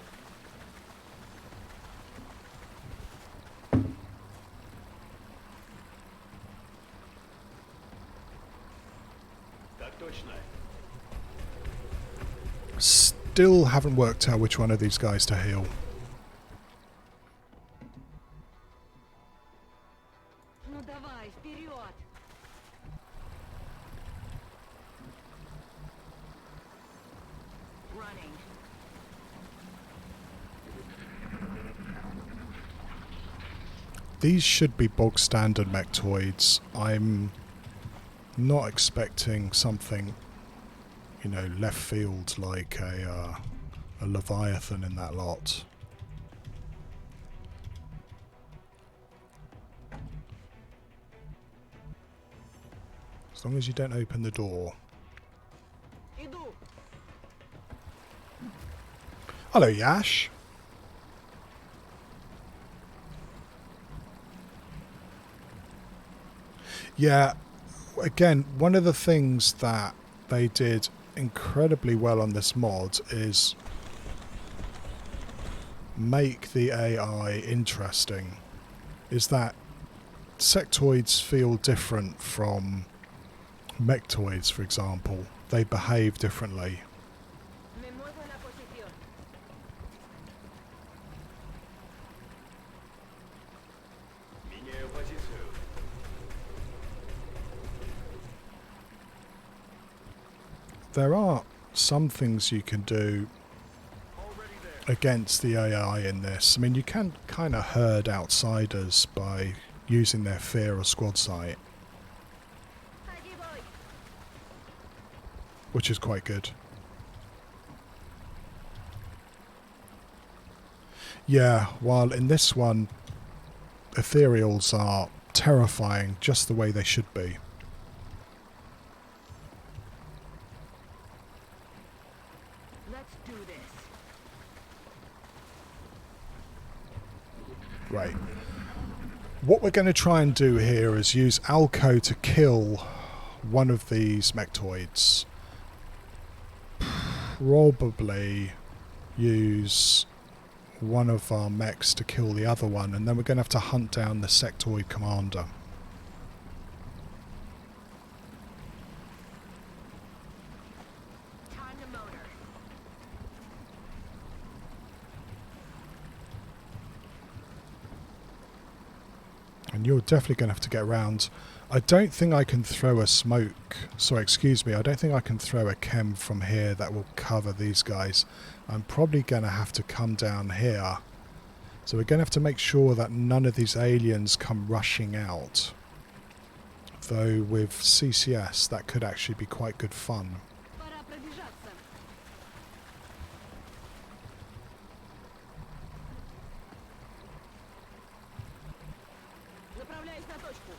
Так точно. Still haven't worked out which one of these guys to heal. Ну давай, вперед! Running. These should be bog standard mechtoids. I'm not expecting something, you know, left field like a Leviathan in that lot. As long as you don't open the door. Иду! Hello, Yash. Yeah, again, one of the things that they did incredibly well on this mod is make the AI interesting. Is that sectoids feel different from mechtoids, for example. They behave differently. Me muevo en la posición. Меняю позицию. There are some things you can do Already there. against the AI in this. I mean, you can kind of herd outsiders by using their fear or squad sight, Allí voy. which is quite good. Yeah, while in this one, ethereals are terrifying just the way they should be. Let's do this! Right. What we're going to try and do here is use Alco to kill one of these mechtoids. Probably use one of our mechs to kill the other one, and then we're going to have to hunt down the sectoid commander. Time to motor! And you're definitely going to have to get around. I don't think I can throw a smoke. Sorry, excuse me. I don't think I can throw a chem from here that will cover these guys. I'm probably going to have to come down here. So we're going to have to make sure that none of these aliens come rushing out. Though with CCS, that could actually be quite good fun. Пора пробежаться! Направляюсь на точку!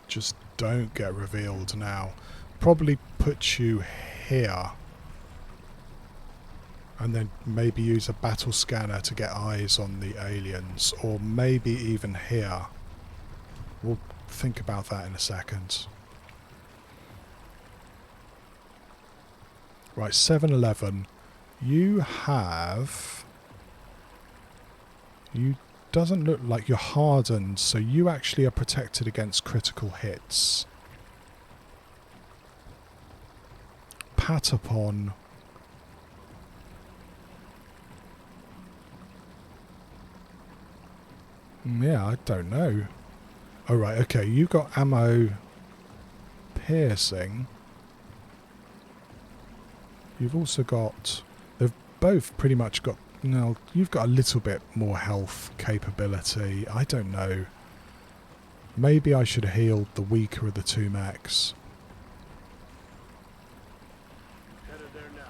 Just don't get revealed now. Probably put you here. And then maybe use a battle scanner to get eyes on the aliens. Or maybe even here. We'll think about that in a second. Right, 7-11. You have You doesn't look like you're hardened, so you actually are protected against critical hits. Patapon. Yeah, I don't know. Oh right, okay, you got ammo piercing. You've also got... They've both pretty much got... No, you've got a little bit more health capability. I don't know. Maybe I should have healed the weaker of the two mechs. Headed there now.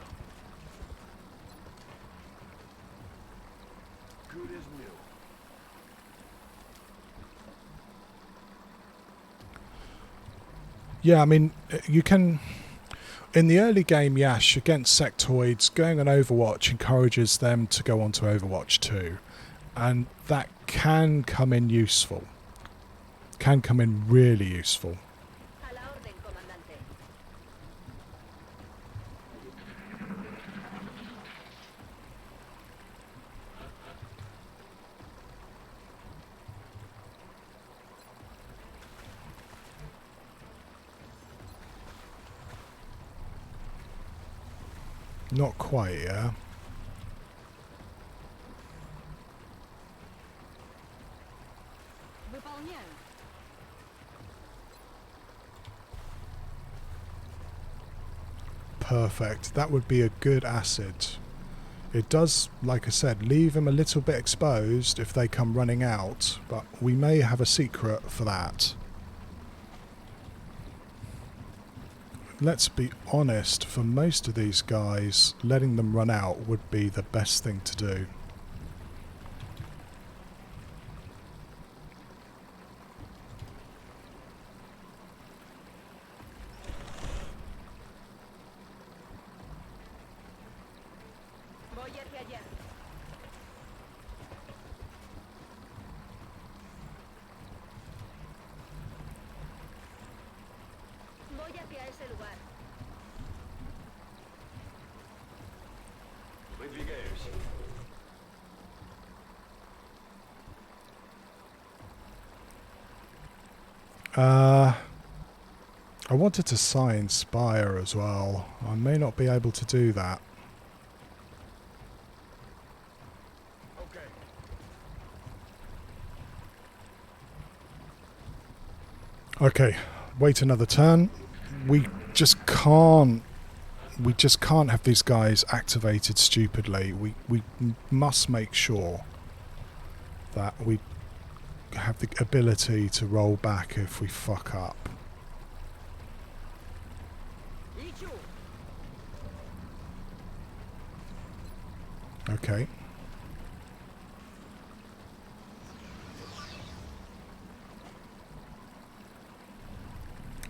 Good as new. Yeah, I mean, you can... In the early game, Yash, against sectoids, going on Overwatch encourages them to go on to Overwatch 2. And that can come in useful. Can come in really useful. A la orden, comandante. Not quite, yeah. Выполняю. Perfect. That would be a good acid. It does, like I said, leave them a little bit exposed if they come running out, but we may have a secret for that. Let's be honest, for most of these guys, letting them run out would be the best thing to do. Voy hacia allá. Voy hacia ese lugar. Выдвигаюсь. I wanted to sign Spire as well. I may not be able to do that. Okay. Okay, wait another turn. We just can't have these guys activated stupidly. We must make sure that we have the ability to roll back if we fuck up. Лечу. Okay.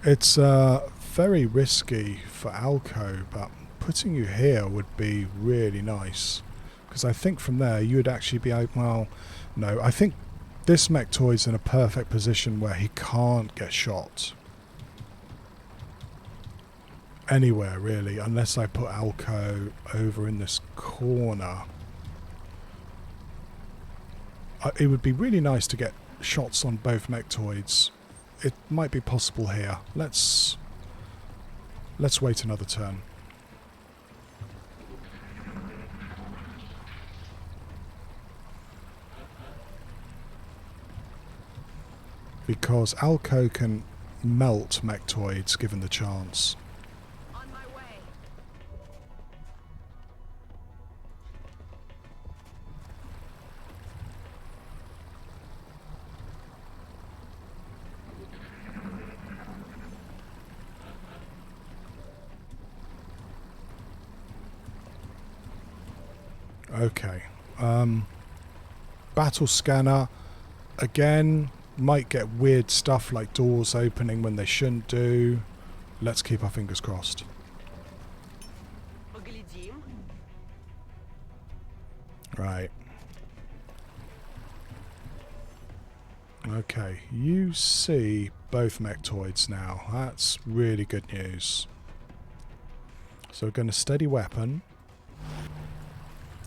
It's very risky for Alco, but putting you here would be really nice. Because I think from there you would actually be able... Well, no, I think this Mechtoid's in a perfect position where he can't get shot. Anywhere, really, unless I put Alco over in this corner. It would be really nice to get shots on both Mechtoids. It might be possible here. Let's wait another turn. Because Alco can melt Mechtoids given the chance. On my way. Okay. Battle scanner. Again, might get weird stuff like doors opening when they shouldn't do. Let's keep our fingers crossed. Поглядим. Right. Okay, you see both Mechtoids now. That's really good news. So we're going to steady weapon.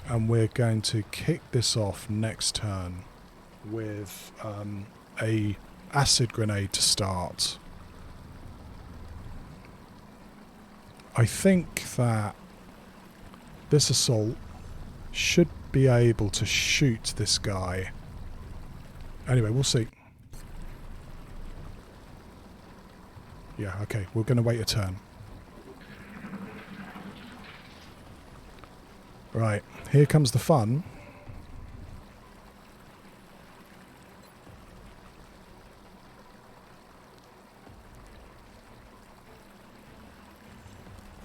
And we're going to kick this off next turn with a acid grenade to start. I think that this assault should be able to shoot this guy. Anyway, we'll see. Yeah, okay, we're going to wait a turn. Right, here comes the fun.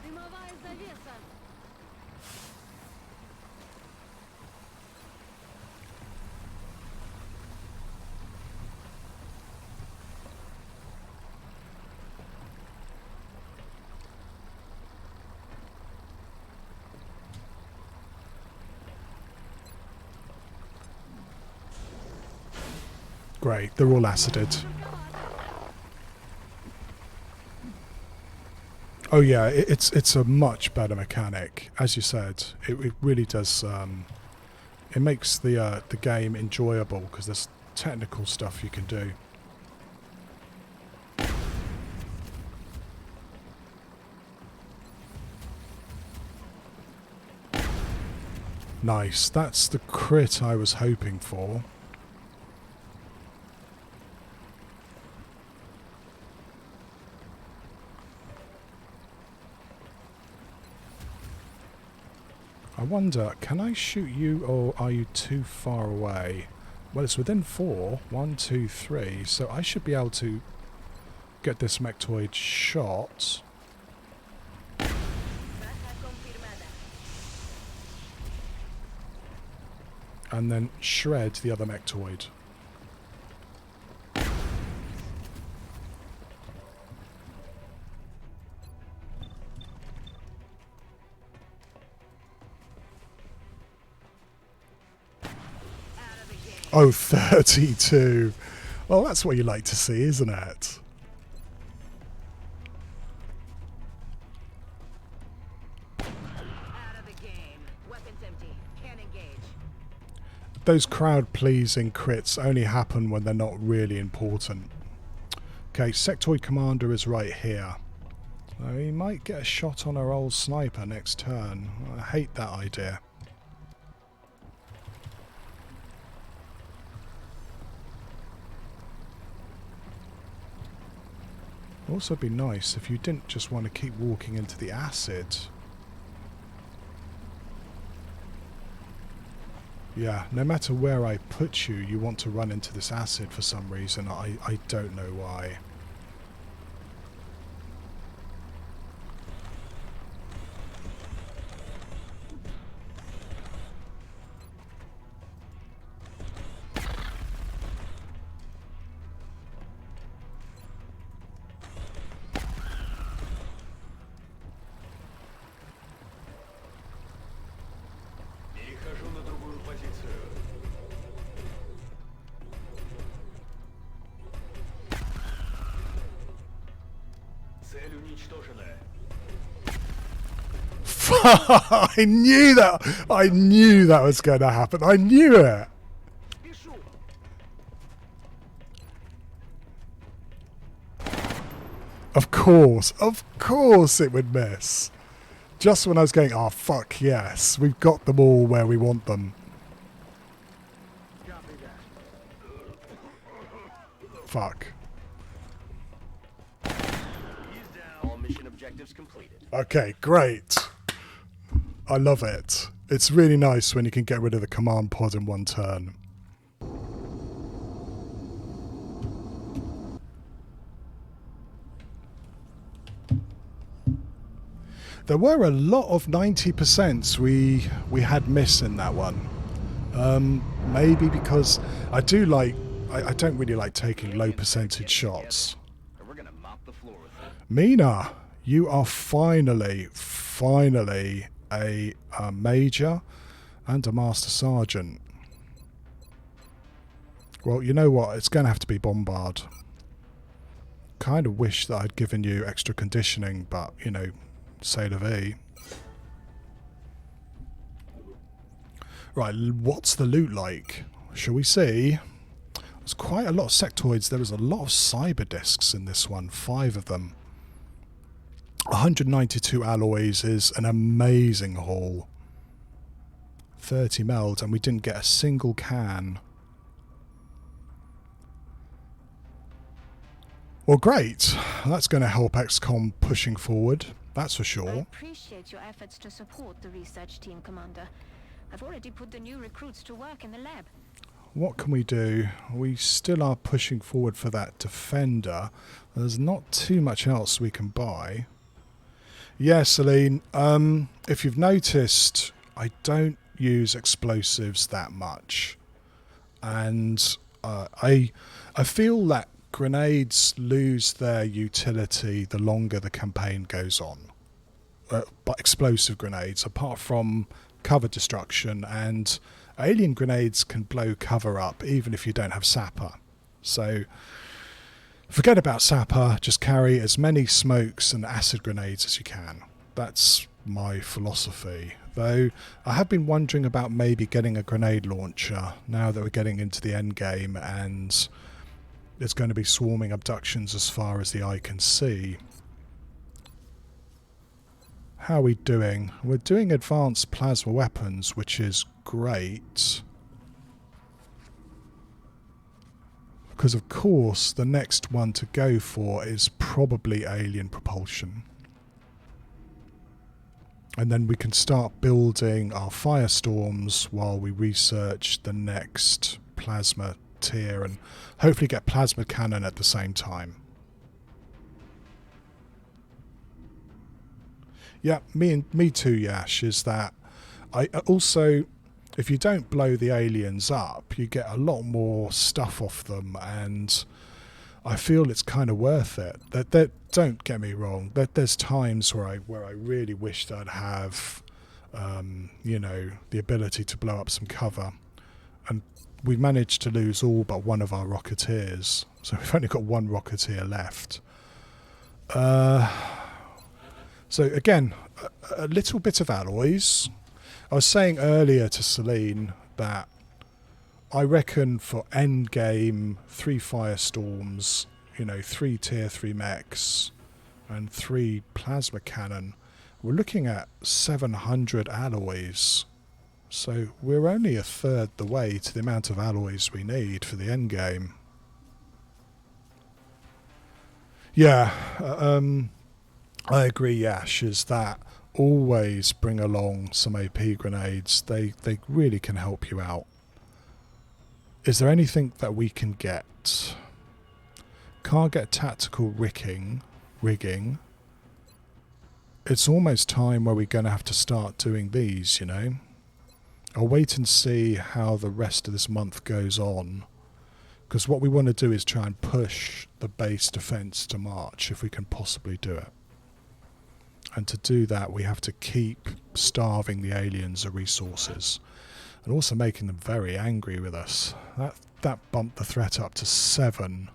Дымовая завеса. Great, they're all acided. Oh yeah, it's a much better mechanic, as you said. It really does. It makes the game enjoyable because there's technical stuff you can do. Nice, that's the crit I was hoping for. I wonder, can I shoot you or are you too far away? Well, it's within 4. 1, 2, 3. So I should be able to get this mechtoid shot. Baja confirmada. And then shred the other mechtoid. Oh, 32. Well, that's what you like to see, isn't it? Out of the game. Weapons empty. Can't engage. Those crowd-pleasing crits only happen when they're not really important. Okay, Sectoid Commander is right here. So he might get a shot on our old sniper next turn. I hate that idea. Also be nice if you didn't just want to keep walking into the acid. Yeah, no matter where I put you, you want to run into this acid for some reason. I don't know why. Перехожу на другую позицию. Цель уничтожена. I knew that! I knew that was going to happen. I knew it! Спешу. Of course it would miss. Just when I was going, oh fuck yes, we've got them all where we want them. Copy that. Fuck. He's down. All mission objectives completed. Okay, great. I love it. It's really nice when you can get rid of the command pod in one turn. There were a lot of 90% we had miss in that one. Maybe because I don't really like taking low percentage shots. Or we're gonna mop the floor with it. Mina, you are finally a major and a master sergeant. Well, you know what? It's going to have to be Bombard. Kind of wish that I'd given you extra conditioning, but, you know, c'est la vie. Right, what's the loot like? Shall we see? There's quite a lot of sectoids. There was a lot of cyber discs in this one, 5 of them. 192 alloys is an amazing haul. 30 meld, and we didn't get a single can. Well, great. That's going to help XCOM pushing forward, that's for I sure. appreciate your efforts to support the research team, Commander. I've already put the new recruits to work in the lab. What can we do? We still are pushing forward for that defender. There's not too much else we can buy. Yeah, Celine, if you've noticed, I don't use explosives that much. And I feel that grenades lose their utility the longer the campaign goes on. But explosive grenades, apart from cover destruction, and alien grenades can blow cover up even if you don't have sapper. So forget about sapper, just carry as many smokes and acid grenades as you can. That's my philosophy. Though I have been wondering about maybe getting a grenade launcher now that we're getting into the end game and there's going to be swarming abductions as far as the eye can see. How are we doing? We're doing advanced plasma weapons, which is great. Because of course the next one to go for is probably alien propulsion. And then we can start building our firestorms while we research the next plasma tier and hopefully get plasma cannon at the same time. Yeah, me too, Yash, is that I also, if you don't blow the aliens up, you get a lot more stuff off them, and I feel it's kind of worth it. That don't get me wrong. There's times where I really wish that I'd have, you know, the ability to blow up some cover, and we've managed to lose all but one of our Rocketeers, so we've only got one Rocketeer left. So again, a little bit of alloys. I was saying earlier to Celine that I reckon for endgame 3 firestorms, you know, 3 tier 3 mechs and 3 plasma cannon, we're looking at 700 alloys. So we're only a third the way to the amount of alloys we need for the endgame. Yeah, I agree, Yash, is that always bring along some AP grenades. They really can help you out. Is there anything that we can get? Can't get tactical rigging. It's almost time where we're going to have to start doing these, you know. I'll wait and see how the rest of this month goes on, because what we want to do is try and push the base defense to March if we can possibly do it. And to do that, we have to keep starving the aliens of resources and also making them very angry with us. That bumped the threat up to 7.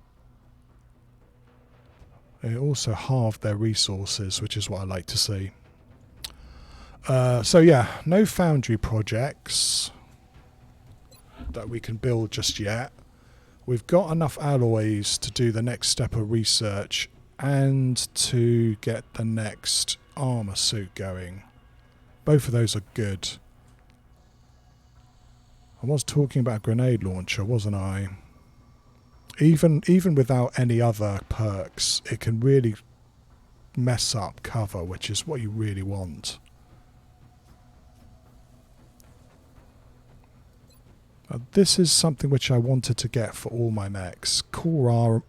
It also halved their resources, which is what I like to see. So yeah, no foundry projects that we can build just yet. We've got enough alloys to do the next step of research and to get the next armor suit going. Both of those are good. I was talking about a grenade launcher, wasn't I? Even without any other perks, it can really mess up cover, which is what you really want. This is something which I wanted to get for all my mechs. Core armor,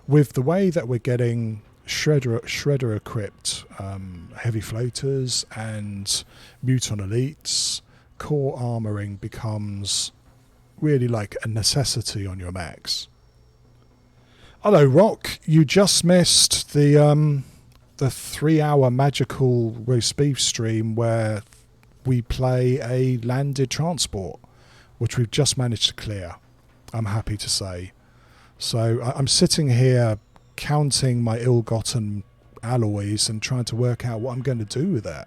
with the way that we're getting shredder equipped heavy floaters and muton elites, core armoring becomes really like a necessity on your mechs. Hello, Rock. You just missed the 3-hour magical roast beef stream where we play a landed transport, which we've just managed to clear, I'm happy to say. So I'm sitting here counting my ill-gotten alloys and trying to work out what I'm going to do with it.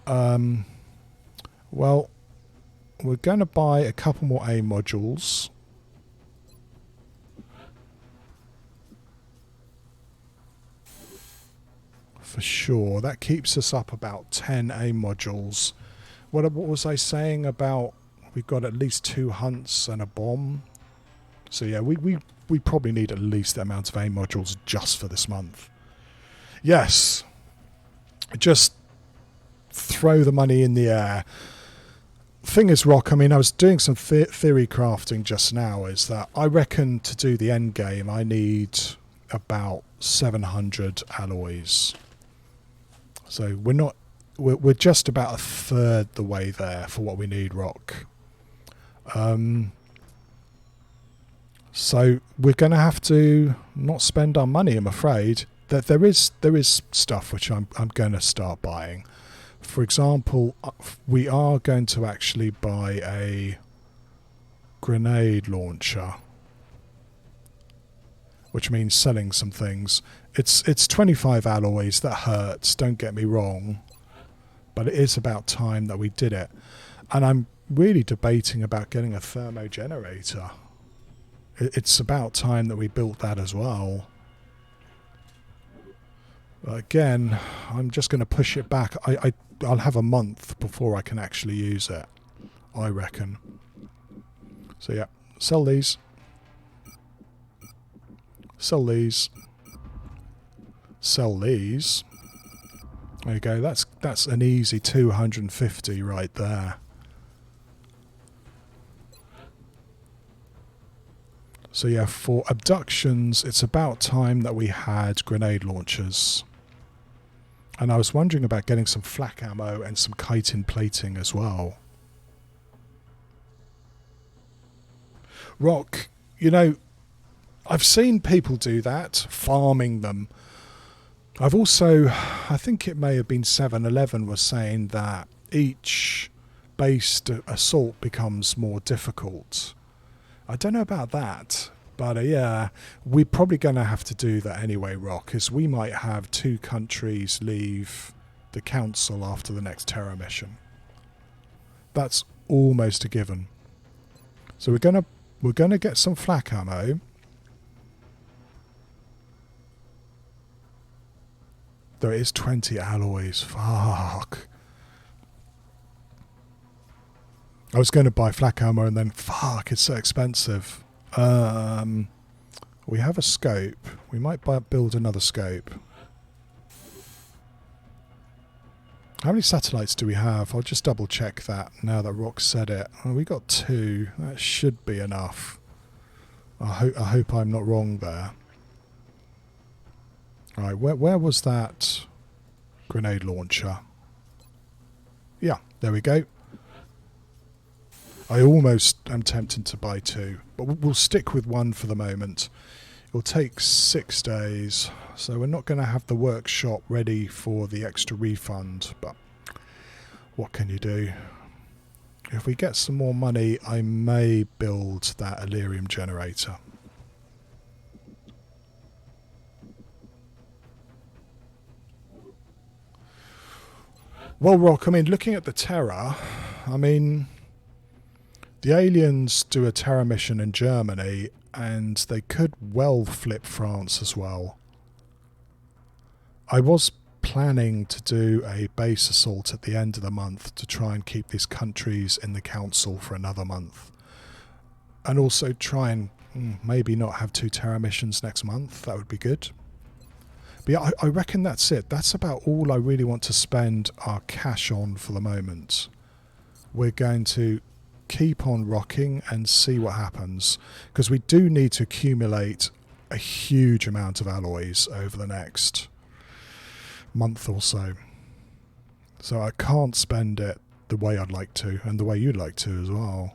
Well, we're going to buy a couple more A modules. For sure. That keeps us up about 10 A modules. What was I saying about we've got at least 2 hunts and a bomb? So yeah, we probably need at least the amount of A modules just for this month. Yes. Just throw the money in the air. Thing is, Rock, I mean, I was doing some theory crafting just now, is that I reckon to do the end game I need about 700 alloys. So we're just about a third the way there for what we need, Rock. So we're going to have to not spend our money, I'm afraid. That there is stuff which I'm going to start buying. For example, we are going to actually buy a grenade launcher, which means selling some things. It's 25 alloys. That hurts, don't get me wrong, but it is about time that we did it. And I'm really debating about getting a thermo generator. It's about time that we built that as well. Again, I'm just going to push it back. I'll have a month before I can actually use it, I reckon. So yeah, sell these. Sell these. Sell these. There you go. That's an easy 250 right there. So yeah, for abductions, it's about time that we had grenade launchers. And I was wondering about getting some flak ammo and some chitin plating as well. Rock, you know, I've seen people do that, farming them. I've also, I think it may have been 7-Eleven was saying that each based assault becomes more difficult. I don't know about that, but yeah, we're probably going to have to do that anyway, Rock, because we might have 2 countries leave the council after the next terror mission. That's almost a given. So we're gonna get some flak ammo. There is 20 alloys. Fuck. I was going to buy flak ammo and then, fuck, it's so expensive. We have a scope. We might build another scope. How many satellites do we have? I'll just double check that now that Rock said it. Oh, we got 2. That should be enough. I hope I'm not wrong there. Alright, where was that grenade launcher? Yeah, there we go. I almost am tempted to buy 2, but we'll stick with 1 for the moment. It will take 6 days, so we're not going to have the workshop ready for the extra refund, but what can you do? If we get some more money, I may build that Illyrium generator. Well, Rock, I mean, looking at the Terror, I mean, the aliens do a terror mission in Germany, and they could well flip France as well. I was planning to do a base assault at the end of the month to try and keep these countries in the council for another month. And also try and maybe not have 2 terror missions next month. That would be good. But yeah, I reckon that's it. That's about all I really want to spend our cash on for the moment. We're going to keep on rocking and see what happens, because we do need to accumulate a huge amount of alloys over the next month or so. So I can't spend it the way I'd like to, and the way you'd like to as well.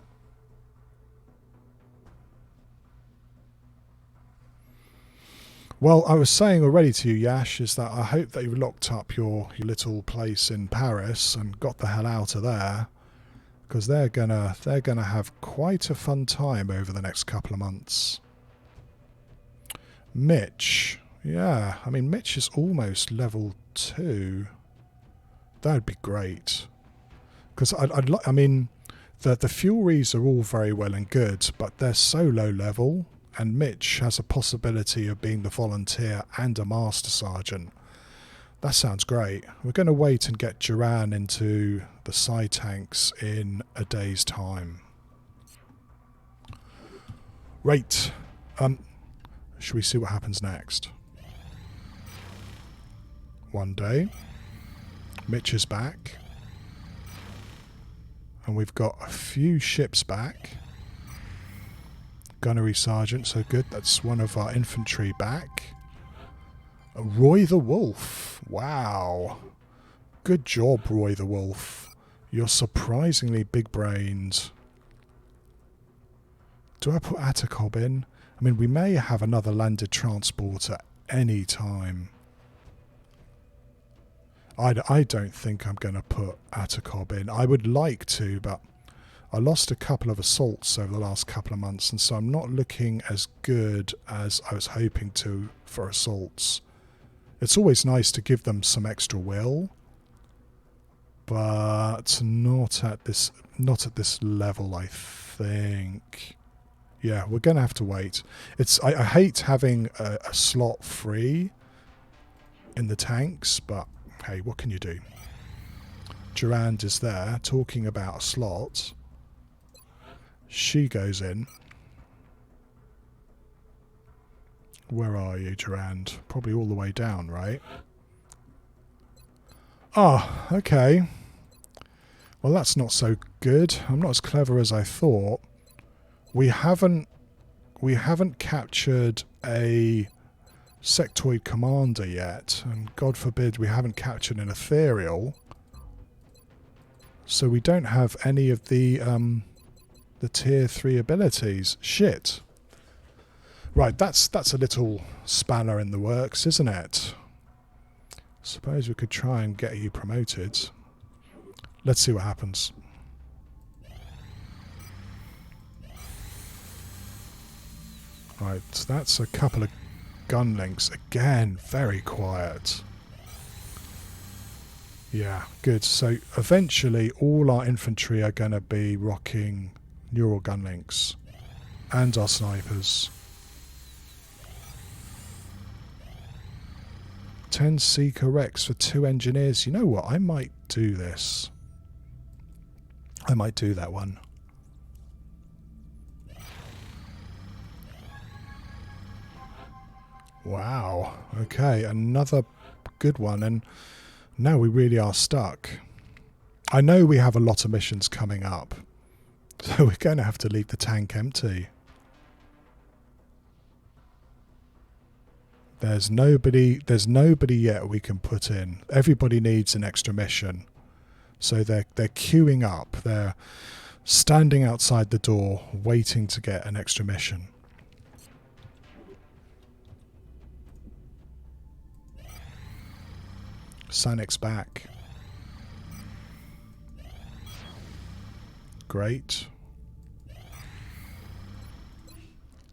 Well, I was saying already to you, Yash, is that I hope that you've locked up your little place in Paris and got the hell out of there, because they're gonna have quite a fun time over the next couple of months. Mitch, yeah, I mean Mitch is almost level 2. That'd be great. Because I mean, the Furies are all very well and good, but they're so low level, and Mitch has a possibility of being the volunteer and a Master Sergeant. That sounds great. We're going to wait and get Duran into the side tanks in a day's time. Right. Should we see what happens next? One day, Mitch is back. And we've got a few ships back. Gunnery Sergeant, so good. That's one of our infantry back. Roy the Wolf. Wow. Good job, Roy the Wolf. You're surprisingly big-brained. Do I put Atacob in? I mean, we may have another landed transport at any time. I don't think I'm going to put Atacob in. I would like to, but I lost a couple of assaults over the last couple of months, and so I'm not looking as good as I was hoping to for assaults. It's always nice to give them some extra will, but not at this level, I think. Yeah, we're going to have to wait. I hate having a slot free in the tanks, but hey, what can you do? Durand is there talking about a slot. She goes in. Where are you, Durand? Probably all the way down, right? Ah, okay. Well, that's not so good. I'm not as clever as I thought. We haven't captured a sectoid commander yet, and God forbid we haven't captured an ethereal. So we don't have any of the tier 3 abilities. Shit. Right, that's a little spanner in the works, isn't it? Suppose we could try and get you promoted. Let's see what happens. Right, so that's a couple of gun links. Again, very quiet. Yeah, good. So eventually all our infantry are going to be rocking neural gun links. And our snipers. 10 Seeker Rex for 2 engineers. You know what? I might do this. I might do that one. Wow. Okay, another good one. And now we really are stuck. I know we have a lot of missions coming up. So we're going to have to leave the tank empty. There's nobody yet we can put in. Everybody needs an extra mission. So they're queuing up. They're standing outside the door waiting to get an extra mission. Sanik's back. Great.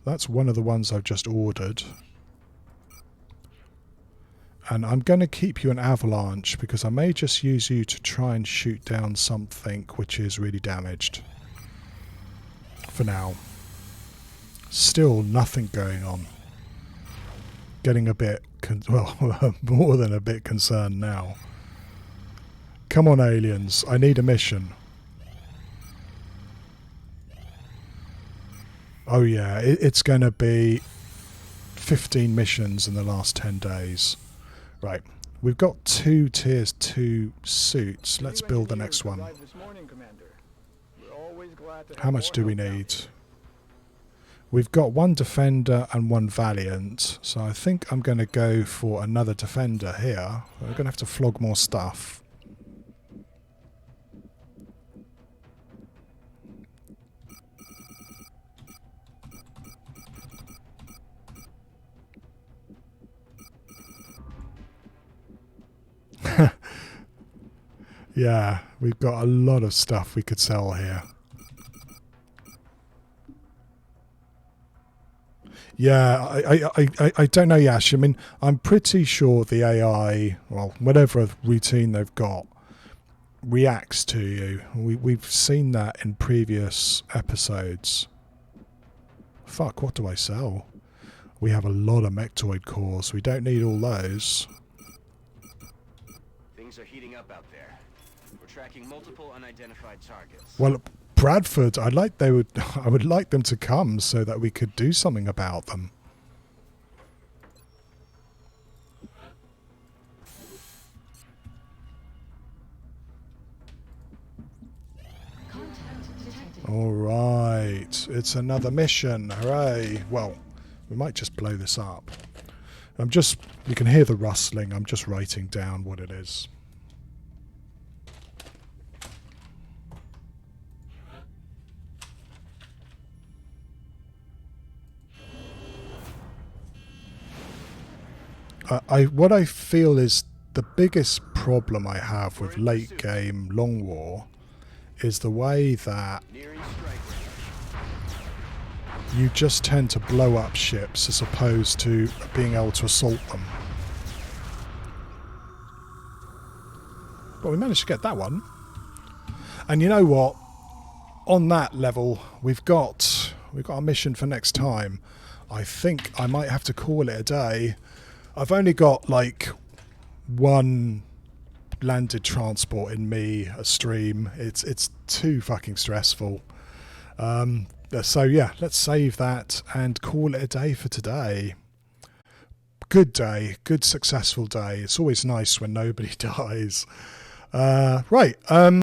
That's one of the ones I've just ordered. And I'm going to keep you an avalanche because I may just use you to try and shoot down something which is really damaged. For now. Still nothing going on. Getting a bit, well, more than a bit concerned now. Come on, aliens. I need a mission. Oh yeah, it's going to be 15 missions in the last 10 days. Right, we've got 2 tiers 2 suits. Let's build the next one. How much do we need? We've got 1 Defender and 1 Valiant, so I think I'm going to go for another Defender here. We're going to have to flog more stuff. Yeah, we've got a lot of stuff we could sell here. Yeah, I don't know, Yash. I mean, I'm pretty sure the AI, well, whatever routine they've got, reacts to you. We've seen that in previous episodes. Fuck, what do I sell? We have a lot of mectoid cores. We don't need all those. Things are heating up out there. We're tracking multiple unidentified targets. Well, Bradford, I would like them to come so that we could do something about them. All right, it's another mission. Hooray! Well, we might just blow this up. You can hear the rustling. I'm just writing down what it is. What I feel is the biggest problem I have with late game Long War is the way that you just tend to blow up ships as opposed to being able to assault them. But we managed to get that one. And you know what? On that level, we've got a mission for next time. I think I might have to call it a day. I've only got like one landed transport in me a stream. It's too fucking stressful. So yeah, let's save that and call it a day for today. Good day, good successful day. It's always nice when nobody dies. Right.